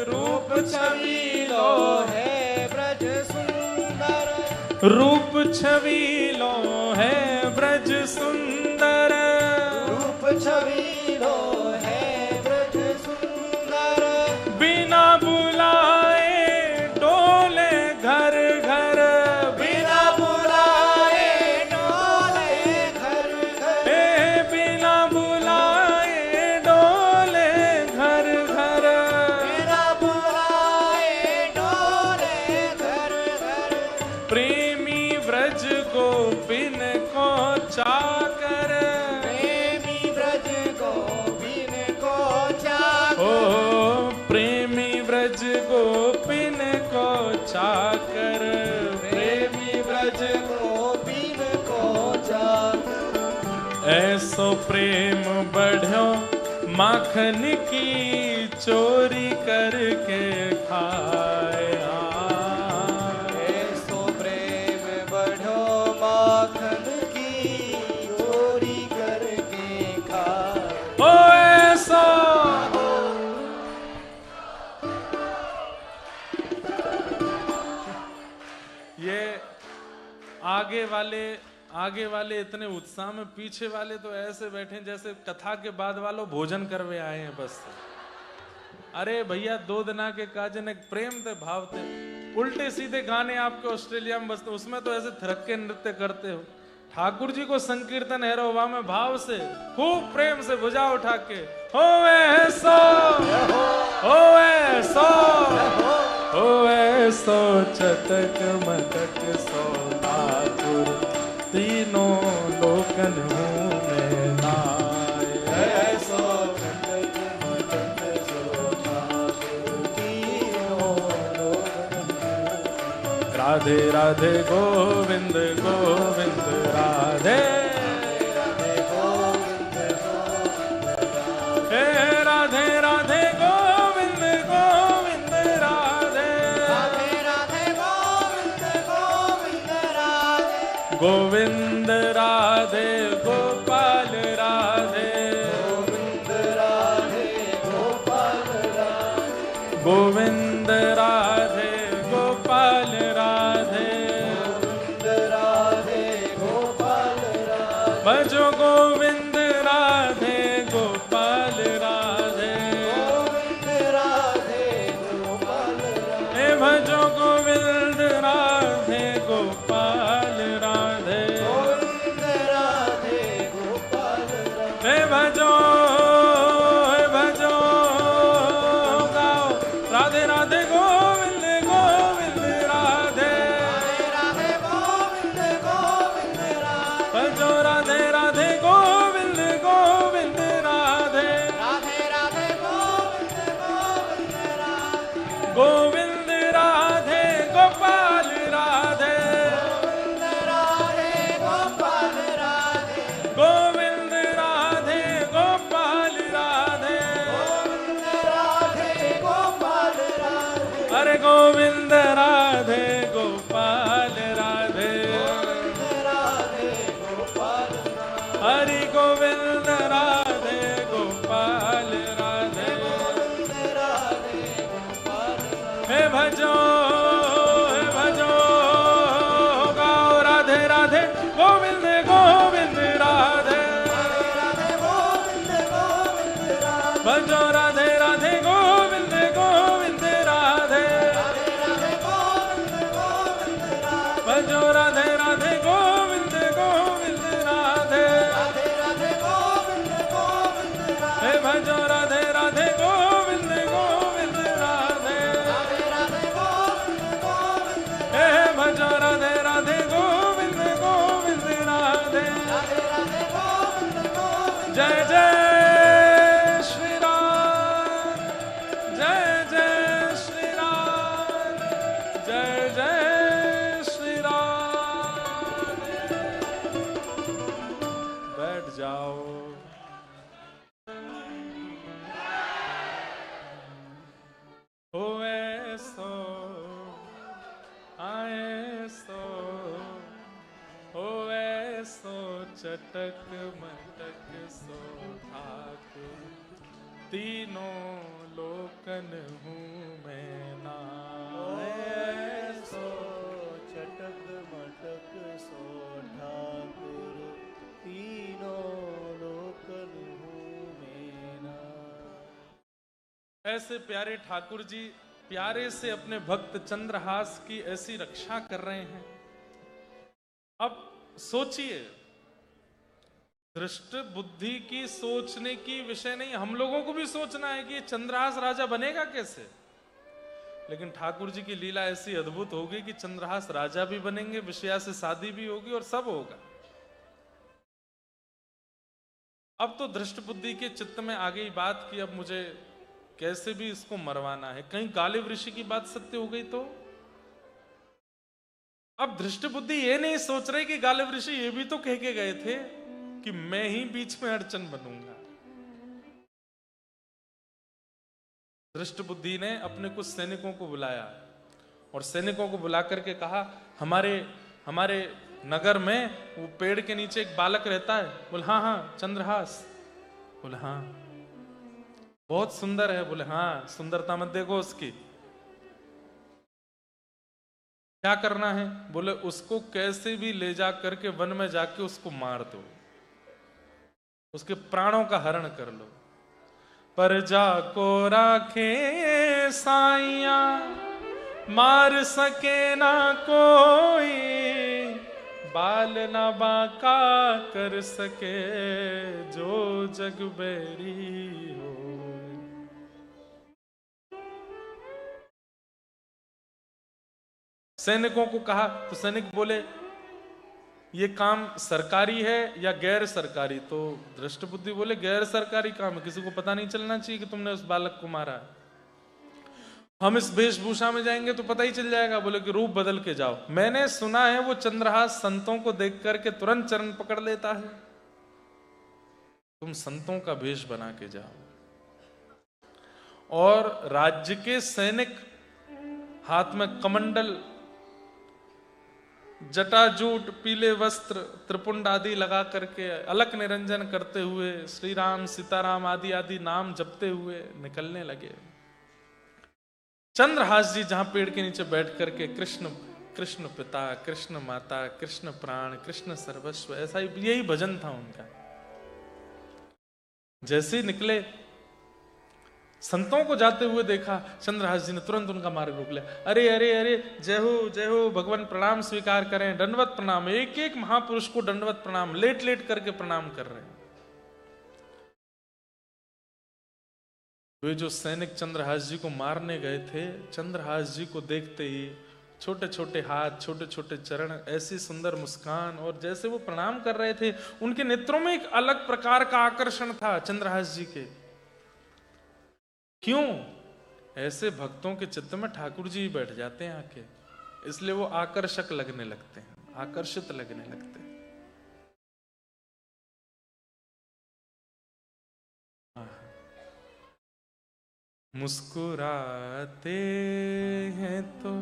रूप छबीलो है, है ब्रज सुंदर, रूप छबीलो है ब्रज सुंदर, रूप छबीलो है ब्रज सुंदर। बिना बुलाए डोले घर घर, बिना बुलाए डोले घर घर, ए बिना बुलाए डोले घर घर, बिना बुलाए डोले घर घर। प्रेमी व्रज गोपिन को चाकर, प्रेमी ब्रज गोपिन को चाकर, ओ प्रेमी व्रज गोपिन को चाकर, प्रेमी ब्रज गोपिन को चाकर। ऐसो प्रेम बढ़्यो माखन की चोरी करके खाए, ऐसो प्रेम बढ़ो माखन की चोरी करके खा। ओ ऐसो ये आगे वाले इतने उत्साह में, पीछे वाले तो ऐसे बैठे जैसे कथा के बाद वालों भोजन करवे आए हैं बस। अरे भैया 2 दिना के काजन एक प्रेम थे भाव थे, उल्टे सीधे गाने आपके ऑस्ट्रेलिया में बसते, उसमें तो ऐसे थिरक के नृत्य करते हो। ठाकुर जी को संकीर्तन है रोवा में भाव से, खूब प्रेम से भुजा उठा के हो ऐसो, हो ऐसो, हो ऐसो चटक मटक सो ठाकुर, तीनों लोकन हूँ मैं नाय। ऐसो चटक मटक सो ठाकुर, तीनों लोकन हूँ। राधे राधे गोविंद गोविंद राधे, राधे गोविंद गोविंद राधे, हे राधे राधे गोविंद गोविंद राधे, राधे राधे गोविंद गोविंद राधे, गोविंद राधे गोपाल राधे, गोविंद राधे गोपाल राधे, गोविंद राधे गोपाल राधे, गोविंद राधे गोपाल राधे, भजो गोविंद राधे गोपाल भजो राधे राधे गोविंद गोविंद राधे, भजो राधे राधे गोविंद गोविंद राधे, हे भजो राधे राधे गोविंद गोविंद राधे, हे भजो राधे राधे गोविंद गोविंद राधे। जय जय श्री राम, जय जय श्री राम, जय जय श्री राम। बैठ जाओ। होए सो आए सो, होए सो चटक मटक सो ठाकुर, तीनों लोकन हूँ मैं नाए सो। चटक मटक सो ठाकुर, तीनों लोकन हूँ मेरा। ऐसे प्यारे ठाकुर जी प्यारे से अपने भक्त चंद्रहास की ऐसी रक्षा कर रहे हैं। अब सोचिए, दृष्ट बुद्धि की सोचने की विषय नहीं, हम लोगों को भी सोचना है कि चंद्रहास राजा बनेगा कैसे। लेकिन ठाकुर जी की लीला ऐसी अद्भुत होगी कि चंद्रहास राजा भी बनेंगे, विषया से शादी भी होगी और सब होगा। अब तो दृष्ट बुद्धि के चित्त में आ गई बात कि अब मुझे कैसे भी इसको मरवाना है। कहीं गालिब ऋषि की बात सत्य हो गई तो अब दृष्ट बुद्धि ये नहीं सोच रहे कि गालिब ऋषि ये भी तो कह के गए थे कि मैं ही बीच में अड़चन बनूंगा। दृष्ट बुद्धि ने अपने कुछ सैनिकों को बुलाया और सैनिकों को बुला करके कहा, हमारे नगर में वो पेड़ के नीचे एक बालक रहता है। बोले हाँ हाँ चंद्रहास। बोले हाँ बहुत सुंदर है। बोले हाँ सुंदरता मत देखो उसकी, क्या करना है। बोले उसको कैसे भी ले जा करके वन में जाके उसको मार दो, उसके प्राणों का हरण कर लो। पर जाको राखे साइया, मार सके ना कोई, बाल ना बाका कर सके जो जग बैरी हो। सैनिकों को कहा तो सैनिक बोले ये काम सरकारी है या गैर सरकारी। तो दृष्ट बुद्धि बोले गैर सरकारी काम है, किसी को पता नहीं चलना चाहिए कि तुमने उस बालक को मारा है। हम इस वेशभूषा में जाएंगे तो पता ही चल जाएगा। बोले कि रूप बदल के जाओ। मैंने सुना है वो चंद्रहास संतों को देख करके तुरंत चरण पकड़ लेता है, तुम संतों का वेश बना के जाओ। और राज्य के सैनिक हाथ में कमंडल, जटाजूट, पीले वस्त्र, त्रिपुंड आदि लगा करके अलक निरंजन करते हुए श्री राम सीताराम आदि आदि नाम जपते हुए निकलने लगे। चंद्रहास जी जहां पेड़ के नीचे बैठ करके कृष्ण कृष्ण पिता, कृष्ण माता, कृष्ण प्राण, कृष्ण सर्वस्व, ऐसा ही यही भजन था उनका। जैसे ही निकले, संतों को जाते हुए देखा, चंद्रहास जी ने तुरंत उनका मार्ग रोक लिया। अरे अरे अरे जय हो भगवान, प्रणाम स्वीकार करें, दंडवत प्रणाम। एक एक महापुरुष को दंडवत प्रणाम, लेट लेट करके प्रणाम कर रहे हैं। वे जो सैनिक चंद्रहास जी को मारने गए थे, चंद्रहास जी को देखते ही छोटे छोटे हाथ, छोटे छोटे चरण, ऐसी सुंदर मुस्कान, और जैसे वो प्रणाम कर रहे थे उनके नेत्रों में एक अलग प्रकार का आकर्षण था चंद्रहास जी के। क्यों? ऐसे भक्तों के चित्त में ठाकुर जी बैठ जाते हैं आके, इसलिए वो आकर्षक लगने लगते हैं, आकर्षित लगने लगते हैं। मुस्कुराते हैं तो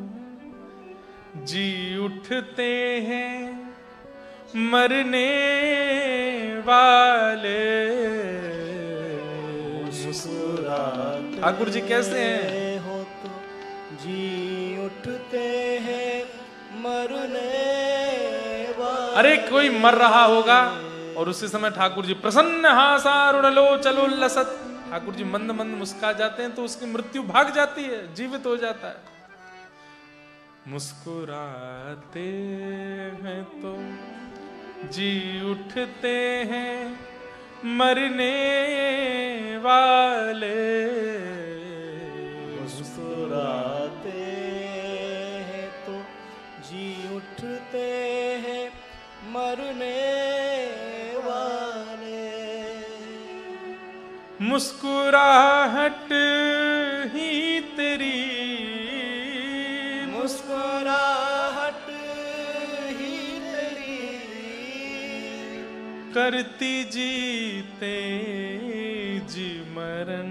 जी उठते हैं मरने वाले। मुस्कुराते ठाकुर जी कैसे हैं? हो तो जी उठते हैं मरने वाले। अरे कोई मर रहा होगा और उसी समय ठाकुर जी प्रसन्न हासारुण लोचलोल्लसत् ठाकुर जी मंद मंद मुस्कुरा जाते हैं तो उसकी मृत्यु भाग जाती है, जीवित हो जाता है। मुस्कुराते हैं तो जी उठते हैं मरने वाले, मुस्कुराते हैं तो जी उठते हैं मरने वाले। मुस्कुराहट ही तेरी, मुस्कुराहट ही तेरी करती जीते जी मरण।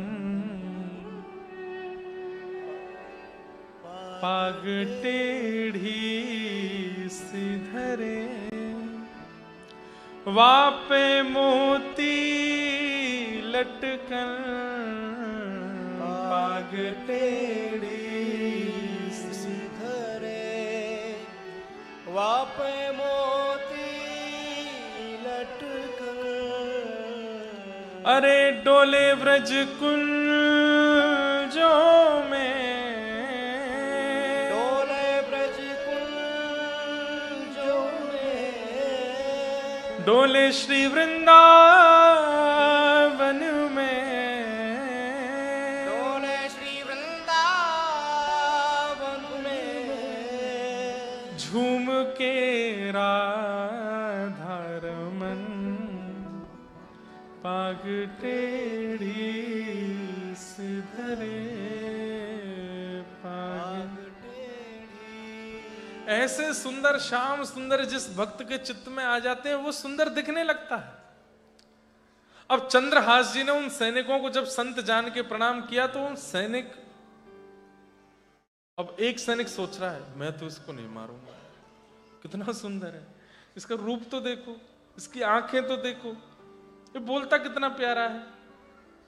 पाग टेढ़ी सिधरे वापे मोती लटकन, पाग टेढ़ी सिधरे वापे मोती लटकन। अरे डोले व्रज कुंजों में, डोले श्री वृंदावन में, डोले श्री वृंदावन में। झूम के राधा रमन, पाग टेढ़ी सिधरे पाग। ऐसे सुंदर श्याम सुंदर जिस भक्त के चित्त में आ जाते हैं वो सुंदर दिखने लगता है। अब चंद्रहास जी ने उन सैनिकों को जब संत जान के प्रणाम किया तो उन सैनिक, अब एक सैनिक सोच रहा है मैं तो इसको नहीं मारूंगा, कितना सुंदर है, इसका रूप तो देखो, इसकी आंखें तो देखो, ये बोलता कितना प्यारा है।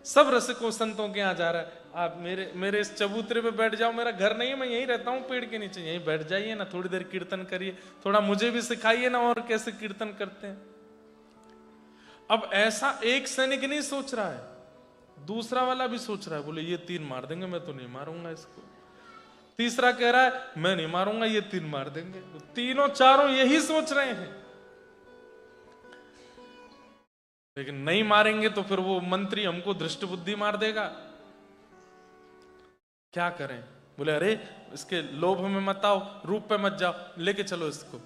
सब रसिकों संतों के यहाँ जा रहा है, आप मेरे इस चबूतरे पे बैठ जाओ, मेरा घर नहीं है, मैं यहीं रहता हूँ पेड़ के नीचे, यहीं बैठ जाइए ना, थोड़ी देर कीर्तन करिए, थोड़ा मुझे भी सिखाइए ना और कैसे कीर्तन करते हैं। अब ऐसा एक सैनिक नहीं सोच रहा है, दूसरा वाला भी सोच रहा है, बोले ये 3 मार देंगे, मैं तो नहीं मारूंगा इसको। तीसरा कह रहा है मैं नहीं मारूंगा, ये 3 मार देंगे। तो तीनों चारों यही सोच रहे हैं, लेकिन नहीं मारेंगे तो फिर वो मंत्री हमको दृष्ट बुद्धि मार देगा, क्या करें। बोले अरे इसके लोभ में मत आओ, रूप पे मत जाओ, लेके चलो इसको।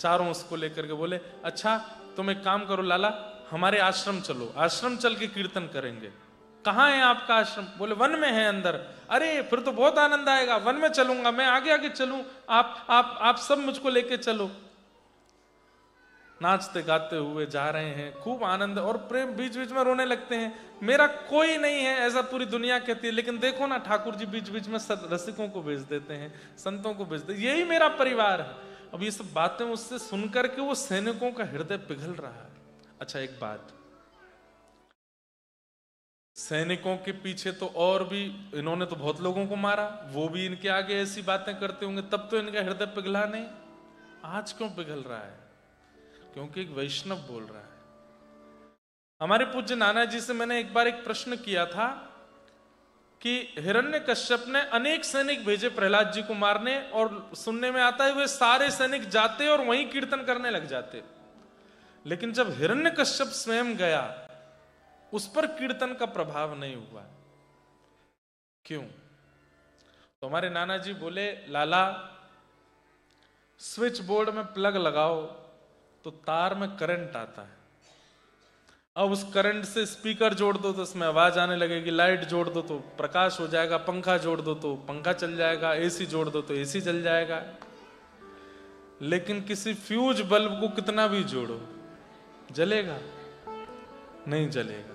चारों उसको लेकर के बोले अच्छा तुम एक काम करो लाला, हमारे आश्रम चलो, आश्रम चल के कीर्तन करेंगे। कहाँ है आपका आश्रम? बोले वन में है अंदर। अरे फिर तो बहुत आनंद आएगा, वन में चलूंगा, मैं आगे आगे चलूं, आप सब मुझको लेके चलो। नाचते गाते हुए जा रहे हैं, खूब आनंद और प्रेम, बीच बीच में रोने लगते हैं। मेरा कोई नहीं है ऐसा पूरी दुनिया कहती है, लेकिन देखो ना ठाकुर जी बीच बीच में रसिकों को भेज देते हैं, संतों को भेज देते, यही मेरा परिवार है। अब ये सब बातें उससे सुनकर के वो सैनिकों का हृदय पिघल रहा है। अच्छा एक बात, सैनिकों के पीछे तो और भी, इन्होंने तो बहुत लोगों को मारा, वो भी इनके आगे ऐसी बातें करते होंगे, तब तो इनका हृदय पिघला नहीं। आज क्यों पिघल रहा है? क्योंकि एक वैष्णव बोल रहा है। हमारे पूज्य नाना जी से मैंने एक बार एक प्रश्न किया था कि हिरण्यकश्यप ने अनेक सैनिक भेजे प्रहलाद जी को मारने, और सुनने में आता है वे सारे सैनिक जाते और वहीं कीर्तन करने लग जाते, लेकिन जब हिरण्यकश्यप स्वयं गया उस पर कीर्तन का प्रभाव नहीं हुआ, क्यों? तो हमारे नाना जी बोले लाला, स्विच बोर्ड में प्लग लगाओ तो तार में करंट आता है, अब उस करंट से स्पीकर जोड़ दो तो उसमें आवाज आने लगेगी, लाइट जोड़ दो तो प्रकाश हो जाएगा, पंखा जोड़ दो तो पंखा चल जाएगा, एसी जोड़ दो तो एसी चल जाएगा। लेकिन किसी फ्यूज बल्ब को कितना भी जोड़ो, जलेगा? नहीं जलेगा।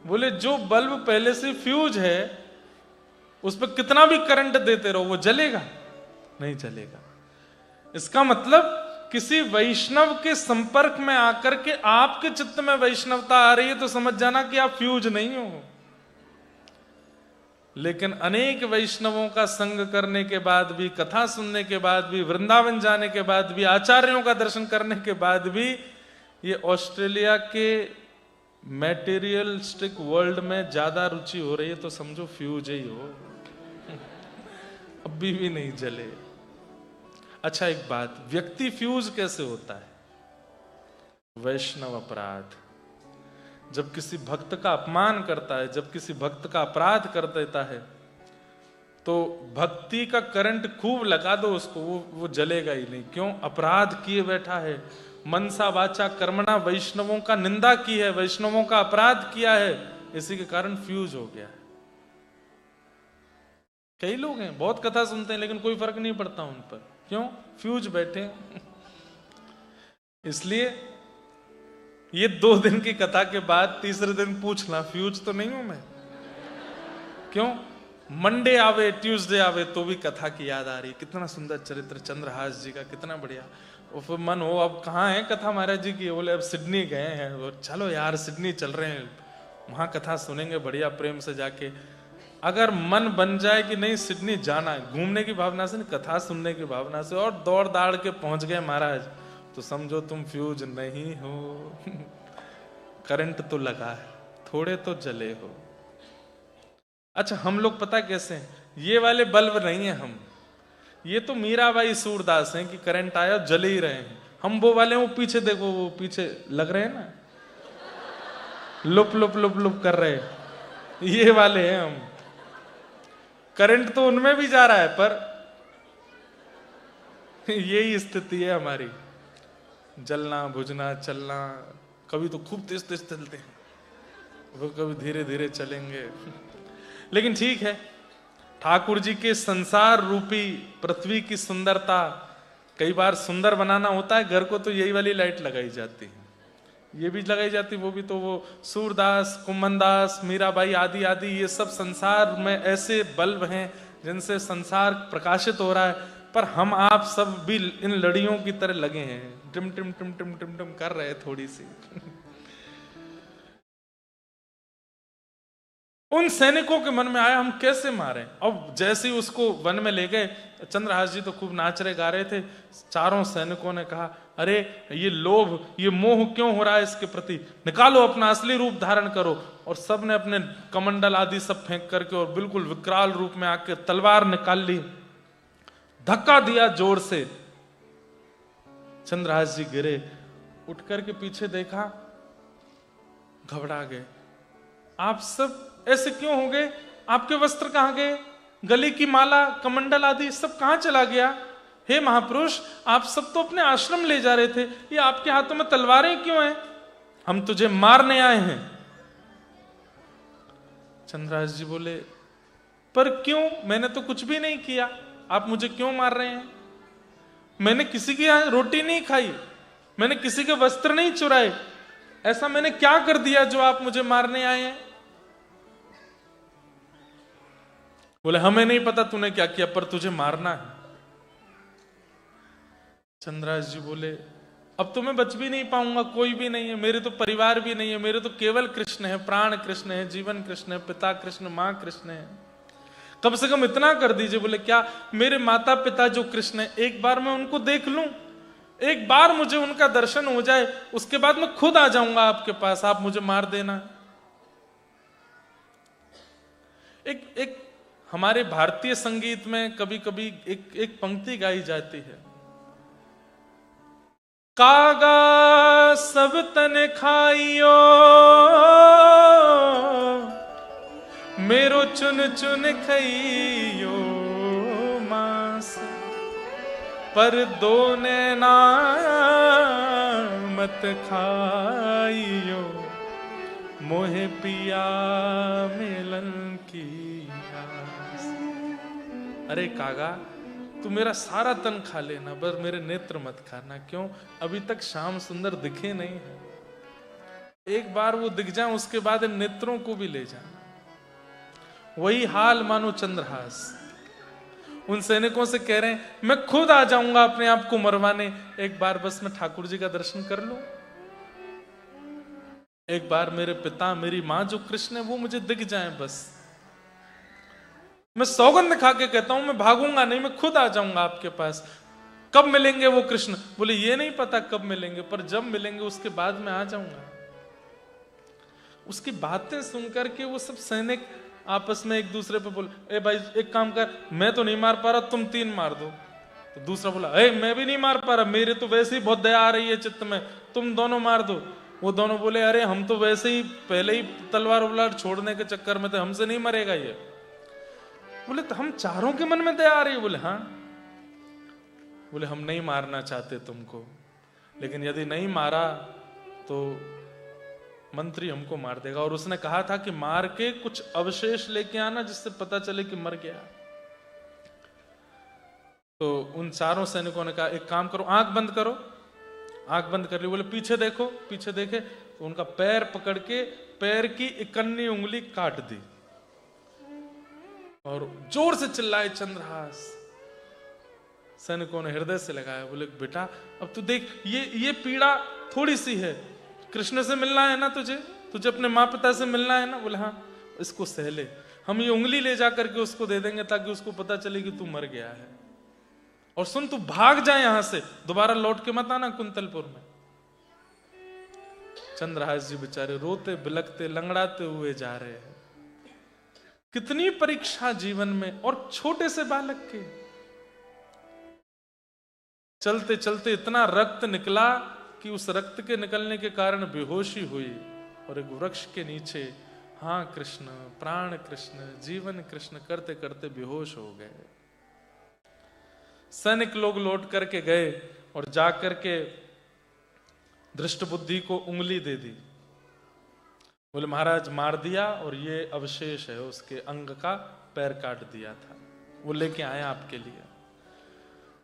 बोले जो बल्ब पहले से फ्यूज है उस पर कितना भी करंट देते रहो, वो जलेगा? नहीं जलेगा। इसका मतलब किसी वैष्णव के संपर्क में आकर के आपके चित्त में वैष्णवता आ रही है तो समझ जाना कि आप फ्यूज नहीं हो। लेकिन अनेक वैष्णवों का संग करने के बाद भी, कथा सुनने के बाद भी, वृंदावन जाने के बाद भी, आचार्यों का दर्शन करने के बाद भी, ये ऑस्ट्रेलिया के मैटेरियलिस्टिक वर्ल्ड में ज्यादा रुचि हो रही है तो समझो फ्यूज ही हो। अभी भी नहीं जले। अच्छा एक बात, व्यक्ति फ्यूज कैसे होता है? वैष्णव अपराध। जब किसी भक्त का अपमान करता है, जब किसी भक्त का अपराध कर देता है, तो भक्ति का करंट खूब लगा दो उसको, वो जलेगा ही नहीं। क्यों? अपराध किए बैठा है, मनसा वाचा कर्मणा वैष्णवों का निंदा की है, वैष्णवों का अपराध किया है, इसी के कारण फ्यूज हो गया है। कई लोग हैं बहुत कथा सुनते हैं लेकिन कोई फर्क नहीं पड़ता उन पर। क्यों? फ्यूज बैठे। इसलिए ये 2 दिन की कथा के बाद तीसरे दिन पूछना फ्यूज तो नहीं हूं मैं। क्यों? मंडे आवे ट्यूसडे आवे तो भी कथा की याद आ रही। कितना सुंदर चरित्र चंद्रहास जी का, कितना बढ़िया। और फिर मन हो अब कहाँ है कथा महाराज जी की? बोले अब सिडनी गए हैं। और चलो यार सिडनी चल रहे हैं, वहां कथा सुनेंगे बढ़िया प्रेम से जाके। अगर मन बन जाए कि नहीं सिडनी जाना है, घूमने की भावना से नहीं, कथा सुनने की भावना से, और दौड़ दाड़ के पहुंच गए महाराज, तो समझो तुम फ्यूज नहीं हो। करंट तो लगा है, थोड़े तो जले हो। अच्छा हम लोग पता कैसे हैं? ये वाले बल्ब नहीं है हम, ये तो मीराबाई सूरदास हैं कि करंट आया जले ही रहे हैं। हम वो वाले, वो पीछे देखो, वो पीछे लग रहे हैं ना, लुप लुप लुप लुप कर रहे, ये वाले हैं हम। करंट तो उनमें भी जा रहा है, पर यही स्थिति है हमारी, जलना बुझना चलना। कभी तो खूब तेज तेज चलते हैं, वो कभी धीरे धीरे चलेंगे। लेकिन ठीक है, ठाकुर जी के संसार रूपी पृथ्वी की सुंदरता, कई बार सुंदर बनाना होता है घर को, तो यही वाली लाइट लगाई जाती है, ये भी लगाई जाती, वो भी। तो वो सूरदास, कुम्मनदास, मीराबाई आदि आदि, ये सब संसार में ऐसे बल्ब हैं जिनसे संसार प्रकाशित हो रहा है। पर हम आप सब भी इन लड़ियों की तरह लगे हैं, टिम टिम टिम टिम टिम टिम कर रहे हैं थोड़ी सी। उन सैनिकों के मन में आया हम कैसे मारें। अब जैसे ही उसको वन में ले गए, चंद्रहास जी तो खूब नाच रहे गा रहे थे। चारों सैनिकों ने कहा, अरे ये लोभ, ये मोह क्यों हो रहा है इसके प्रति, निकालो अपना असली रूप धारण करो। और सब ने अपने कमंडल आदि सब फेंक करके और बिल्कुल विकराल रूप में आके तलवार निकाल ली, धक्का दिया जोर से। चंद्रहास जी गिरे, उठ करके पीछे देखा, घबरा गए। आप सब ऐसे क्यों हो गए? आपके वस्त्र कहां गए? गले की माला, कमंडल आदि सब कहां चला गया? हे महापुरुष, आप सब तो अपने आश्रम ले जा रहे थे, ये आपके हाथों में तलवारें क्यों हैं? हम तुझे मारने आए हैं। चंद्रहास जी बोले, पर क्यों? मैंने तो कुछ भी नहीं किया, आप मुझे क्यों मार रहे हैं? मैंने किसी की यहां रोटी नहीं खाई, मैंने किसी के वस्त्र नहीं चुराए, ऐसा मैंने क्या कर दिया जो आप मुझे मारने आए हैं? बोले, हमें नहीं पता तूने क्या किया, पर तुझे मारना है। चंद्रहास जी बोले, अब तो मैं बच भी नहीं पाऊंगा, कोई भी नहीं है, मेरे तो परिवार भी नहीं है, मेरे तो केवल कृष्ण है, प्राण कृष्ण है, जीवन कृष्ण है, पिता कृष्ण, मां कृष्ण है, कम से कम इतना कर दीजिए। बोले, क्या? मेरे माता पिता जो कृष्ण है, एक बार मैं उनको देख लूं, एक बार मुझे उनका दर्शन हो जाए, उसके बाद मैं खुद आ जाऊंगा आपके पास, आप मुझे मार देना। एक हमारे भारतीय संगीत में कभी कभी एक पंक्ति गाई जाती है, कागा सब तन खाइयो, मेरो चुन चुन खइयो मांस, पर दो नैना मत खाइयो, मोहे पिया मिलन की आस। अरे कागा, तू मेरा सारा तन खा लेना, बस मेरे नेत्र मत खाना। क्यों? अभी तक श्याम सुंदर दिखे नहीं है, एक बार वो दिख जाए उसके बाद इन नेत्रों को भी ले जाना। वही हाल मानो चंद्रहास उन सैनिकों से कह रहे हैं, मैं खुद आ जाऊंगा अपने आप को मरवाने, एक बार बस मैं ठाकुर जी का दर्शन कर लूं, एक बार मेरे पिता मेरी मां जो कृष्ण है वो मुझे दिख जाए। बस मैं सौगंध खा के कहता हूं, मैं भागूंगा नहीं, मैं खुद आ जाऊंगा आपके पास। कब मिलेंगे वो कृष्ण? बोले, ये नहीं पता कब मिलेंगे, पर जब मिलेंगे उसके बाद मैं आ जाऊंगा। उसकी बातें सुनकर के वो सब सैनिक आपस में एक दूसरे पे बोले, ए भाई एक काम कर, मैं तो नहीं मार पा रहा, तुम 3 मार दो। तो दूसरा बोला, ए मैं भी नहीं मार पा रहा, मेरे तो वैसे ही बहुत दया आ रही है चित्त में, तुम दोनों मार दो। वो दोनों बोले, अरे हम तो वैसे ही पहले ही तलवार उलवार छोड़ने के चक्कर में थे, हमसे नहीं मरेगा ये। बोले तो हम चारों के मन में दया आ रही है? बोले हाँ। बोले हम नहीं मारना चाहते तुमको, लेकिन यदि नहीं मारा तो मंत्री हमको मार देगा, और उसने कहा था कि मार के कुछ अवशेष लेके आना जिससे पता चले कि मर गया। तो उन चारों सैनिकों ने कहा, एक काम करो, आंख बंद करो। आंख बंद कर ली। बोले पीछे देखो। पीछे देखे तो उनका पैर पकड़ के पैर की 51 उंगली काट दी और जोर से चिल्लाए, चंद्रहास। सैनिकों ने हृदय से लगाया। बोले बेटा अब तू देख, ये पीड़ा थोड़ी सी है, कृष्ण से मिलना है ना तुझे अपने माँ पिता से मिलना है ना। बोले हाँ, इसको सह ले, हम ये उंगली ले जा करके उसको दे देंगे ताकि उसको पता चले कि तू मर गया है। और सुन, तू भाग जा यहां से, दोबारा लौट के मत आना कुंतलपुर में। चंद्रहास जी बेचारे रोते बिलखते लंगड़ाते हुए जा रहे हैं। कितनी परीक्षा जीवन में, और छोटे से बालक के। चलते चलते इतना रक्त निकला कि उस रक्त के निकलने के कारण बेहोशी हुई और एक वृक्ष के नीचे हाँ कृष्ण, प्राण कृष्ण, जीवन कृष्ण करते करते बेहोश हो गए। सैनिक लोग लौट करके गए और जाकर के दृष्ट बुद्धि को उंगली दे दी। बोले महाराज मार दिया और ये अवशेष है उसके अंग का, पैर काट दिया था, वो लेके आए आपके लिए।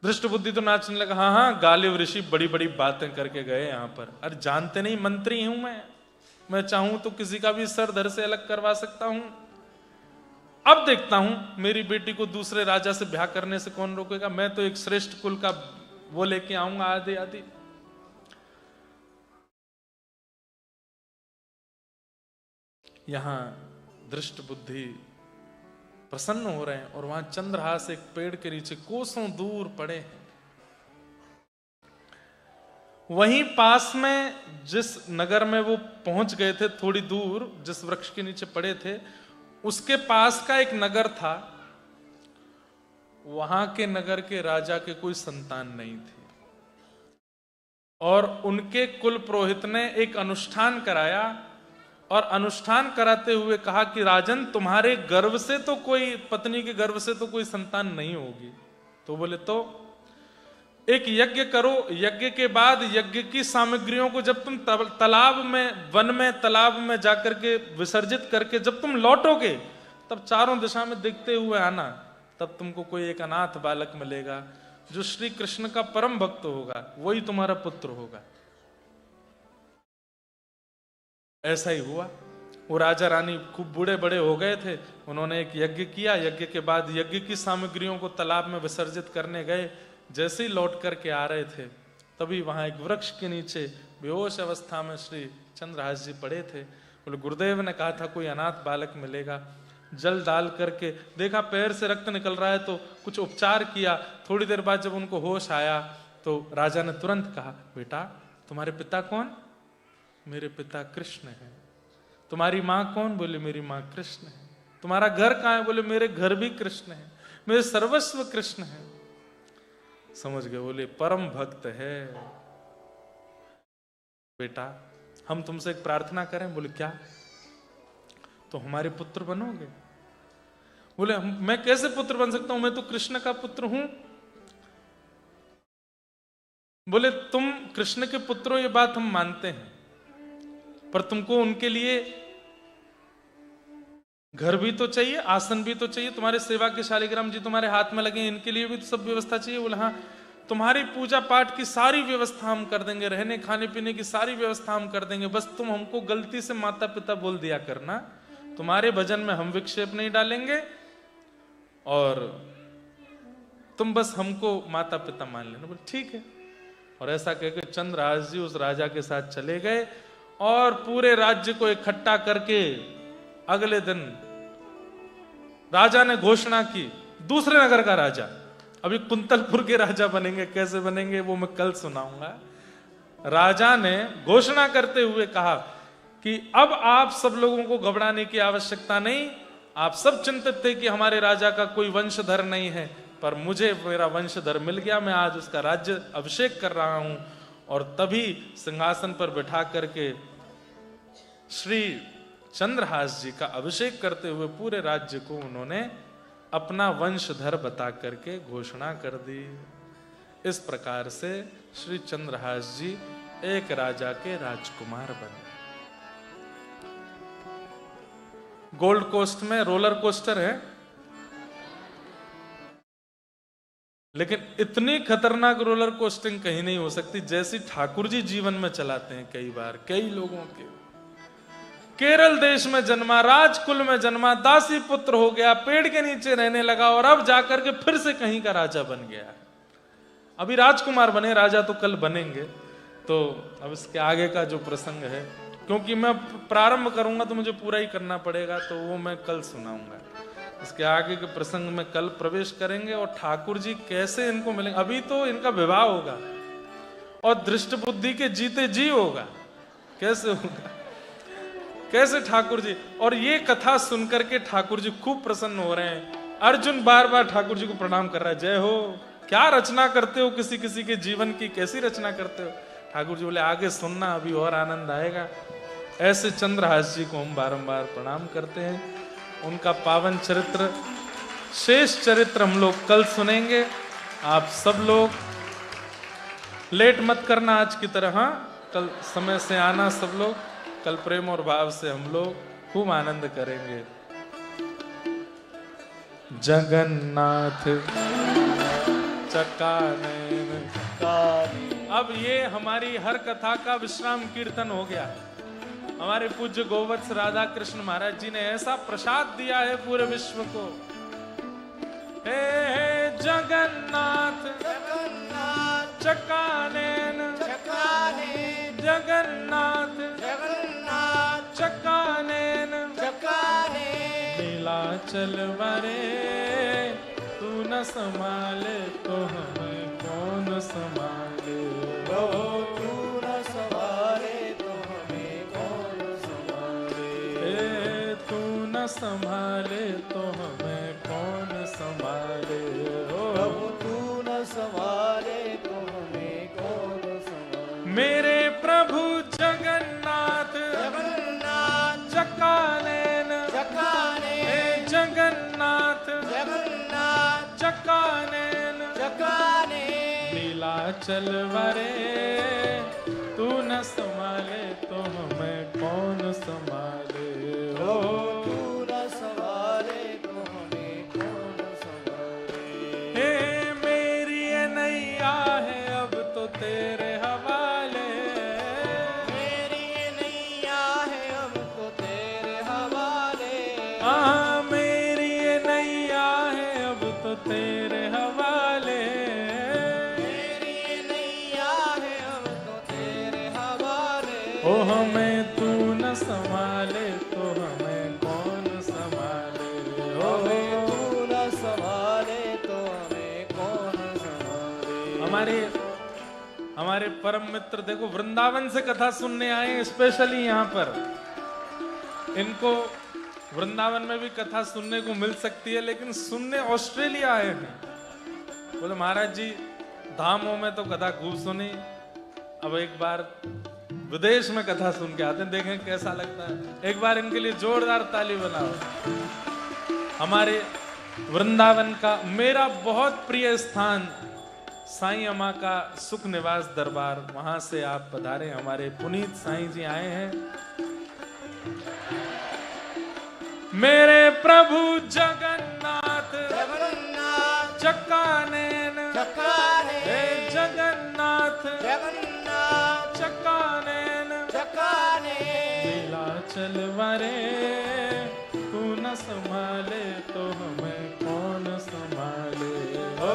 दृष्ट बुद्धि तो नाचने लगा, हाँ हाँ गालिव ऋषि बड़ी बड़ी बातें करके गए यहाँ पर। अरे जानते नहीं मंत्री हूं मैं चाहूं तो किसी का भी सर धड़ से अलग करवा सकता हूं। अब देखता हूं मेरी बेटी को दूसरे राजा से ब्याह करने से कौन रोकेगा, मैं तो एक श्रेष्ठ कुल का वो लेके आऊंगा आदि आदि। यहां दृष्ट बुद्धि प्रसन्न हो रहे हैं और वहां चंद्रहास एक पेड़ के नीचे कोसों दूर पड़े हैं। वहीं पास में जिस नगर में वो पहुंच गए थे, थोड़ी दूर जिस वृक्ष के नीचे पड़े थे, उसके पास का एक नगर था। वहां के नगर के राजा के कोई संतान नहीं थी और उनके कुल पुरोहित ने एक अनुष्ठान कराया और अनुष्ठान कराते हुए कहा कि राजन तुम्हारे गर्भ से तो कोई, पत्नी के गर्भ से तो कोई संतान नहीं होगी। तो बोले तो एक यज्ञ करो, यज्ञ के बाद यज्ञ की सामग्रियों को जब तुम तालाब में, वन में तालाब में जाकर के विसर्जित करके जब तुम लौटोगे तब चारों दिशा में देखते हुए आना, तब तुमको कोई एक अनाथ बालक मिलेगा जो श्री कृष्ण का परम भक्त होगा, वही तुम्हारा पुत्र होगा। ऐसा ही हुआ। वो राजा रानी खूब बूढ़े बड़े हो गए थे, उन्होंने एक यज्ञ किया। यज्ञ के बाद यज्ञ की सामग्रियों को तालाब में विसर्जित करने गए। जैसे ही लौट करके आ रहे थे तभी वहां एक वृक्ष के नीचे बेहोश अवस्था में श्री चंद्रहास जी पड़े थे। बोले गुरुदेव ने कहा था कोई अनाथ बालक मिलेगा। जल डाल करके देखा पैर से रक्त निकल रहा है तो कुछ उपचार किया। थोड़ी देर बाद जब उनको होश आया तो राजा ने तुरंत कहा, बेटा तुम्हारे पिता कौन? मेरे पिता कृष्ण है। तुम्हारी माँ कौन? बोले मेरी माँ कृष्ण है। तुम्हारा घर कहाँ है? बोले मेरे घर भी कृष्ण है, मेरे सर्वस्व कृष्ण है। समझ गए? बोले परम भक्त है। बेटा हम तुमसे एक प्रार्थना करें। बोले क्या? तो हमारे पुत्र बनोगे? बोले मैं कैसे पुत्र बन सकता हूं, मैं तो कृष्ण का पुत्र हूं। बोले तुम कृष्ण के पुत्र हो ये बात हम मानते हैं, पर तुमको उनके लिए घर भी तो चाहिए, आसन भी तो चाहिए, तुम्हारे सेवा के शालिग्राम जी तुम्हारे हाथ में लगे, इनके लिए भी तो सब व्यवस्था चाहिए। बोले हाँ तुम्हारी पूजा पाठ की सारी व्यवस्था हम कर देंगे, रहने खाने पीने की सारी व्यवस्था हम कर देंगे, बस तुम हमको गलती से माता पिता बोल दिया करना, तुम्हारे भजन में हम विक्षेप नहीं डालेंगे और तुम बस हमको माता पिता मान लेना। बोले ठीक है। और ऐसा कहकर चंद्रहास जी उस राजा के साथ चले गए और पूरे राज्य को इकट्ठा करके अगले दिन राजा ने घोषणा की, दूसरे नगर का राजा, अभी कुंतलपुर के राजा बनेंगे, कैसे बनेंगे वो मैं कल सुनाऊंगा। राजा ने घोषणा करते हुए कहा कि अब आप सब लोगों को घबराने की आवश्यकता नहीं। आप सब चिंतित थे कि हमारे राजा का कोई वंशधर नहीं है, पर मुझे मेरा वंशधर मिल गया, मैं आज उसका राज्य अभिषेक कर रहा हूं। और तभी सिंहासन पर बैठा करके श्री चंद्रहास जी का अभिषेक करते हुए पूरे राज्य को उन्होंने अपना वंशधर बता करके घोषणा कर दी। इस प्रकार से श्री चंद्रहास जी एक राजा के राजकुमार बने। गोल्ड कोस्ट में रोलर कोस्टर है, लेकिन इतनी खतरनाक रोलर कोस्टिंग कहीं नहीं हो सकती जैसी ठाकुर जी जीवन में चलाते हैं। कई बार कई लोगों के, केरल देश में जन्मा, राजकुल में जन्मा, दासी पुत्र हो गया, पेड़ के नीचे रहने लगा और अब जाकर के फिर से कहीं का राजा बन गया। अभी राजकुमार बने, राजा तो कल बनेंगे। तो अब इसके आगे का जो प्रसंग है, क्योंकि मैं प्रारंभ करूंगा तो मुझे पूरा ही करना पड़ेगा, तो वो मैं कल सुनाऊंगा। इसके आगे के प्रसंग में कल प्रवेश करेंगे और ठाकुर जी कैसे इनको मिलेंगे। अभी तो इनका विवाह होगा और दृष्ट बुद्धि के जीते जी होगा। कैसे होगा, कैसे ठाकुर जी। और ये कथा सुनकर के ठाकुर जी खूब प्रसन्न हो रहे हैं। अर्जुन बार बार ठाकुर जी को प्रणाम कर रहा है, जय हो, क्या रचना करते हो किसी किसी के जीवन की, कैसी रचना करते हो। ठाकुर जी बोले आगे सुनना, अभी और आनंद आएगा। ऐसे चंद्रहास जी को हम बारंबार प्रणाम करते हैं। उनका पावन चरित्र, शेष चरित्र हम लोग कल सुनेंगे। आप सब लोग लेट मत करना आज की तरह, हाँ, कल समय से आना सब लोग। कल प्रेम और भाव से हम लोग खूब आनंद करेंगे। जगन्नाथ चकानैन। अब ये हमारी हर कथा का विश्राम कीर्तन हो गया। हमारे पूज्य गोवत्स राधा कृष्ण महाराज जी ने ऐसा प्रसाद दिया है पूरे विश्व को। हे जगन्नाथ जगन्नाथ चकानैन, चकानैन, जगन्नाथ जगन्नाथ चकानैन, चकानैन। नीलाचल वरे तू न संभाले तो हमें कौन संभाले। तू न संभाले तो हमें कौन संभाले। तू न संभाले तो हमें कौन संभाले। प्रभु तू न संभाले तो हमें कौन संभाले। मेरे प्रभु जगन्नाथ जगन्नाथ चकानैन, चकानैन, जगन्नाथ जगन्नाथ चकानैन, चकानैन। नीलाचल वरे तू न संभाले तो हमें कौन संभाले। हो तू न संभाले तो हमें कौन संभाले। हे मेरी ये नैया है अब तो तेरे हवाले। मेरी ये नैया है अब तो तेरे हवाले। हाँ मेरी ये नैया है अब तो तेरे हवाले। मेरी ये नैया है अब तो तेरे हवाले। ओ हमें तू न संभाले तो हमें कौन संभाले। हमें तू न संभाले तो हमें कौन संभाले। हमारे परम मित्र देखो वृंदावन से कथा सुनने आए स्पेशली यहाँ पर। इनको वृंदावन में भी कथा सुनने को मिल सकती है, लेकिन सुनने ऑस्ट्रेलिया आए हैं। बोले महाराज जी धामों में तो कथा खूब सुनी, अब एक बार विदेश में कथा सुन के आते हैं, देखें कैसा लगता है। एक बार इनके लिए जोरदार ताली बनाओ। हमारे वृंदावन का मेरा बहुत प्रिय स्थान साईं अम्मा का सुख निवास दरबार, वहां से आप पधारे। हमारे पुनीत साईं जी आए हैं। मेरे प्रभु जगन्नाथ जगन्नाथ चकानैन, चकानैन, हे जगन्नाथ जगन्नाथ चकानैन, चकानैन। नीलाचल वरे तू न संभाले तो हमें कौन संभाले। हो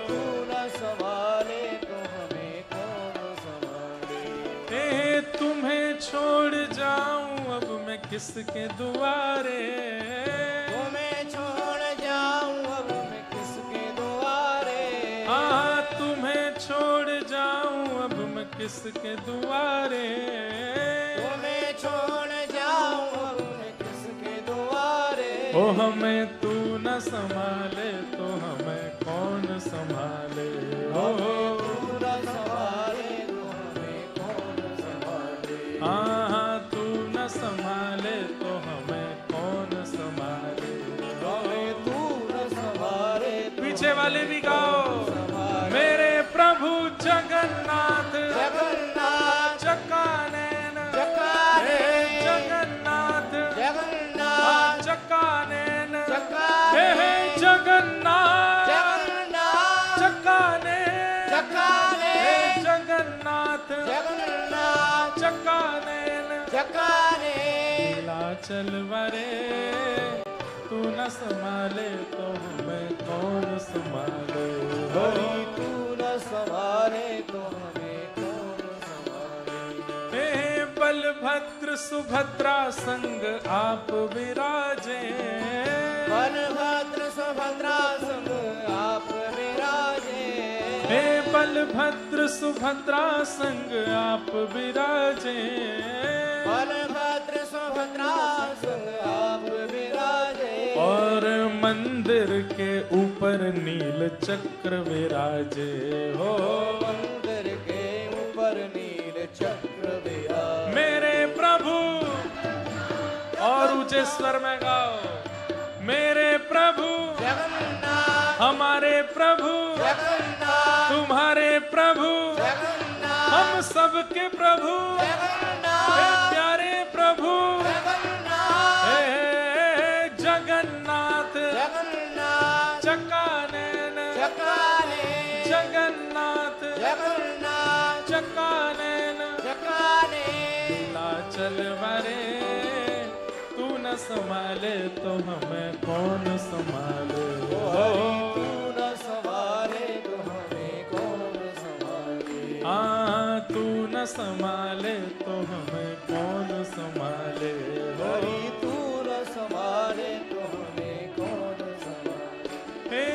तू न संभाले तो हमें कौन संभाले। हे तुम्हें छोड़ जाऊं अब मैं किसके दुआरे। तुम्हें छोड़ जाऊं अब मैं किसके द्वारे। हाँ तुम्हें छोड़ जाऊं अब मैं किसके दुआरे। तुम्हें छोड़ ओ हमें तू न संभाले तो हमें कौन संभाले। ओ तू न संभाले तो हमें कौन संभाले। हाँ तू न संभाले तो हमें कौन संभाले। हमें तू न संभाले तो पीछे वाले भी गाओ। मेरे प्रभु जगन्नाथ जगन्नाथ चकानैन चकाने जगन्नाथ जगन्नाथ चकानैन चकाने हे जगन्नाथ जगन्नाथ चकानैन चकाने जगन्नाथ जगन्नाथ चकानैन चकाने। नीलाचल वरे तू न संभाले तो हमें कौन संभाले। हरि तू न संभाले तो हमें कौन संभाले। हे बलभद्र सुभद्रा संग आप विराजे। बलभद्र सुभद्रा संग आप विराजे। हे बलभद्र सुभद्रा संग आप विराजे। बलभद्र सुभद्रा संग आप विराजे। और मंदिर के ऊपर नील चक्र विराजे हो। मंदिर के ऊपर नील चक्र विराजे। मेरे प्रभु और ऊंचे स्वर में गाओ। मेरे प्रभु जगन्नाथ हमारे प्रभु जगन्नाथ तुम्हारे प्रभु जगन्नाथ हम सबके प्रभु हे जगन्नाथ प्यारे प्रभु जगन्नाथ हे जगन्नाथ जगन्नाथ चकानैन चकाने जगन्नाथ जगन्नाथ चकानैन चकाने। नीलाचल वरे तू न संभाले तो हमें कौन संभाले। हरि तू न संभाले तो हमें कौन संभाले। हाँ तू न संभाले तो हमें कौन संभाले। हरि तू न संभाले तो हमें कौन संभाले। हे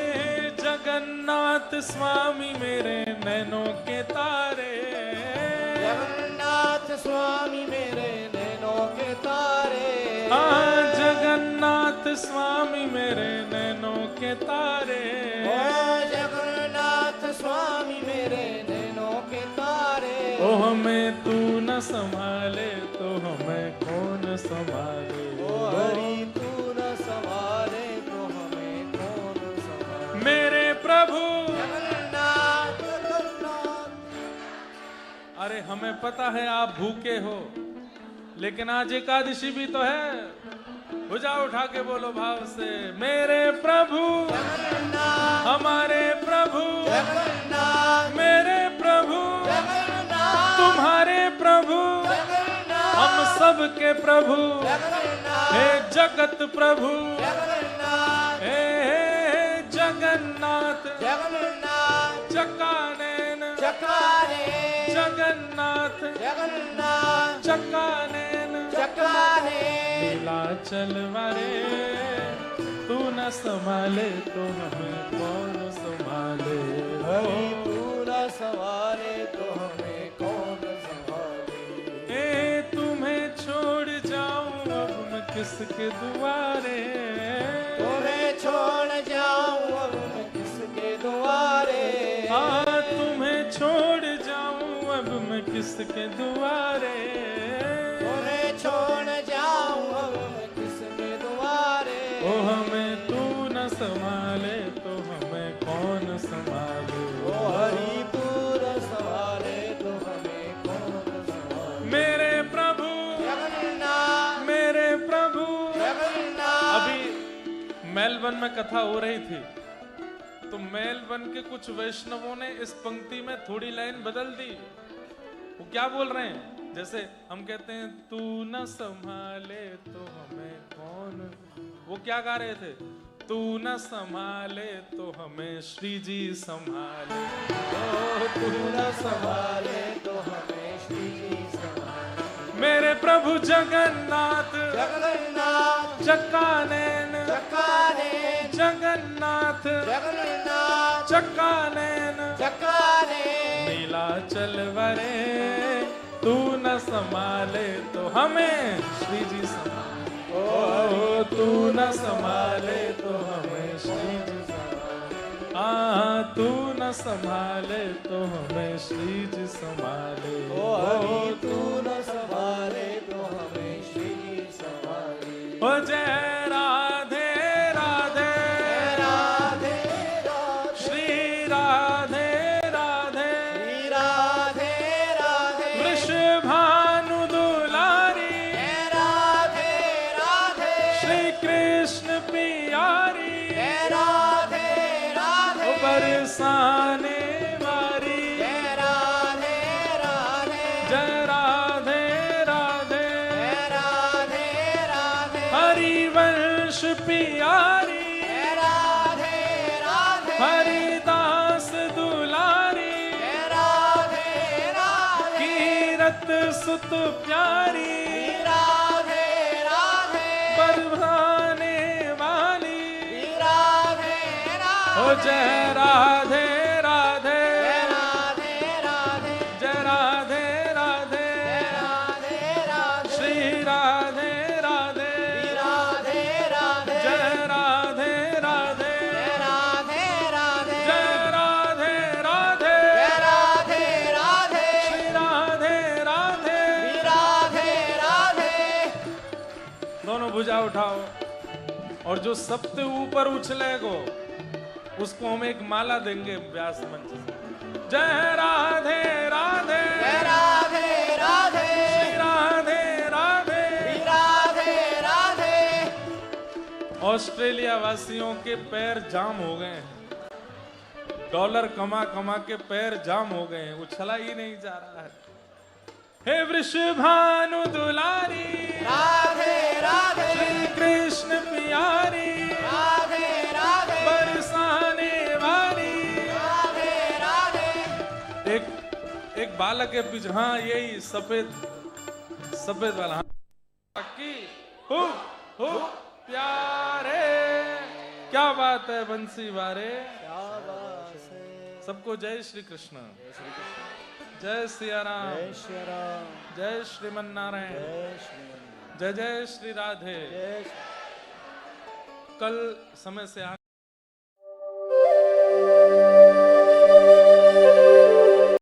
जगन्नाथ स्वामी मेरे नैनों के तारे। जगन्नाथ स्वामी मेरे नैनों के तारे। हाँ जगन्नाथ स्वामी मेरे नैनों के तारे। ओ जगन्नाथ स्वामी मेरे नैनों के तारे। ओ हमें तू न संभाले तो हमें कौन संभाले। ओ हरि तू न संभाले तो हमें कौन संभाले। मेरे प्रभु जगन्नाथ जगन्नाथ। अरे हमें पता है आप भूखे हो लेकिन आज एकादशी भी तो है। भुजा उठा के बोलो भाव से। मेरे प्रभु जगन्नाथ हमारे प्रभु जगन्नाथ मेरे प्रभु जगन्नाथ तुम्हारे प्रभु जगन्नाथ हम सबके प्रभु जगन्नाथ हे जगत प्रभु जगन्नाथ हे जगन्नाथ जगन्नाथ चकानैन चकाने जगन्नाथ जगन्नाथ चकानैन चकाने। नीलाचल वरे तू न संभाले तो हमें कौन संभाले। हरि तू न संभाले तो हमें कौन संभाले। ए तुम्हें छोड़ जाऊं अब मैं किसके दुआरे। तुम्हें छोड़ जाऊं अब मैं किसके दुआरे। हाँ तुम्हें छोड़ जाऊं अब मैं किसके दुआरे। तुम्हें छोड़ जाऊं अब मैं किसके दुआरे। ओ हमें तू न संभाले तो हमें कौन संभाले। ओ हरि तू न संभाले तो हमें कौन संभाले। मेरे प्रभु जगन्नाथ मेरे प्रभु। जगन्नाथ। अभी मेलबर्न में कथा हो रही थी तो मेलबर्न के कुछ वैष्णवों ने इस पंक्ति में थोड़ी लाइन बदल दी। वो क्या बोल रहे हैं जैसे हम कहते हैं तू न संभाले तो हमें कौन। वो क्या गा रहे थे। तू न संभाले तो हमें श्री जी संभाले। ओ तू न संभाले तो हमें श्री जी संभाले। मेरे प्रभु जगन्नाथ जगन्नाथ चकानैन चकाने जगन्नाथ जगन्नाथ चकानैन चकाने। नीलाचल वरे तू न संभाले तो हमें श्री जी संभाले। ओ ओ तू न संभाले तो हमें श्री जी संभाले। हाँ तू न संभाले तो हमें श्री जी संभाले। ओ हरि तू न संभाले तो हमें श्री जी संभाले। ओ जय राधे राधे राधे राधे श्री राधे राधे श्री राधे राधे वृषभानु दुलारी राधे राधे श्री कृष्ण पियारी राधे राधे बरसाने वारी राधे राधे जय राधे राधे राधे राधे हरिवंश पियारी राधे राधे हरिदास दुलारी राधे राधे कीरत सुत प्यारी राधे राधे बरसाने वाली राधे ओ राधे जय राधे राधे राधे राधे जय राधे राधे राधे राधे श्री राधे राधे राधे राधे जय राधे राधे राधे राधे जय राधे राधे राधे राधे श्री राधे राधे राधे राधे दोनों भुजा उठाओ और जो सबसे ऊपर उछलेगो उसको हम एक माला देंगे व्यास मंच से। जय राधे राधे राधे राधे श्री राधे राधे राधे राधे ऑस्ट्रेलिया वासियों के पैर जाम हो गए हैं। डॉलर कमा कमा के पैर जाम हो गए हैं, उछला ही नहीं जा रहा है। हे वृषभानु दुलारी राधे राधे श्री कृष्ण पियारी राधे राधे बरसाने वाली राधे राधे एक बालक है पीछे। हाँ यही सफेद सफेद वाला। हाँ की हो प्यारे क्या बात है बंसी वारे। क्या बात है। सबको जय श्री कृष्ण जय सिया राम जय श्री राम जय श्रीमन नारायण जय श्री जय जय श्री राधे। जय कल समय से